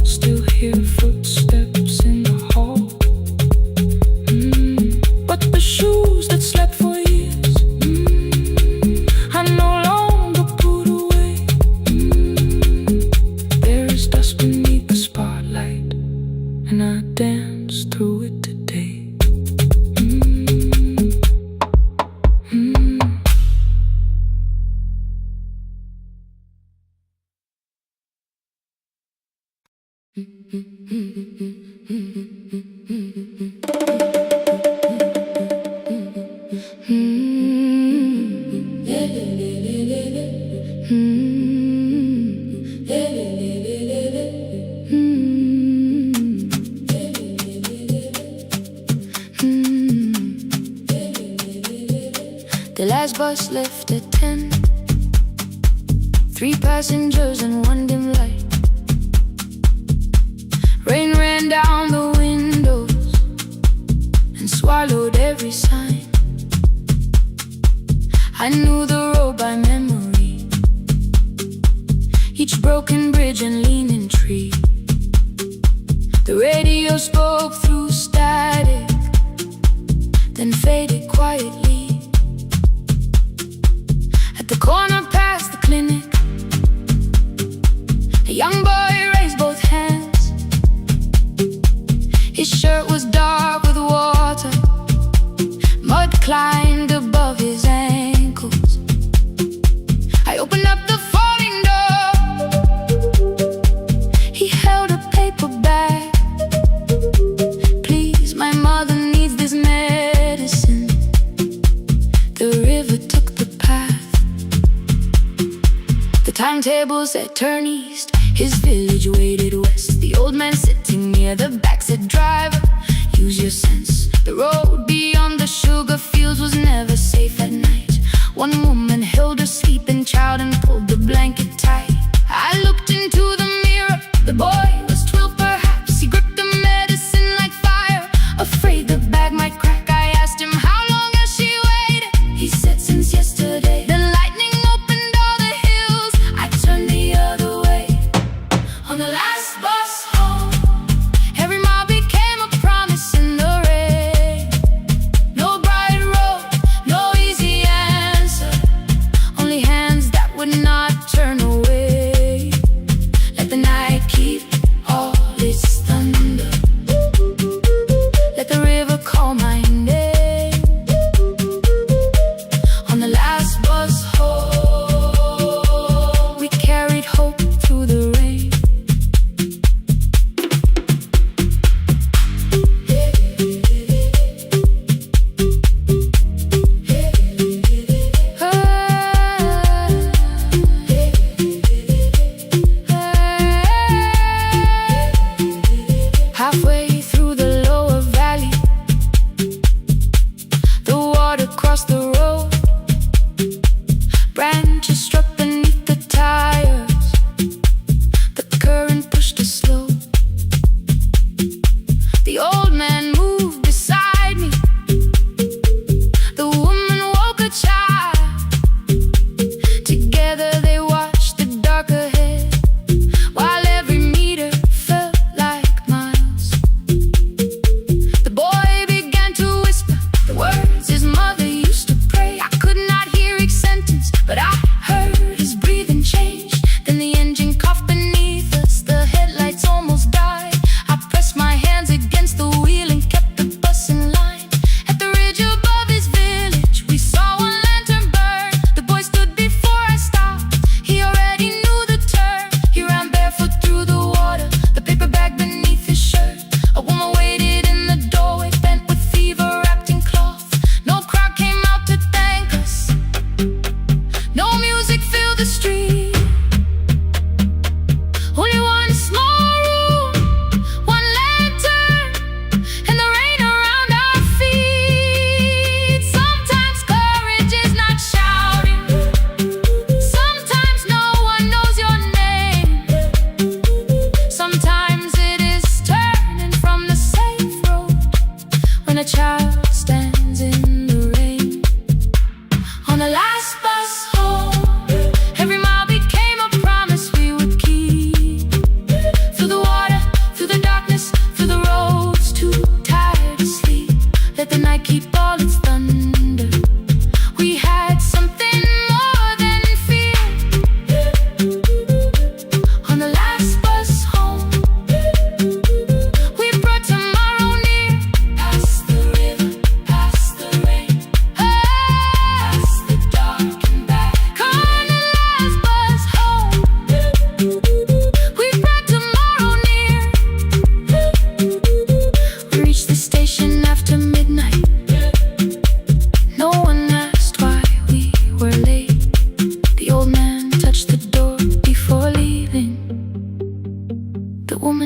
A: Still hear footsteps in the hall. But the shoes that slept for years, I no longer put away. There is dust beneath the spotlight, and I dance through it today.
B: The last bus left at 10. 3 passengers and 1 dim light. Rain ran down the windows and swallowed every sign. I knew the road by memory, each broken bridge and leaning tree. The radio spoke through static, then faded quietly. At the corner past the clinic, a young boy raised both hands. His shirt was dark with water. Mud climbed above his ankles. I opened up the folding door. He held a paper bag. Please, my mother needs this medicine. The river took the path. The timetable said turn east. His village waited west. The old man sitting near the back said, driver, use your sense. The road beyond the sugar fields was never safe at night. One woman held her sleeping child and pulled the blanket tight. I looked into the mirror. The boy was 12 perhaps. He gripped the medicine like fire, afraid the bag might crack. I asked him, how long has she waited? He said, since yesterday. Then lightning opened all the hills. I turned the other way. On the last bus home, every mile became a promise in the rain. No bright road, no easy answer, only hands that would not turn away.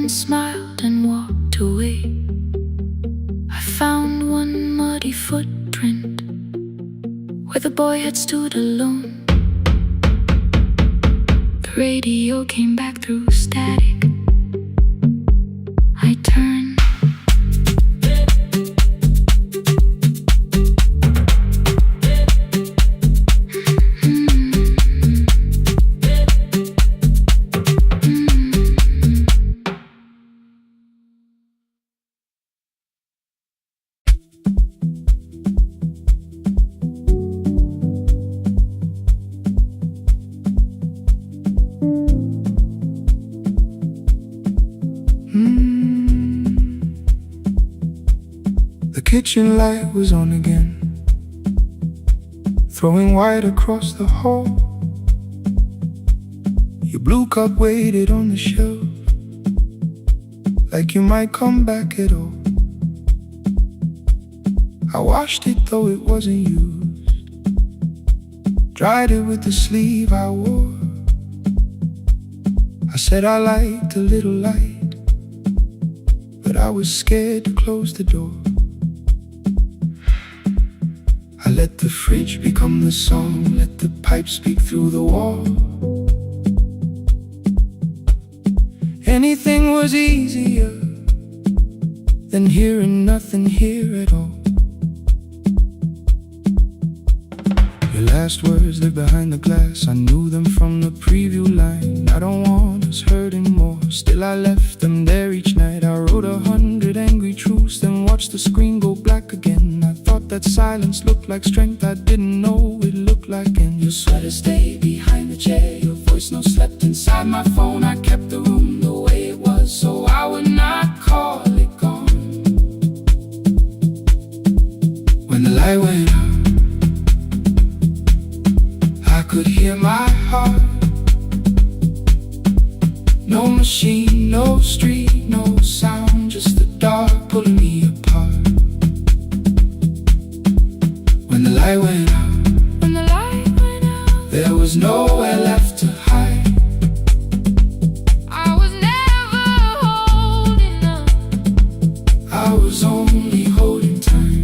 A: and smiled and walked away. I found one muddy footprint where the boy had stood alone. The radio came back through static. I turned.
D: The kitchen light was on again, throwing white across the hall. Your blue cup waited on the shelf, like you might come back at all. I washed it though it wasn't used, dried it with the sleeve I wore. I said I liked a little light, but I was scared to close the door. I let the fridge become the song, let the pipe speak through the wall. Anything was easier than hearing nothing here at all. Your last words lived behind the glass, I knew them from the preview line. I don't want us hurting more, still I left them there each night. I wrote 100 angry truths, then watched the screen go black again. I thought that silence looked like strength, I didn't know it looked like. And your sweater stayed behind the chair, your voice no slept inside my phone. I kept the room the way it was, so I would not call it gone. When the light went out, I could hear my heart. No machine, no street, no sound, just the dark pulling me apart. When the light went out, there was nowhere left to hide.
B: I was never holding on.
D: I was only holding time.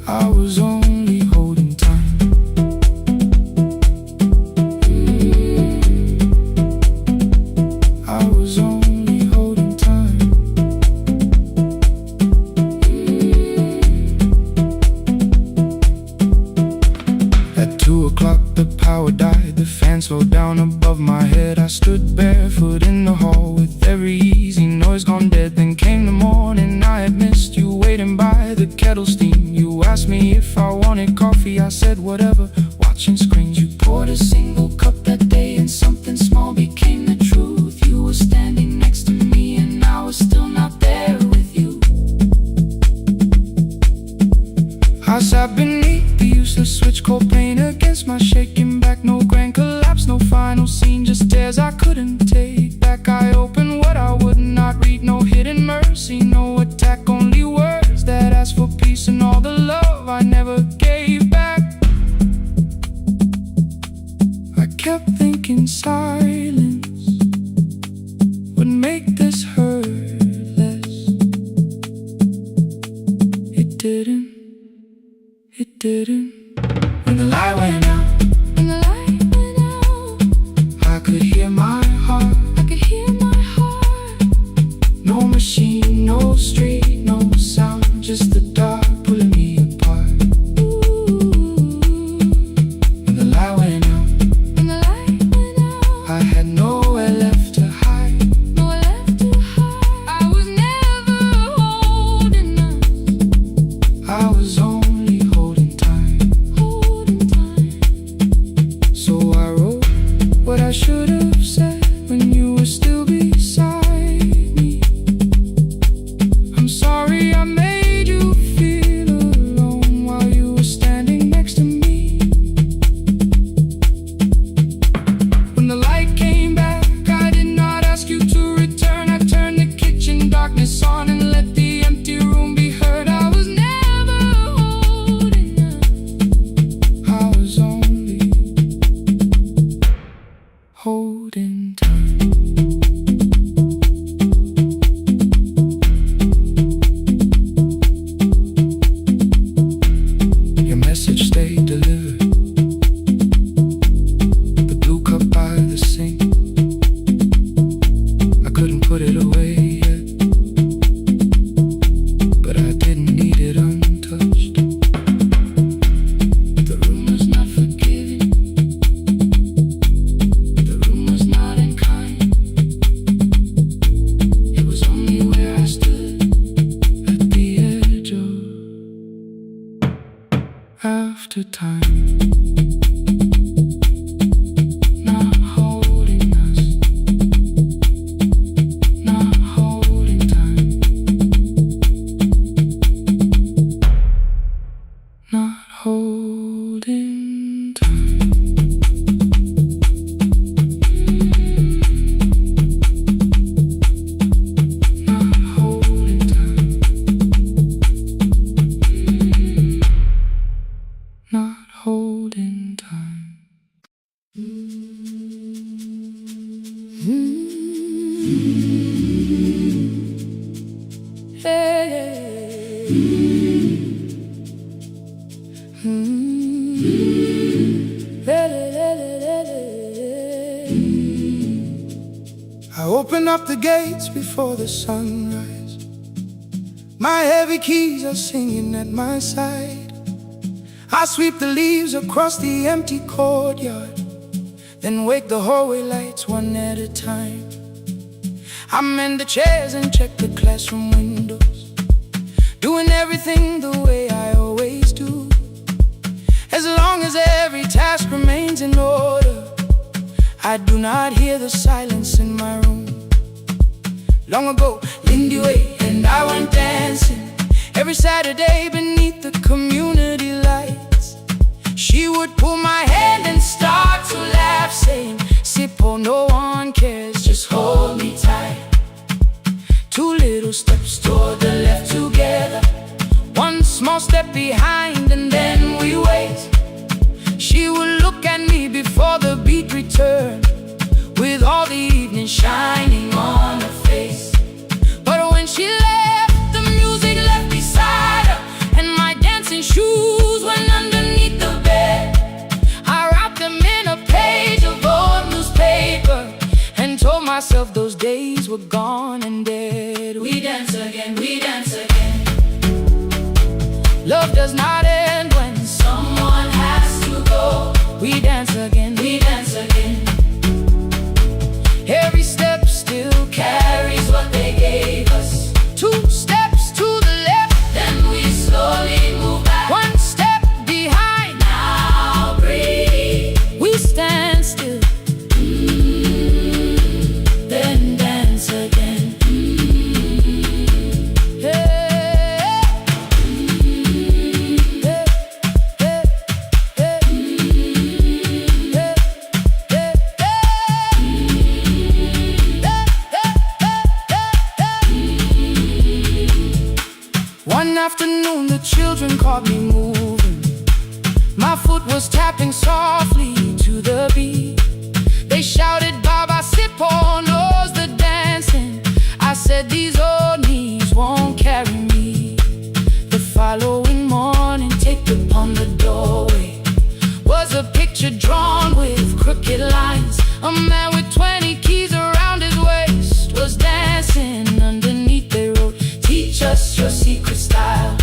D: I was only holding time. I was only holding time. At 2 o'clock the power died, the fan slowed down above my head. I stood barefoot in the hall with every easy noise gone dead. Then came the morning, I had missed you waiting by the kettle steam. You asked me if I wanted coffee, I said whatever, watching screens. You poured a single cup that day and something small became the truth. You were standing next to me and I was still not there with you. I sat beneath the useless switch, cold pain against my shaking back. No grand collapse, no final scene, just tears I couldn't take back. I opened what I would not read, no hidden mercy, no attack, only words that asked for peace and all the love I never gave back. I kept thinking silence would make this hurt less. It didn't. It didn't. When the light went out, I could hear my heart. No machine, no street, no sound, just the dark pulling me apart. When the light went out, I had nowhere left to hide.
B: I was never holding on.
D: I was only holding time. So I wrote what I should have said when you were still beside me. I'm sorry I made you feel alone while you were standing next to me. When the light came back, I did not ask you to return. I turned the kitchen darkness on and let the empty room be heard. I was never holding on. I was only holding time.
C: I open up the gates before the sunrise. My heavy keys are singing at my side. I sweep the leaves across the empty courtyard, then wake the hallway lights one at a time. I mend the chairs and check the classroom windows, doing everything the way I always do. As long as every task remains in order, I do not hear the silence in my room. Long ago, Lindy Way and I went dancing every Saturday beneath the community lights. She would pull my hand and start to laugh, saying, "Sippo, no one cares, just hold me tight." 2 little steps toward the left together, 1 small step behind, and then we wait. She would look at me before the beat returned, with all the evening shining on her face. But when she left, the music left beside her, and my dancing shoes went underneath the bed. I wrapped them in a page of old newspaper and told myself those days were gone and dead. We dance again, we dance again. Love does not end when someone has to go. We dance again, we dance again. Every step still carries what they gave us. 2 steps to the left, then we slowly move back. 1 step behind, now breathe. We stand still, then dance again. One afternoon the children caught me moving. My foot was tapping softly to the beat. They shouted, "Baba Sippo knows the dancing." I said, "These old knees won't carry me." The following morning, taped upon the doorway was a picture drawn with crooked lines. A man with 20 keys around his waist was dancing. Underneath they wrote, "Teach us your secret style."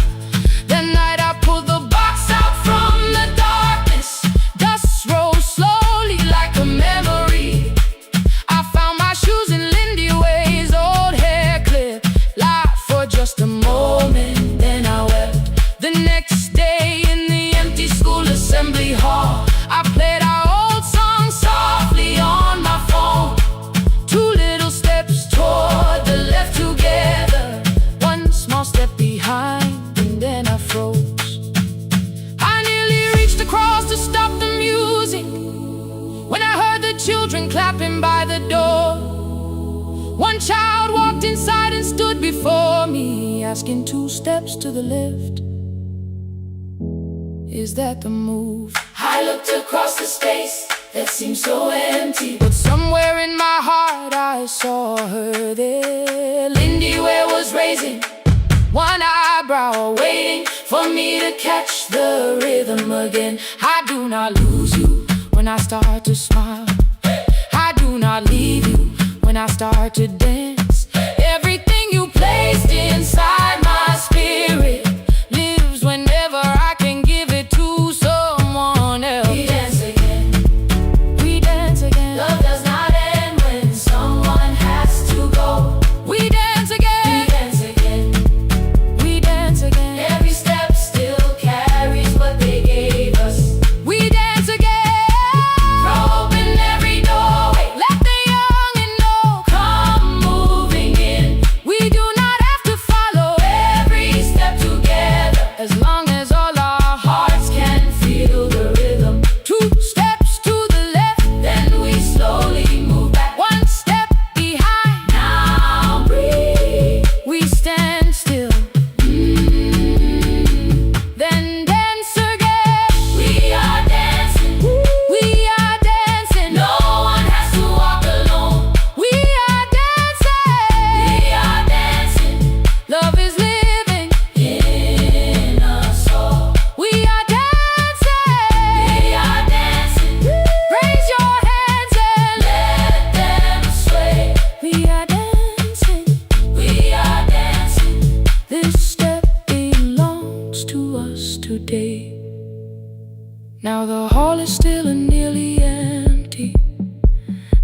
C: That night I pulled the box out from the darkness. Dust rose slowly like a memory. I found my shoes in Lindy Way's old hair clip. Laughed for just a moment, then I wept. The next day in the empty school assembly hall, I played our old song softly on my phone. 2 little steps toward the left together, 1 small step behind, and then I froze. I nearly reached across to stop the music when I heard the children clapping by the door. 1 child walked inside and stood before me, asking, "2 steps to the left, is that the move?" I looked across the space that seemed so empty, but somewhere in my heart I saw her there. Lindy Ware was raising 1 eyebrow, waiting for me to catch the rhythm again. I do not lose you when I start to smile. I do not leave you when I start to dance. Everything you placed inside my spirit lives whenever I can give it to someone else. We dance again, we dance again. Love does not end when someone has to go. We dance again, we dance again. We dance again. Every step still carries what they gave us. We dance again. Throw open every doorway, let the young and old come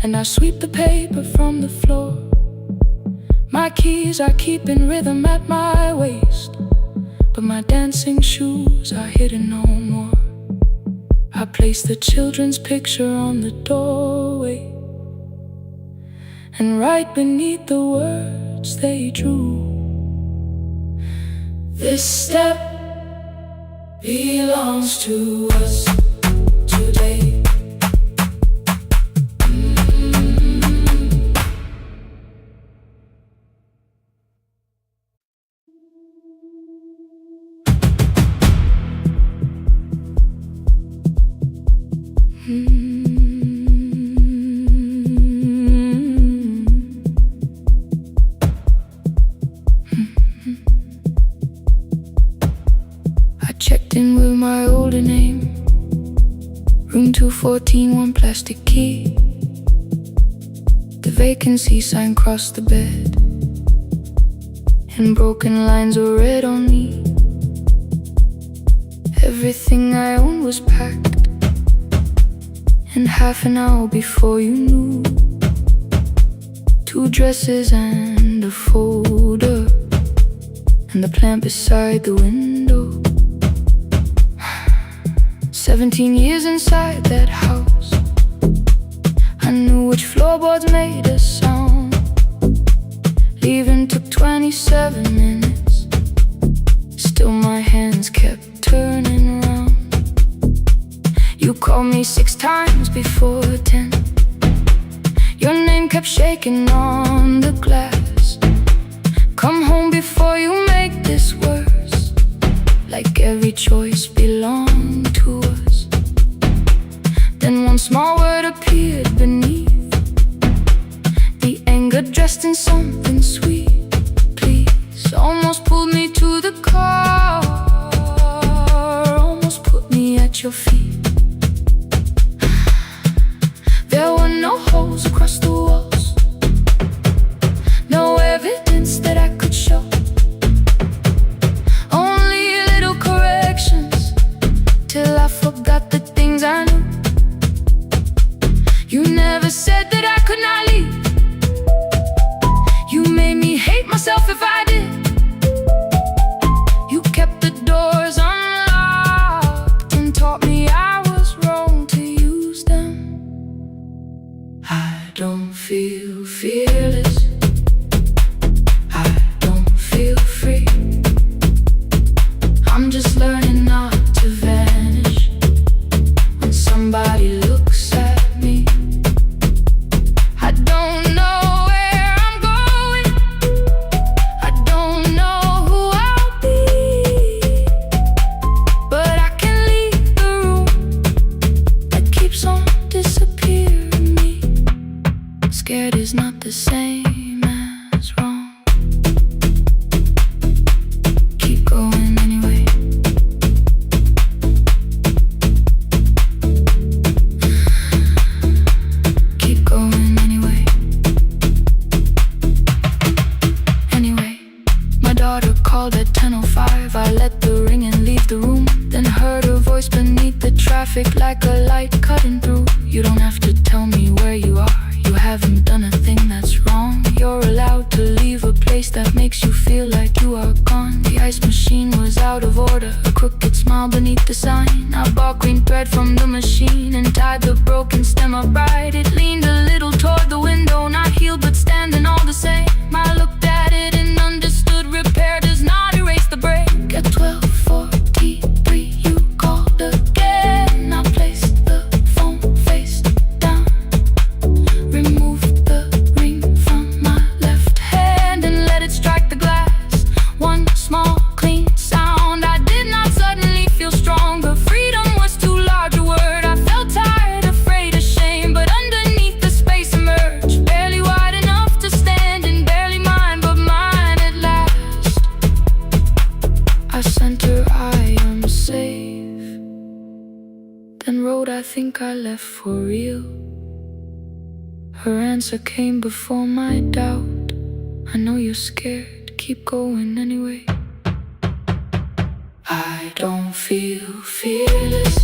A: and I sweep the paper from the floor. My keys I keep in rhythm at my waist, but my dancing shoes are hidden no more. I place the children's picture on the doorway, and right beneath the words they drew, this step belongs to us today. I checked in with my older name, room 214, one plastic key. The vacancy sign crossed the bed, and broken lines were read on me. Everything I owned was packed, and half an hour before you knew, 2 dresses and a folder, and the plant beside the window. 17 years inside that house, I knew which floorboards made a sound. Leaving took 27 minutes, still my hands kept turning around. You called me 6 times before 10. Your name kept shaking on the glass. Come home before you make this worse, like every choice belonged to us. Then one small word appeared beneath, the anger dressed in something sweet. Please, almost pulled me to the car, almost put me at your feet. There were no holes across the walls, no evidence that I could show, only little corrections, till I forgot the things I knew. You never said that I could not leave. You made me hate myself if I did. You kept the doors unlocked and taught me I was wrong to use them. I don't feel fearless, I don't feel free. I'm just learning not to vanish when somebody looks at me. I don't know where I'm going, I don't know who I'll be, but I can leave the room that keeps on disappearing me. Scared is not the same as wrong. Keep going anyway. Keep going anyway. Anyway, my daughter called at 10:05. I let the ring and leave the room, then heard her voice beneath the traffic like a light cutting through. You don't have to tell me where you are, you haven't done a thing that's wrong. You're allowed to leave a place that makes you feel like you are gone. The ice machine was out of order, a crooked smile beneath the sign. I bought green thread from the machine and tied the broken stem upright. It leaned a little toward the window, not healed but standing all the same. I looked at it and understood repair does not erase the break. At 12:43 you called again. I placed the phone face down, removed the ring from my left hand and let it strike the glass. One small clean sound. I did not suddenly feel stronger. Freedom was too large a word. I felt tired, afraid, ashamed, but underneath the space emerged, barely wide enough to stand and barely mine, but mine at last. I sent her, I am safe, then wrote, I think I left for real. Her answer came before my doubt. I know you're scared, keep going anyway. I don't feel fearless,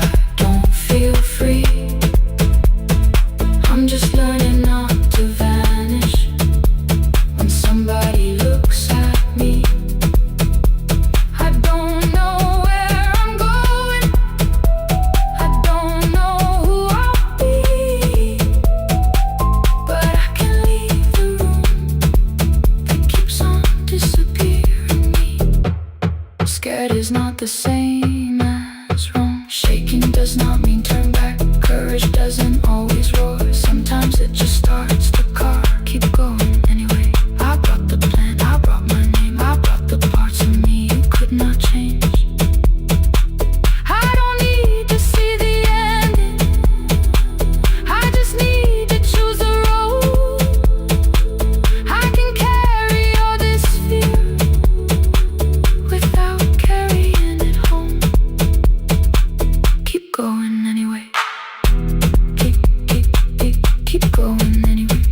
A: I don't feel free. the same as wrong. Shaking does not mean turn back. Courage doesn't always roar. Sometimes it just starts the car. Keep going anyway. I brought the plan, I brought my name, I brought the parts of me you could not change. I don't need to see the ending, I just need to choose the road. I can carry all this fear without carrying it home. Keep going anyway. Keep going anyway.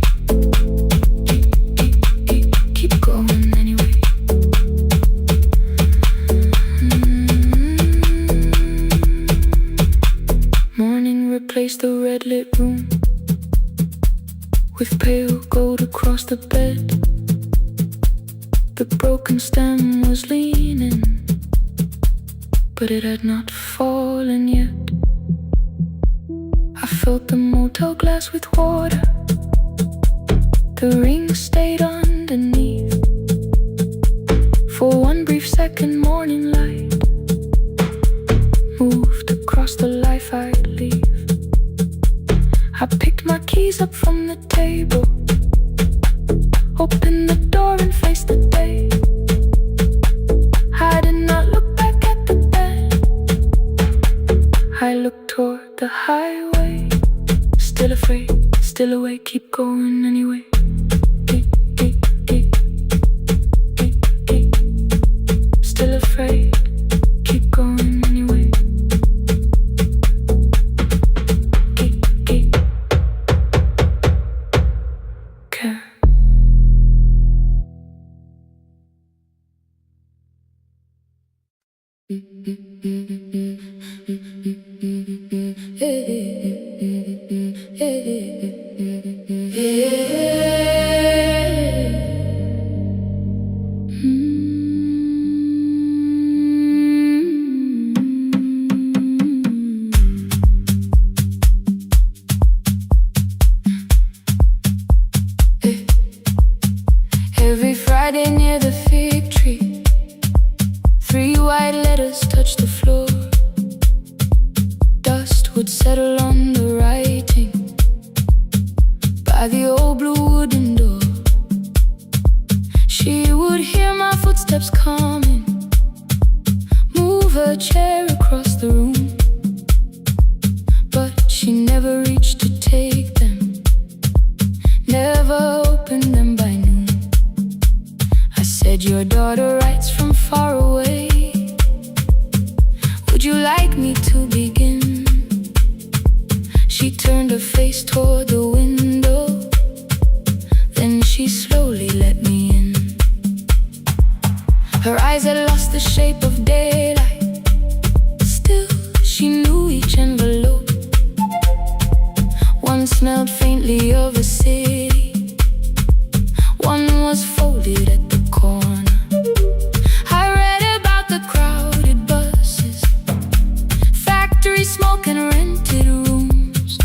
A: Keep going anyway. Morning replaced the red lit room with pale gold across the bed. The broken stem was leaning, but it had not fallen yet. I filled the motel glass with water. The ring stayed underneath. For one brief second, morning light moved across the life I'd leave. I picked my keys up from the table, opened the door and faced the day. I did not look back at the bed, I looked toward the highway. Still afraid, still awake, keep going anyway. Still afraid, keep going anyway. Care. Every Friday near the fig tree, 3 white letters touched the floor. Dust would settle on the writing by the old blue wooden door. She would hear my footsteps coming, move her chair across the room, but she never reached to take them, never opened them by noon. I said, your daughter writes from far away, would you like me to begin? She turned her face toward the window, then she slowly let me in. Her eyes had lost the shape of daylight, still she knew each envelope. One smelled faintly of a city, one was folded at the corner. I read about the crowded buses, factory smoke and rented rooms,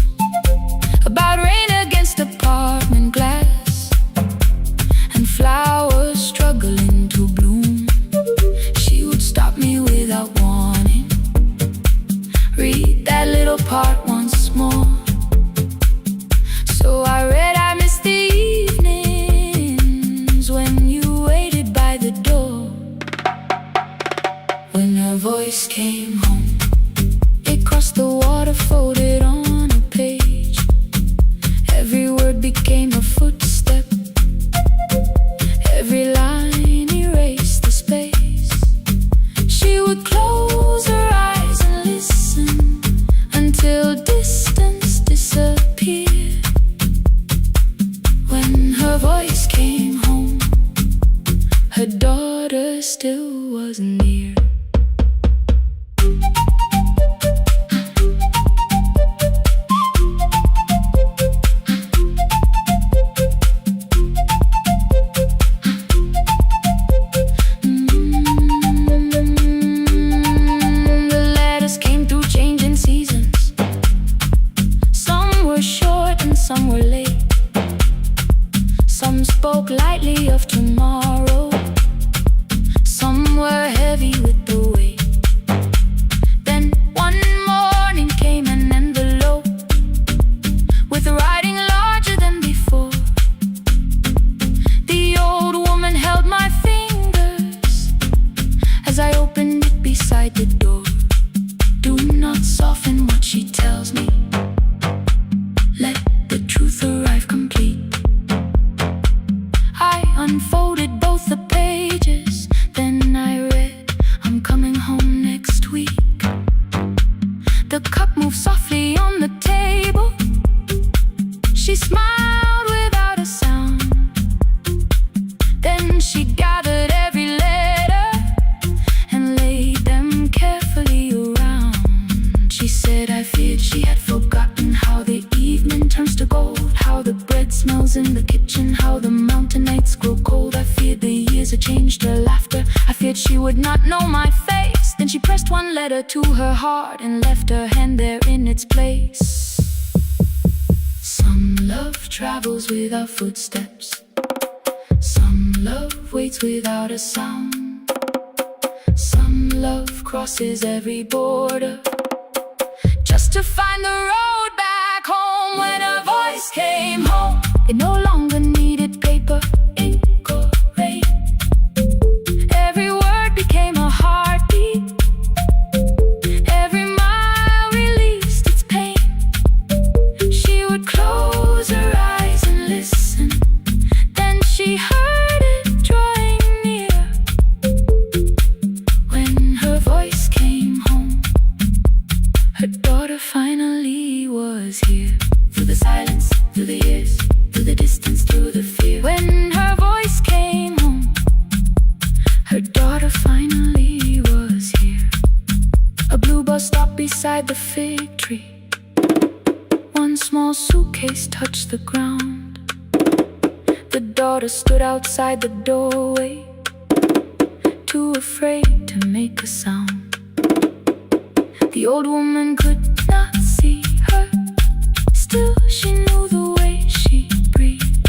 A: about rain against apartment glass and flowers struggling to bloom. She would stop me without warning, read that little part once more. So I read, I miss the evenings when you waited by the door. When her voice came home, it crossed the water, folded on a page. Every word became a footstep, every line erased the space. She would close her eyes and listen until distance disappeared. When her voice came home, her daughter still was near. Some were late, some spoke lightly of tomorrow, some were heavy with the weight.
B: She smiled without a sound. Then she gathered every letter and laid them carefully around. She said, I feared she had forgotten how the evening turns to gold, how the bread smells in the kitchen, how the mountain nights grow cold. I feared the years had changed her laughter. I feared she would not know my face. Then she pressed one letter to her heart and left her hand there in its place. Some love travels without footsteps. Some love waits without a sound. Some love crosses every border just to find the road back home. When her voice came home, it no longer needed paper, ink, or rain. Every word became a heartbeat. Every mile released its pain. She would close her eyes and listen. Then she heard it drawing near. When her voice came home, her daughter finally was here. Through the silence, through the years, through the distance, through the fear. When her voice came home, her daughter finally was here. A blue bus stopped beside the fig tree. One small suitcase touched the ground. The daughter stood outside the doorway, too afraid to make a sound. The old woman could not see her. Still, she knew the way she breathed.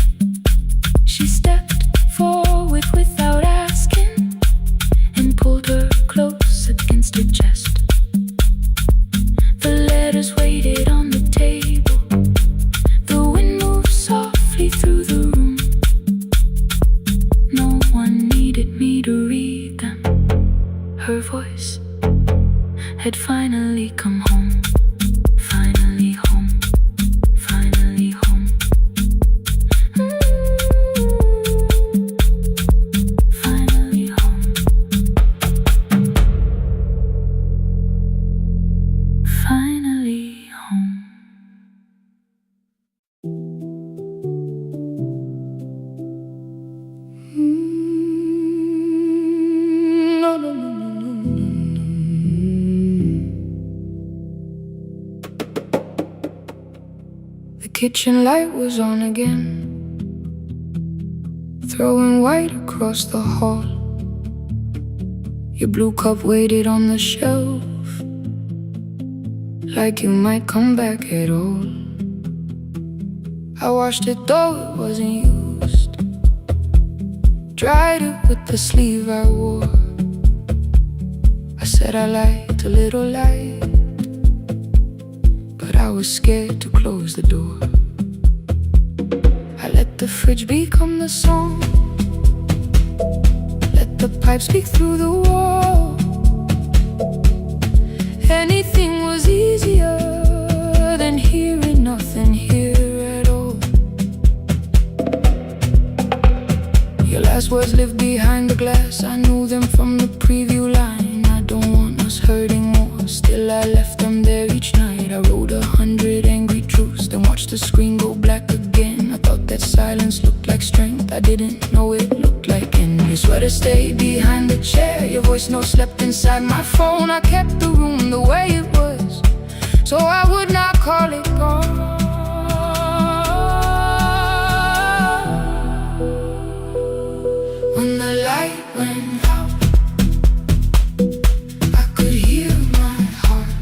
B: She stepped forward without asking and pulled her close against her chest. The letters waited on the table. The wind moved softly through the room. No one needed me to read them. Her voice had finally come home. Finally home. Finally home. Finally home. Finally home.
C: No, no, no, no, no, no, no. The kitchen light was on again, throwing white across the hall. Your blue cup waited on the shelf, like you might come back at all. I washed it though it wasn't used, dried it with the sleeve I wore. I said I liked a little light, but I was scared to close the door. I let the fridge become the song, let the pipe speak through the wall. Anything was easier than hearing nothing here at all. Your last words lived behind the glass. I knew them from the preview line. I don't want us hurting more. Still I left them there each night. I wrote 100 angry truths, then watched the screen go black again. I thought that silence looked like strength. I didn't know it looked like end. Your sweater stayed behind the chair. Your voice note slept inside my phone. I kept the room the way it was, so I would not call it gone. When the light went out, I could hear my heart.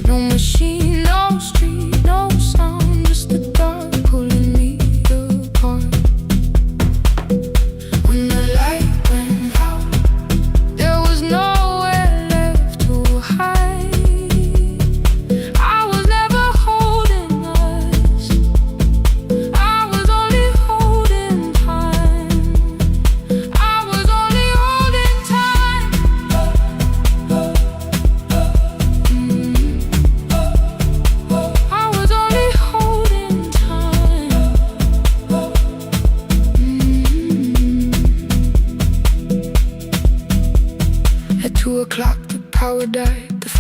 C: No machine, no street, no sound, just the dark pulling me apart. When the light went out, there was nowhere left to hide. I was never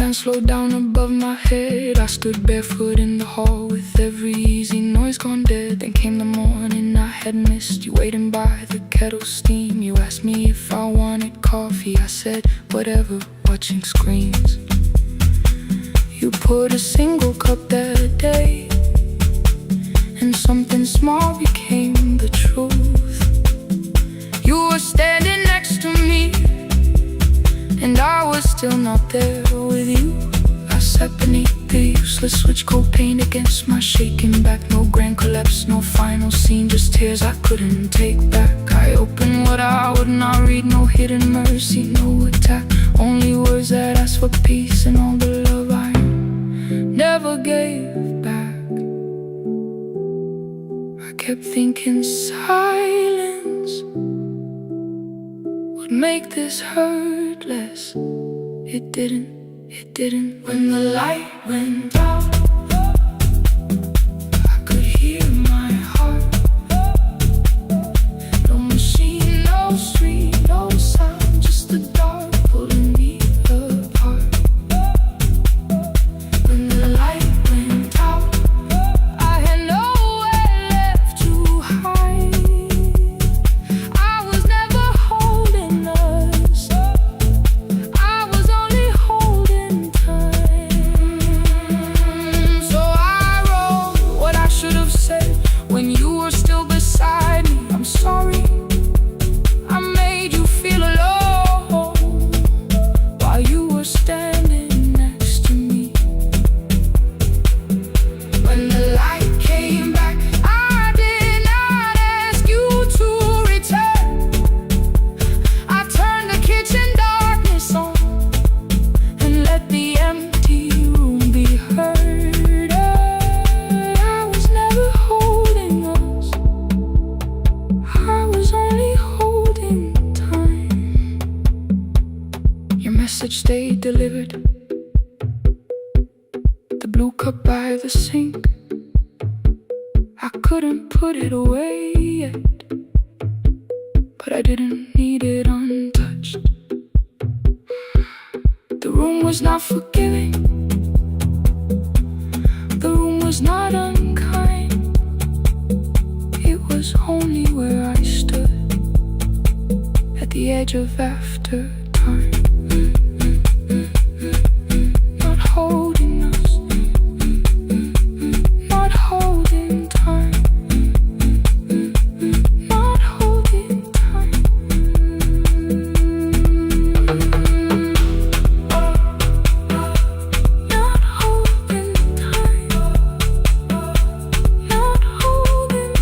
A: fan slowed down above my head. I stood barefoot in the hall with every easy noise gone dead. Then came the morning I had missed you, waiting by the kettle steam. You asked me if I wanted coffee, I said whatever, watching screens. You poured a single cup that day, and something small became the truth. You were standing next to me, and I was still not there with you. I sat beneath the useless switch, cold paint against my shaking back. No grand collapse, no final scene, just tears I couldn't take back. I opened what I would not read, no hidden mercy, no attack. Only words that asked for peace and all the love I never gave back. I kept thinking silence would make this hurt less. It didn't. When the light went out, I could hear my heart. No machine, no street, no sound, just the dark pulling me apart. When the light went out, I had nowhere left to hide. I was never holding us, I was only holding time. So I wrote what I should have said when you were still beside me. I'm sorry I made you feel alone while you were standing next to me. When the light came back, I did not ask you to return. I turned the kitchen darkness on and let the empty room be heard. I was never holding us, I was only holding time. Your message stayed delivered, the blue cup by the sink. I couldn't put it away yet, but I didn't need it untouched. The room was not forgiving, the room was not unkind. It was only where I stood at the edge of after time. Not holding us, not holding time, not holding time. Not holding time, not holding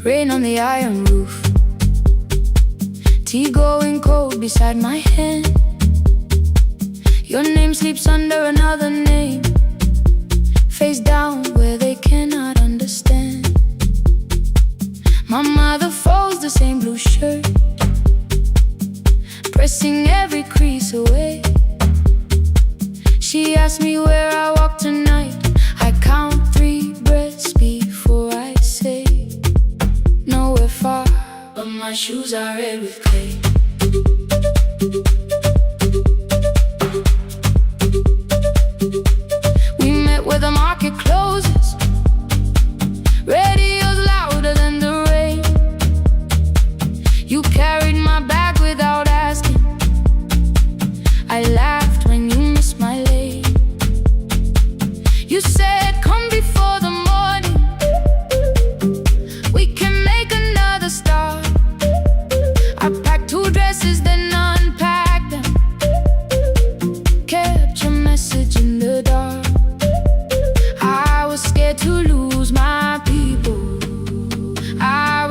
A: Rain on the iron roof, tea going cold beside my hand. Your name sleeps under another name, face down where they cannot understand. My mother folds the same blue shirt, pressing every crease away. She asks me where I walk tonight. I count 3 breaths before I say nowhere far, but my shoes are red with clay. We met where the market closes, radio's louder than the rain. You carried my bag without asking, I laughed when you missed my lane. You said come before the morning, we can make another start. I packed 2 dresses, then unpacked them, kept your message in the dark. I was scared to lose my people, I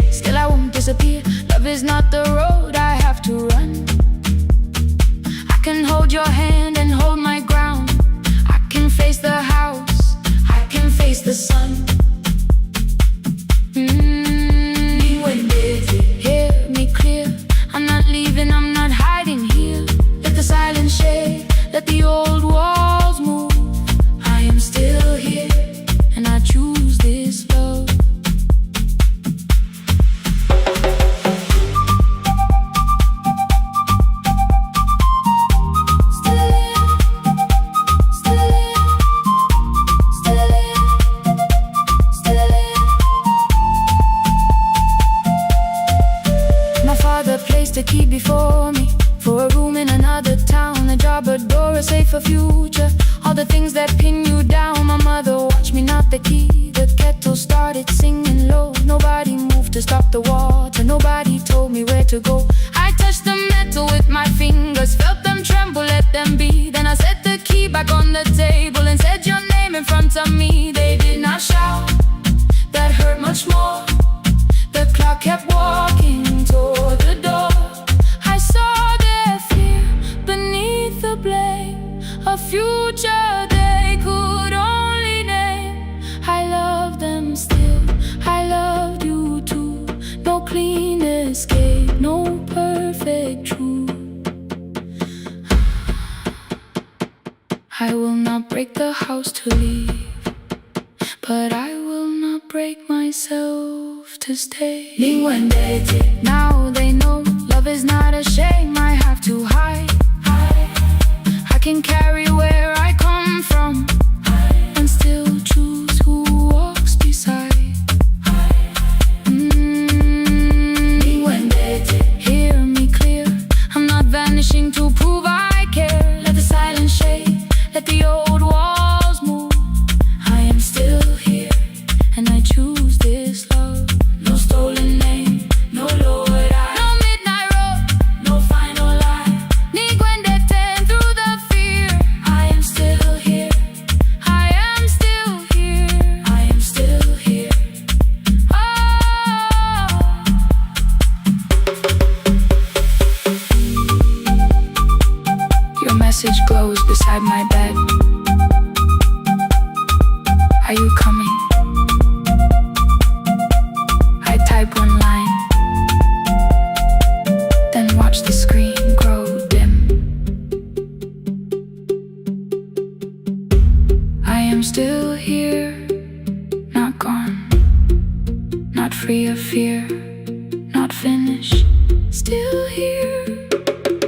B: Still I won't disappear. Love is not the road I have to run. I can hold your hand and hold my ground. I can face the house, I can face the sun. Hear me clear. I'm not leaving, I'm not hiding here. Let the silence shade, let the old walls move. I am still here, and I choose this love. A key before me for a room in another town, a job, a door, a safer future. All the things that pin you down. My mother watched me knock the key. The kettle started singing low. Nobody moved to stop the water. Nobody told me where to go. I touched the metal with my fingers, felt them tremble, let them be. Then I set the key back on the table and said your name in front of me. They did not shout, that hurt much more. The clock kept walking toward the door. I saw their fear beneath the blame, a future they could only name. I love them still, I loved you too. No clean escape, no perfect truth. I will not break the house to leave, but I will not break myself to stay. Now they know love is not a shame I have to hide. I can carry where I come from and still choose who walks beside. Hear me clear. I'm not vanishing to prove I care. Let the silence shade, let the old walls move. I am still here, and I choose this love. No stolen name, no lowered eye, no midnight road, no final lie. Ni ten through the fear. I am still here, I am still here, I am still here. Oh, your message glows beside my bed. Are you coming? I type one line, then watch the screen grow dim. I am still here, not gone, not free of fear, not finished. Still here,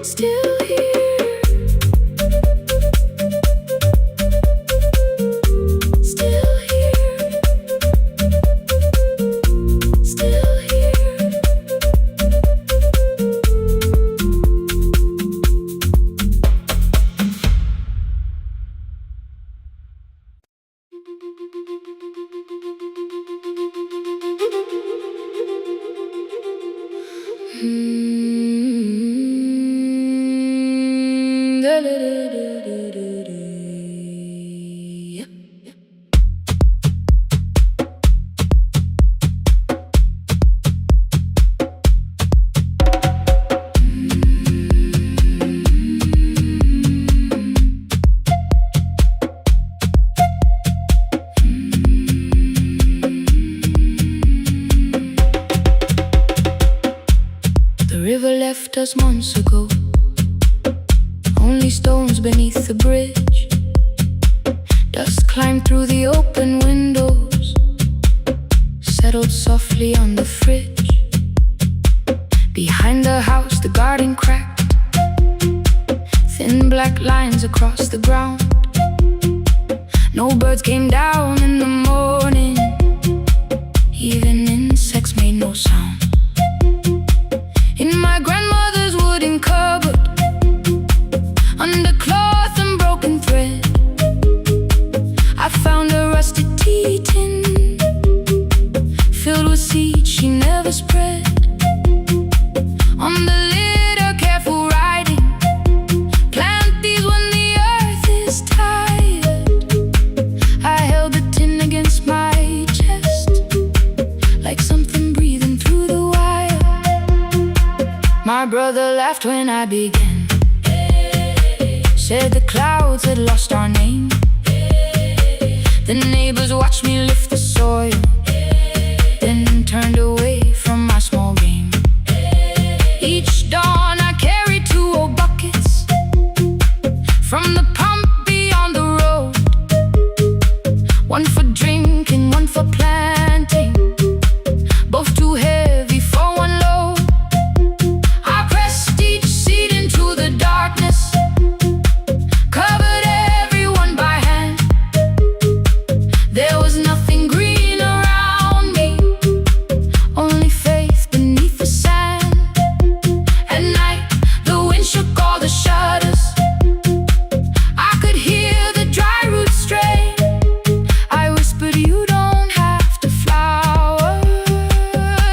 B: still here. Left us months ago, only stones beneath the bridge. Dust climbed through the open windows, settled softly on the fridge. Behind the house the garden cracked, thin black lines across the ground. No birds came down in the morning, even insects made no sound. In my grandmother's wooden cupboard, under cloth and broken thread, I found a rusted tea tin filled with seeds she never spread. On the lid a careful writing, plant these when the earth is tired. I held the tin against my My brother laughed when I began. Said the clouds had lost our name. The neighbors watched me lift the soil, then turned away from my small game. Each dawn I carried 2 old buckets from the pump beyond the road. One for drinking, one for planting, both too heavy for one load. I pressed each seed into the darkness, covered everyone by hand. There was nothing green around me, only faith beneath the sand. At night, the wind shook all the shutters. I could hear the dry roots stray. I whispered, you don't have to flower,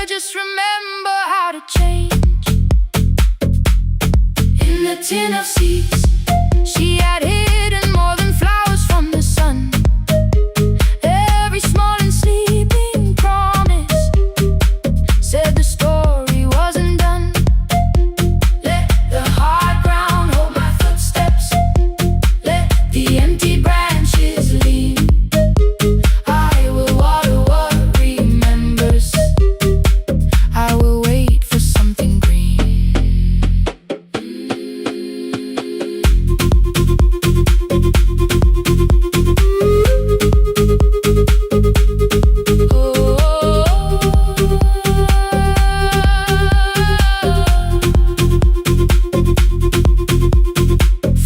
B: just remember how to change. In the tin of seeds, she had hidden more than flowers from the sun. Every small and sleeping promise said the story wasn't done. Let the hard ground hold my footsteps, let the empty branches lean. I will water what remembers, I will wait for something green.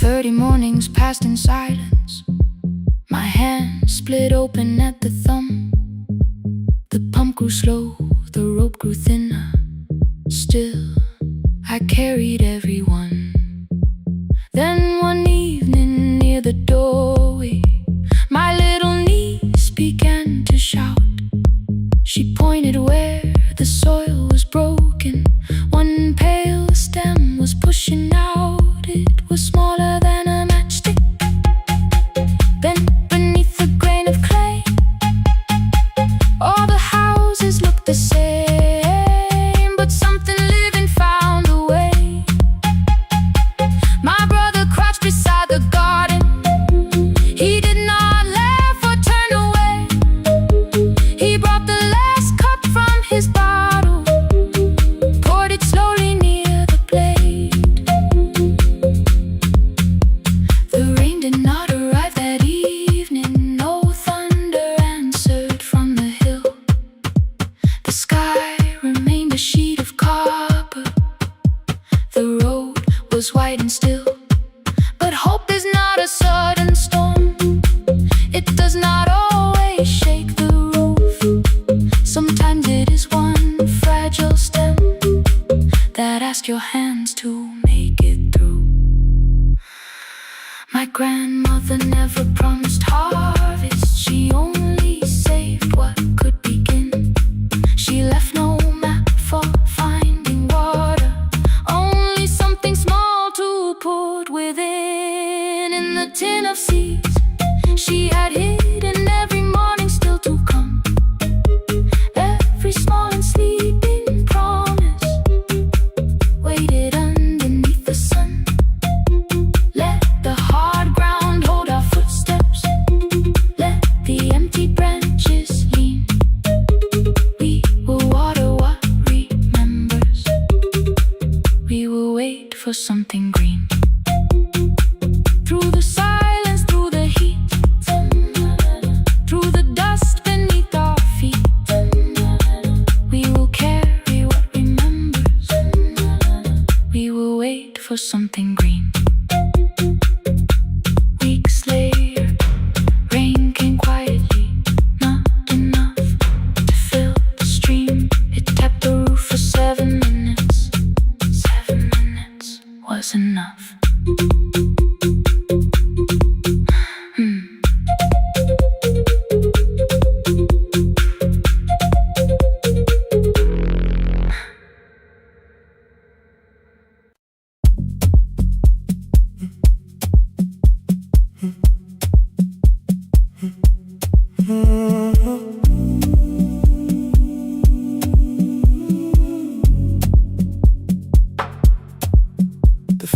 B: 30 mornings passed in silence. My hand split open at the thumb. The pump grew slow, the rope grew thinner. Still, I carried everyone. Then one evening near the doorway, my little niece began to shout. She pointed where the soil was broken. One pale stem was pushing out. It was smaller than a matchstick, bent beneath a grain of clay. All the houses looked the same, but something living found a way. My brother crouched beside the garden. He did not laugh or turn away. He brought the last cup from his bottle, poured it slowly near the blade. The rain did not arrive that evening. No thunder answered from the hill. The sky remained a sheet of copper. The road was white and still. But hope is not a sudden storm. It does not always shake the roof. Sometimes it is one fragile stem that asks your hands to make it through. My grandmother never promised harvest. She only saved what could begin. She left no map for finding water, only something small to put within. In the tin of seeds, she had hidden every morning still to come. Every small and sleeping promise waited underneath the sun. Let the hard ground hold our footsteps, let the empty branches lean. We will water what remembers, we will wait for something green. Through the silence, through the heat, through the dust beneath our feet, we will carry what remembers, we will wait for something green. Weeks later, rain came quietly, not enough to fill the stream. It tapped the roof for 7 minutes. 7 minutes was enough.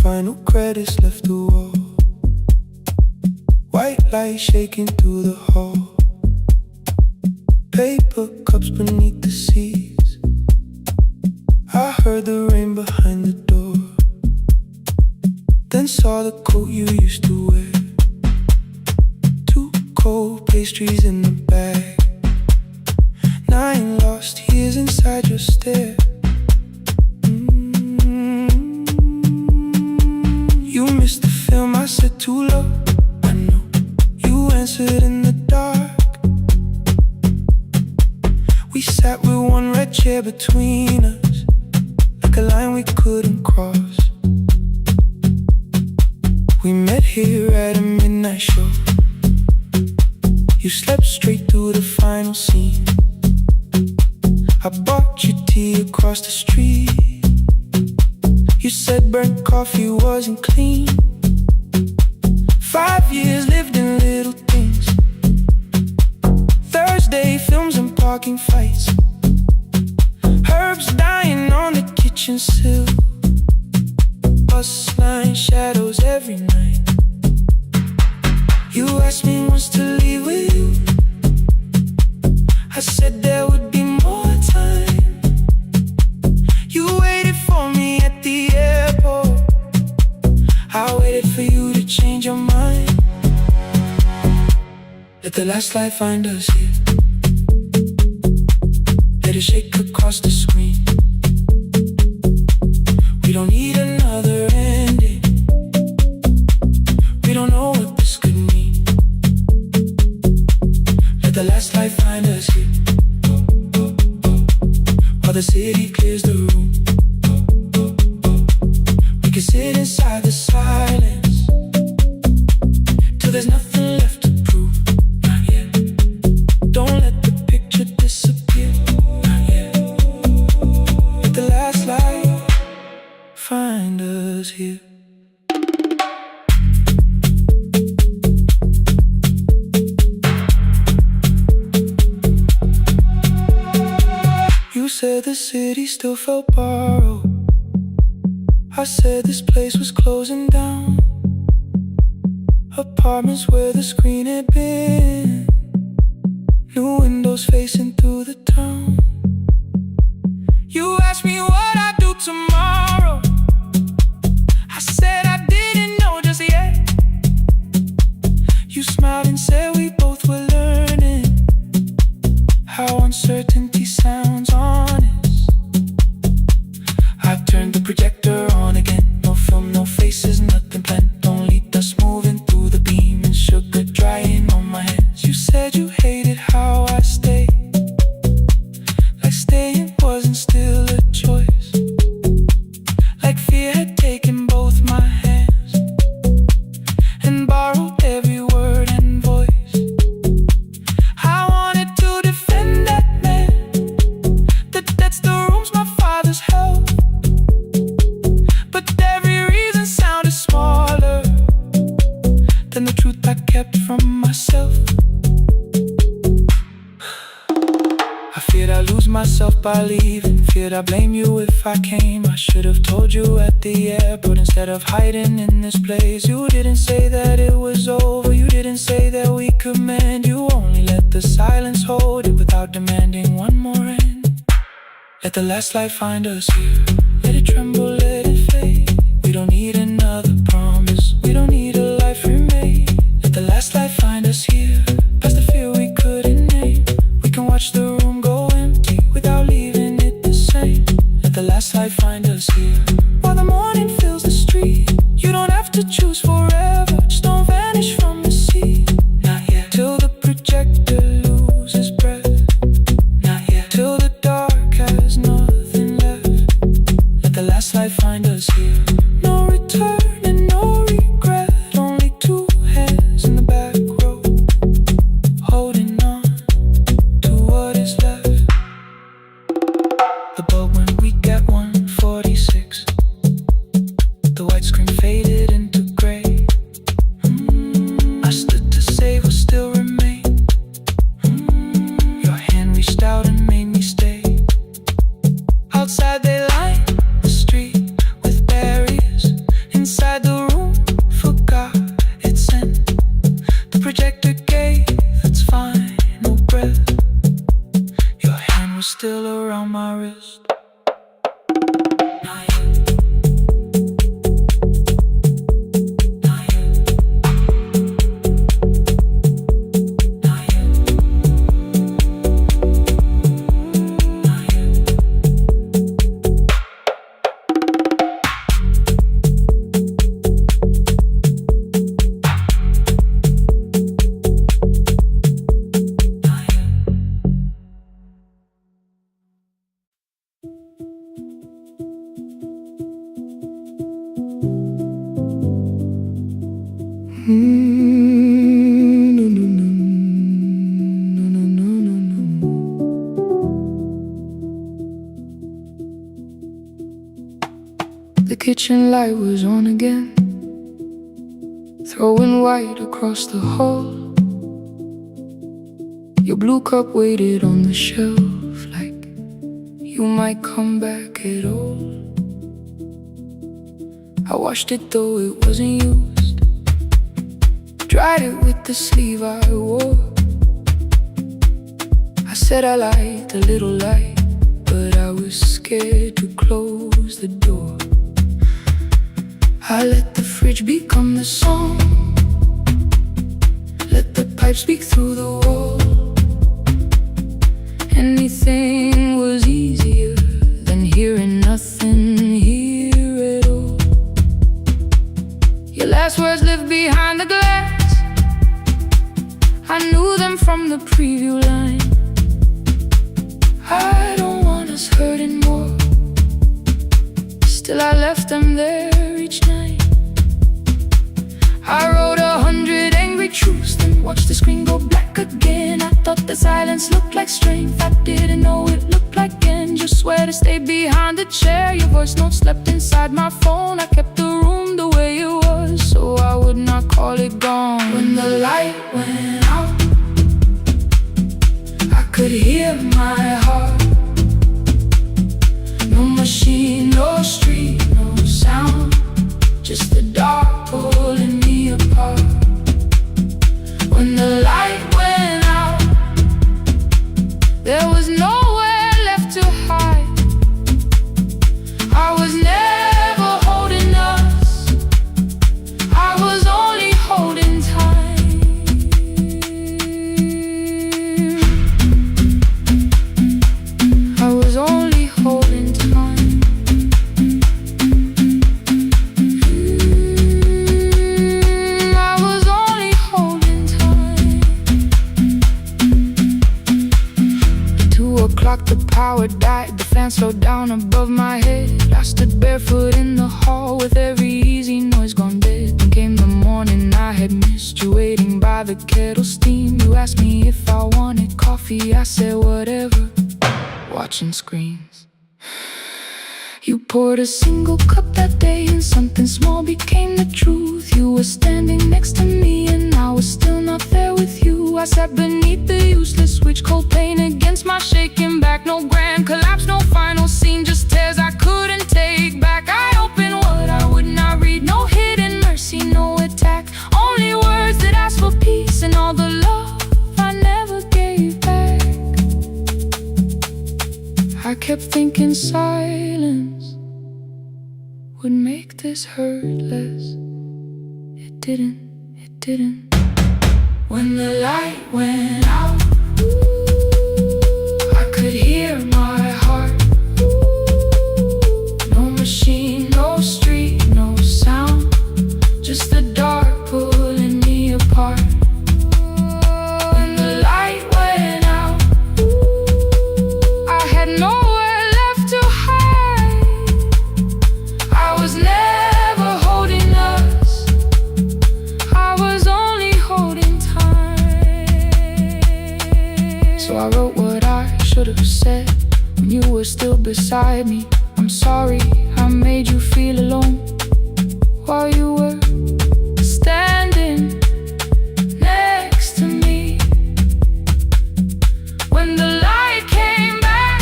D: final credits left the wall. White light shaking through the hall. Paper cups beneath the seas. I heard the rain behind the door. Then saw the coat you used to wear. Two cold pastries in the bag. 9 lost years inside your stare. You missed the film, I said too low. I know you answered in the dark. We sat with one red chair between us, like a line we couldn't cross. We met here at a midnight show. You slept straight through the final scene. I bought you tea across the street. You said burnt coffee wasn't clean. 5 years lived in little things. Thursday films and parking fights. Herbs dying on the kitchen sill. Bus line shadows every night. You asked me once to leave with you. I said there would be more time. You waited for me at the airport. I waited for you to change your mind. Let the last light find us here. Let it shake across the screen. We don't need another ending. We don't know what this could mean. Let the last light find us here. While the city clears the room, we can sit inside the silence till there's nothing left to prove. Not yet. Don't let the picture disappear. Not yet. Let the last light find us here. You said the city still felt borrowed. I said this place was closing down. Apartments where the screen had been. New windows facing through the town. You asked me what I'd do tomorrow. I said I didn't know just yet. You smiled and said we both were learning how uncertainty sounds honest. I turned the projector on again. No film, no faces, nothing planned. Only dust moving through the beam and sugar drying on my hands. You said you hated how I stayed, like staying wasn't still a choice. Like fear had taken both my hands and borrowed every word and voice. I wanted to defend that man, that's the rooms my father's held. But every reason sounded smaller than the truth I kept from myself. I feared I'd lose myself by leaving. Feared I'd blame you if I came. I should have told you at the airport instead of hiding in this place. You didn't say that it was over. You didn't say that we could mend. You only let the silence hold it without demanding one more end. Let the last light find us here. Let it tremble, let it fade. We don't need another promise. We don't need a life remade. Let the last light find us here. Past the fear we couldn't name. We can watch the room go empty without leaving it the same. Let the last light find us here. While the morning fills the street, you don't have to choose forever. Just don't vanish from the sea. Not yet. Till the projector loses breath. Not yet. Till the dark has nothing left. Let the last light find us here. No return and no regret. Only two hands in the back row, holding on to what is left. The bulb when we get 146. The white screen faded into gray. I stood to save what still remained. Your hand reached out and made me stay. Outside they line the street with barriers. chain was still around my wrist.
A: The kitchen light was on again, throwing white across the hall. Your blue cup waited on the shelf like you might come back at all. I washed it though it wasn't used, dried it with the sleeve I wore. I said I liked a little light, but I was scared to close the door. I let the fridge become the song, let the pipe speak through the wall. Anything was easier than hearing nothing here at all. Your last words lived behind the glass, I knew them from the preview line. I don't want us hurting more, still I left them there each night. I wrote 100 angry truths, then watched the screen go black again. I thought the silence looked like strength, I didn't know it looked like end. Just swear to stay behind the chair. Your voice note slept inside my phone. I kept the room the way it was, so I would not call it gone. When the light went out, I could hear my heart. No machine, no street, no sound, just the dark pulling me apart. When the light went out, there was nowhere left to hide. I was never holding us, I was only holding time. I was only holding time. I was only holding time. 2 o'clock, the power died, the fan slowed down above my head. I stood barefoot in the hall with every easy noise gone dead. Then came the morning I had missed you, waiting by the kettle steam. You asked me if I wanted coffee, I said whatever, watching screens. You poured a single cup that day, and something small became the truth. You were standing next to me, and I was still not there with you. I sat beneath the useless switch, cold pain against my shaking back. No grand collapse, no final scene, just tears I couldn't take back. I opened what I would not read, no hidden mercy, no attack. Only words that asked for peace and all the love I never gave back. I kept thinking silence would make this hurt less. It didn't, it didn't. When the light went out, I could hear my heart. No machine, no street, no sound, just the dark pulling me apart. When the light went out, I had nowhere left to hide. I was never holding us, I was only holding time. So I wrote what I should have said when you were still beside me. I'm sorry I made you feel alone while you were standing next to me. When the light came back,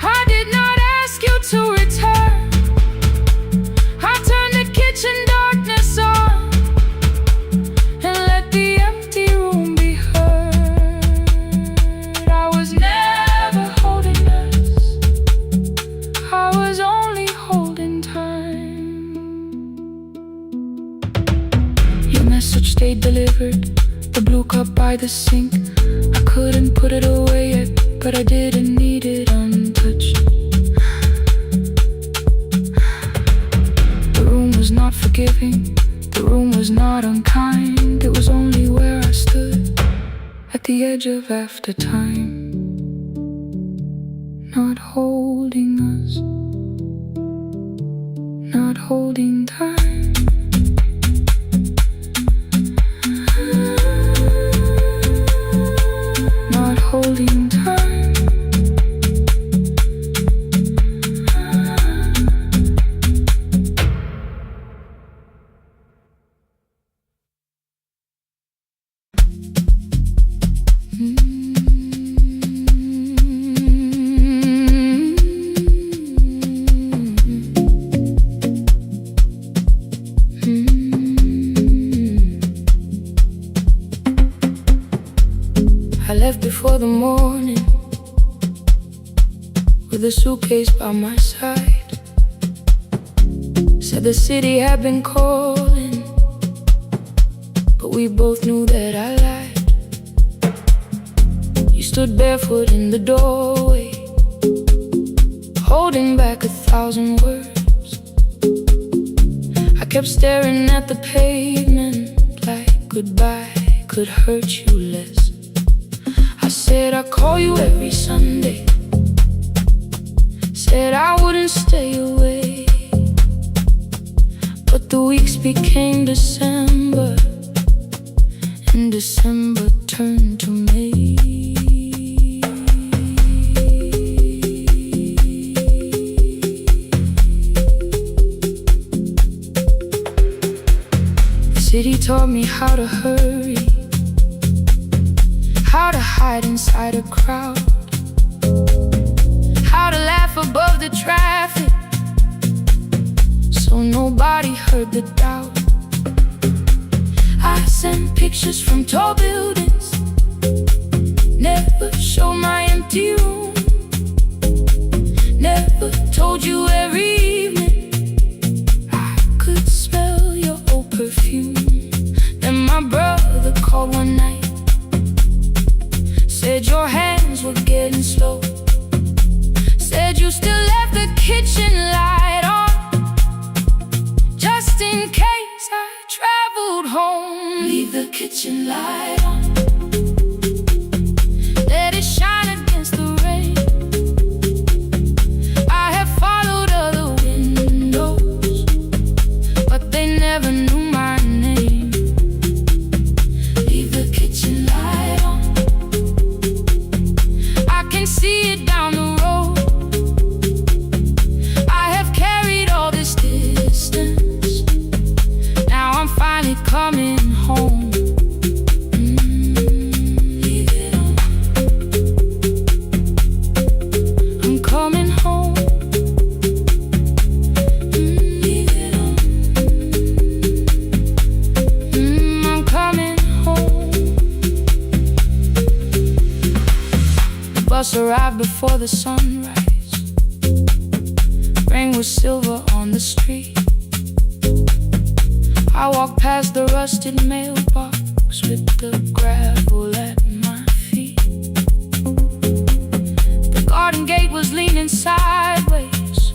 A: I did not ask you to return. I turned the kitchen darkness on and let the empty room be heard. I was never by the sink. I couldn't put it away yet, but I didn't need it untouched. The room was not forgiving, the room was not unkind. It was only where I stood at the edge of after time, not holding us, not holding time. Not holding time. I left before the morning with a suitcase by my side. Said the city had been calling, but we both knew that I lied. You stood barefoot in the doorway, holding back 1,000 words. I kept staring at the pavement like goodbye could hurt you less. I said I'd call you every Sunday, said I wouldn't stay away. But the weeks became December, and December turned to May. The city taught me how to hurry, how to hide inside a crowd, how to laugh above the traffic so nobody heard the doubt. I sent pictures from tall buildings, never showed my empty room, never told you every evening I could smell your old perfume. Then my brother called one night, said your hands were getting slow, said you still left the kitchen light on, just in case I traveled home. Leave the kitchen light on, let it shine against the rain. I have followed other windows, but they never knew my name. Leave the kitchen light on, I can see it down the road. I have carried all this distance, now I'm finally coming home. Leave it on, I'm coming home. Leave it on, I'm coming home. The bus arrived before the sunrise, rain was silver on the street. I walked past the rusted mailbox with the gravel at my feet. The garden gate was leaning sideways,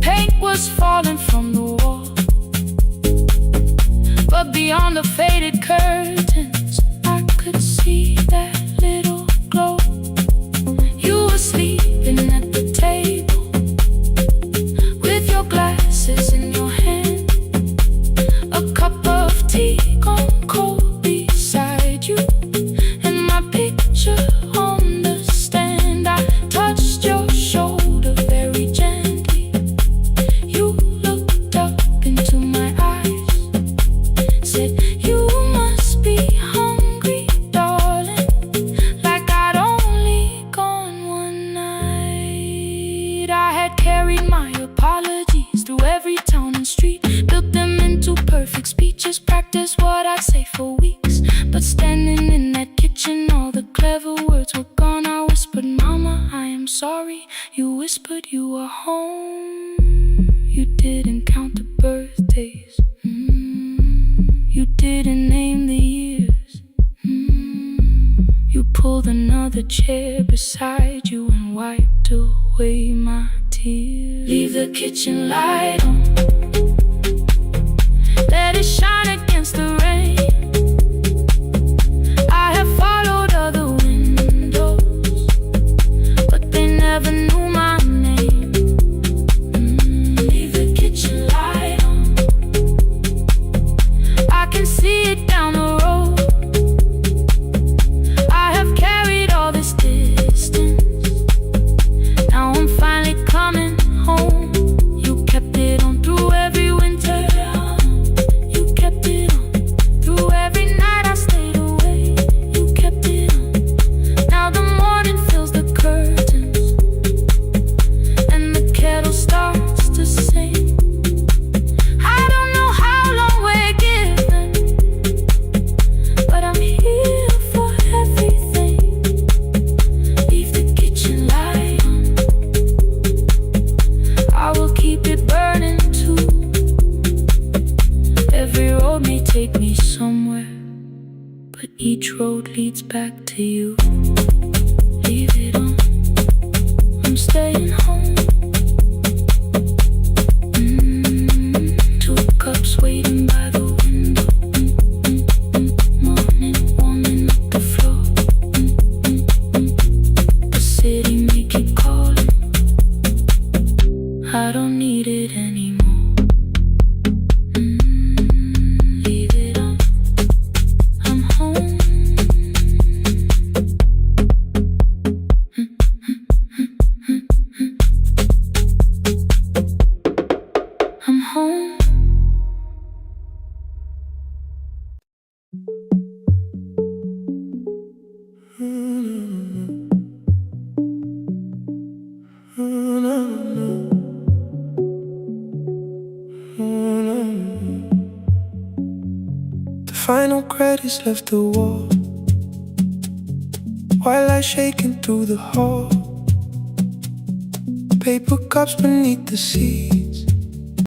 A: paint was falling from the wall, but beyond the faded curtains I could see that little glow. You were sleeping at the table with your glasses in your hand, a cup of tea gone cold beside you, and my picture on the stand. I touched your shoulder very gently. You looked up into my eyes, said you must be hungry, darling, like I'd only gone one night. I had carried my apologies through every town and street, built them into perfect speeches, practiced what I'd say for weeks. But standing in that kitchen, all the clever words were gone. I whispered, Mama, I am sorry. You whispered you were home. You didn't count the birthdays, you didn't name the years.
B: pulled another chair beside you and wiped away my tears. Leave the kitchen light on, let it shine against the rain. I have followed other windows, but they never knew my name. Leave the kitchen light on, I can see it down the road. I have carried all this distance, now I'm finally coming home. You kept it on through every winter, you kept it on through every night I stayed away. You kept it on, now the morning fills the curtains and the kettle starts to sing. I don't know how long we're given, but I'm here for everything. Leave the kitchen light on, I will keep it burning too. Every road may take me somewhere, but each road leads back to you. Leave it on, I'm staying home. Two cups waiting by the window. Morning warming up the floor. The city may keep calling, I don't need it anymore. Leave it on, I'm home. I'm home.
D: The final credits left the wall, white light shaking through the hall. Paper cups beneath the seat,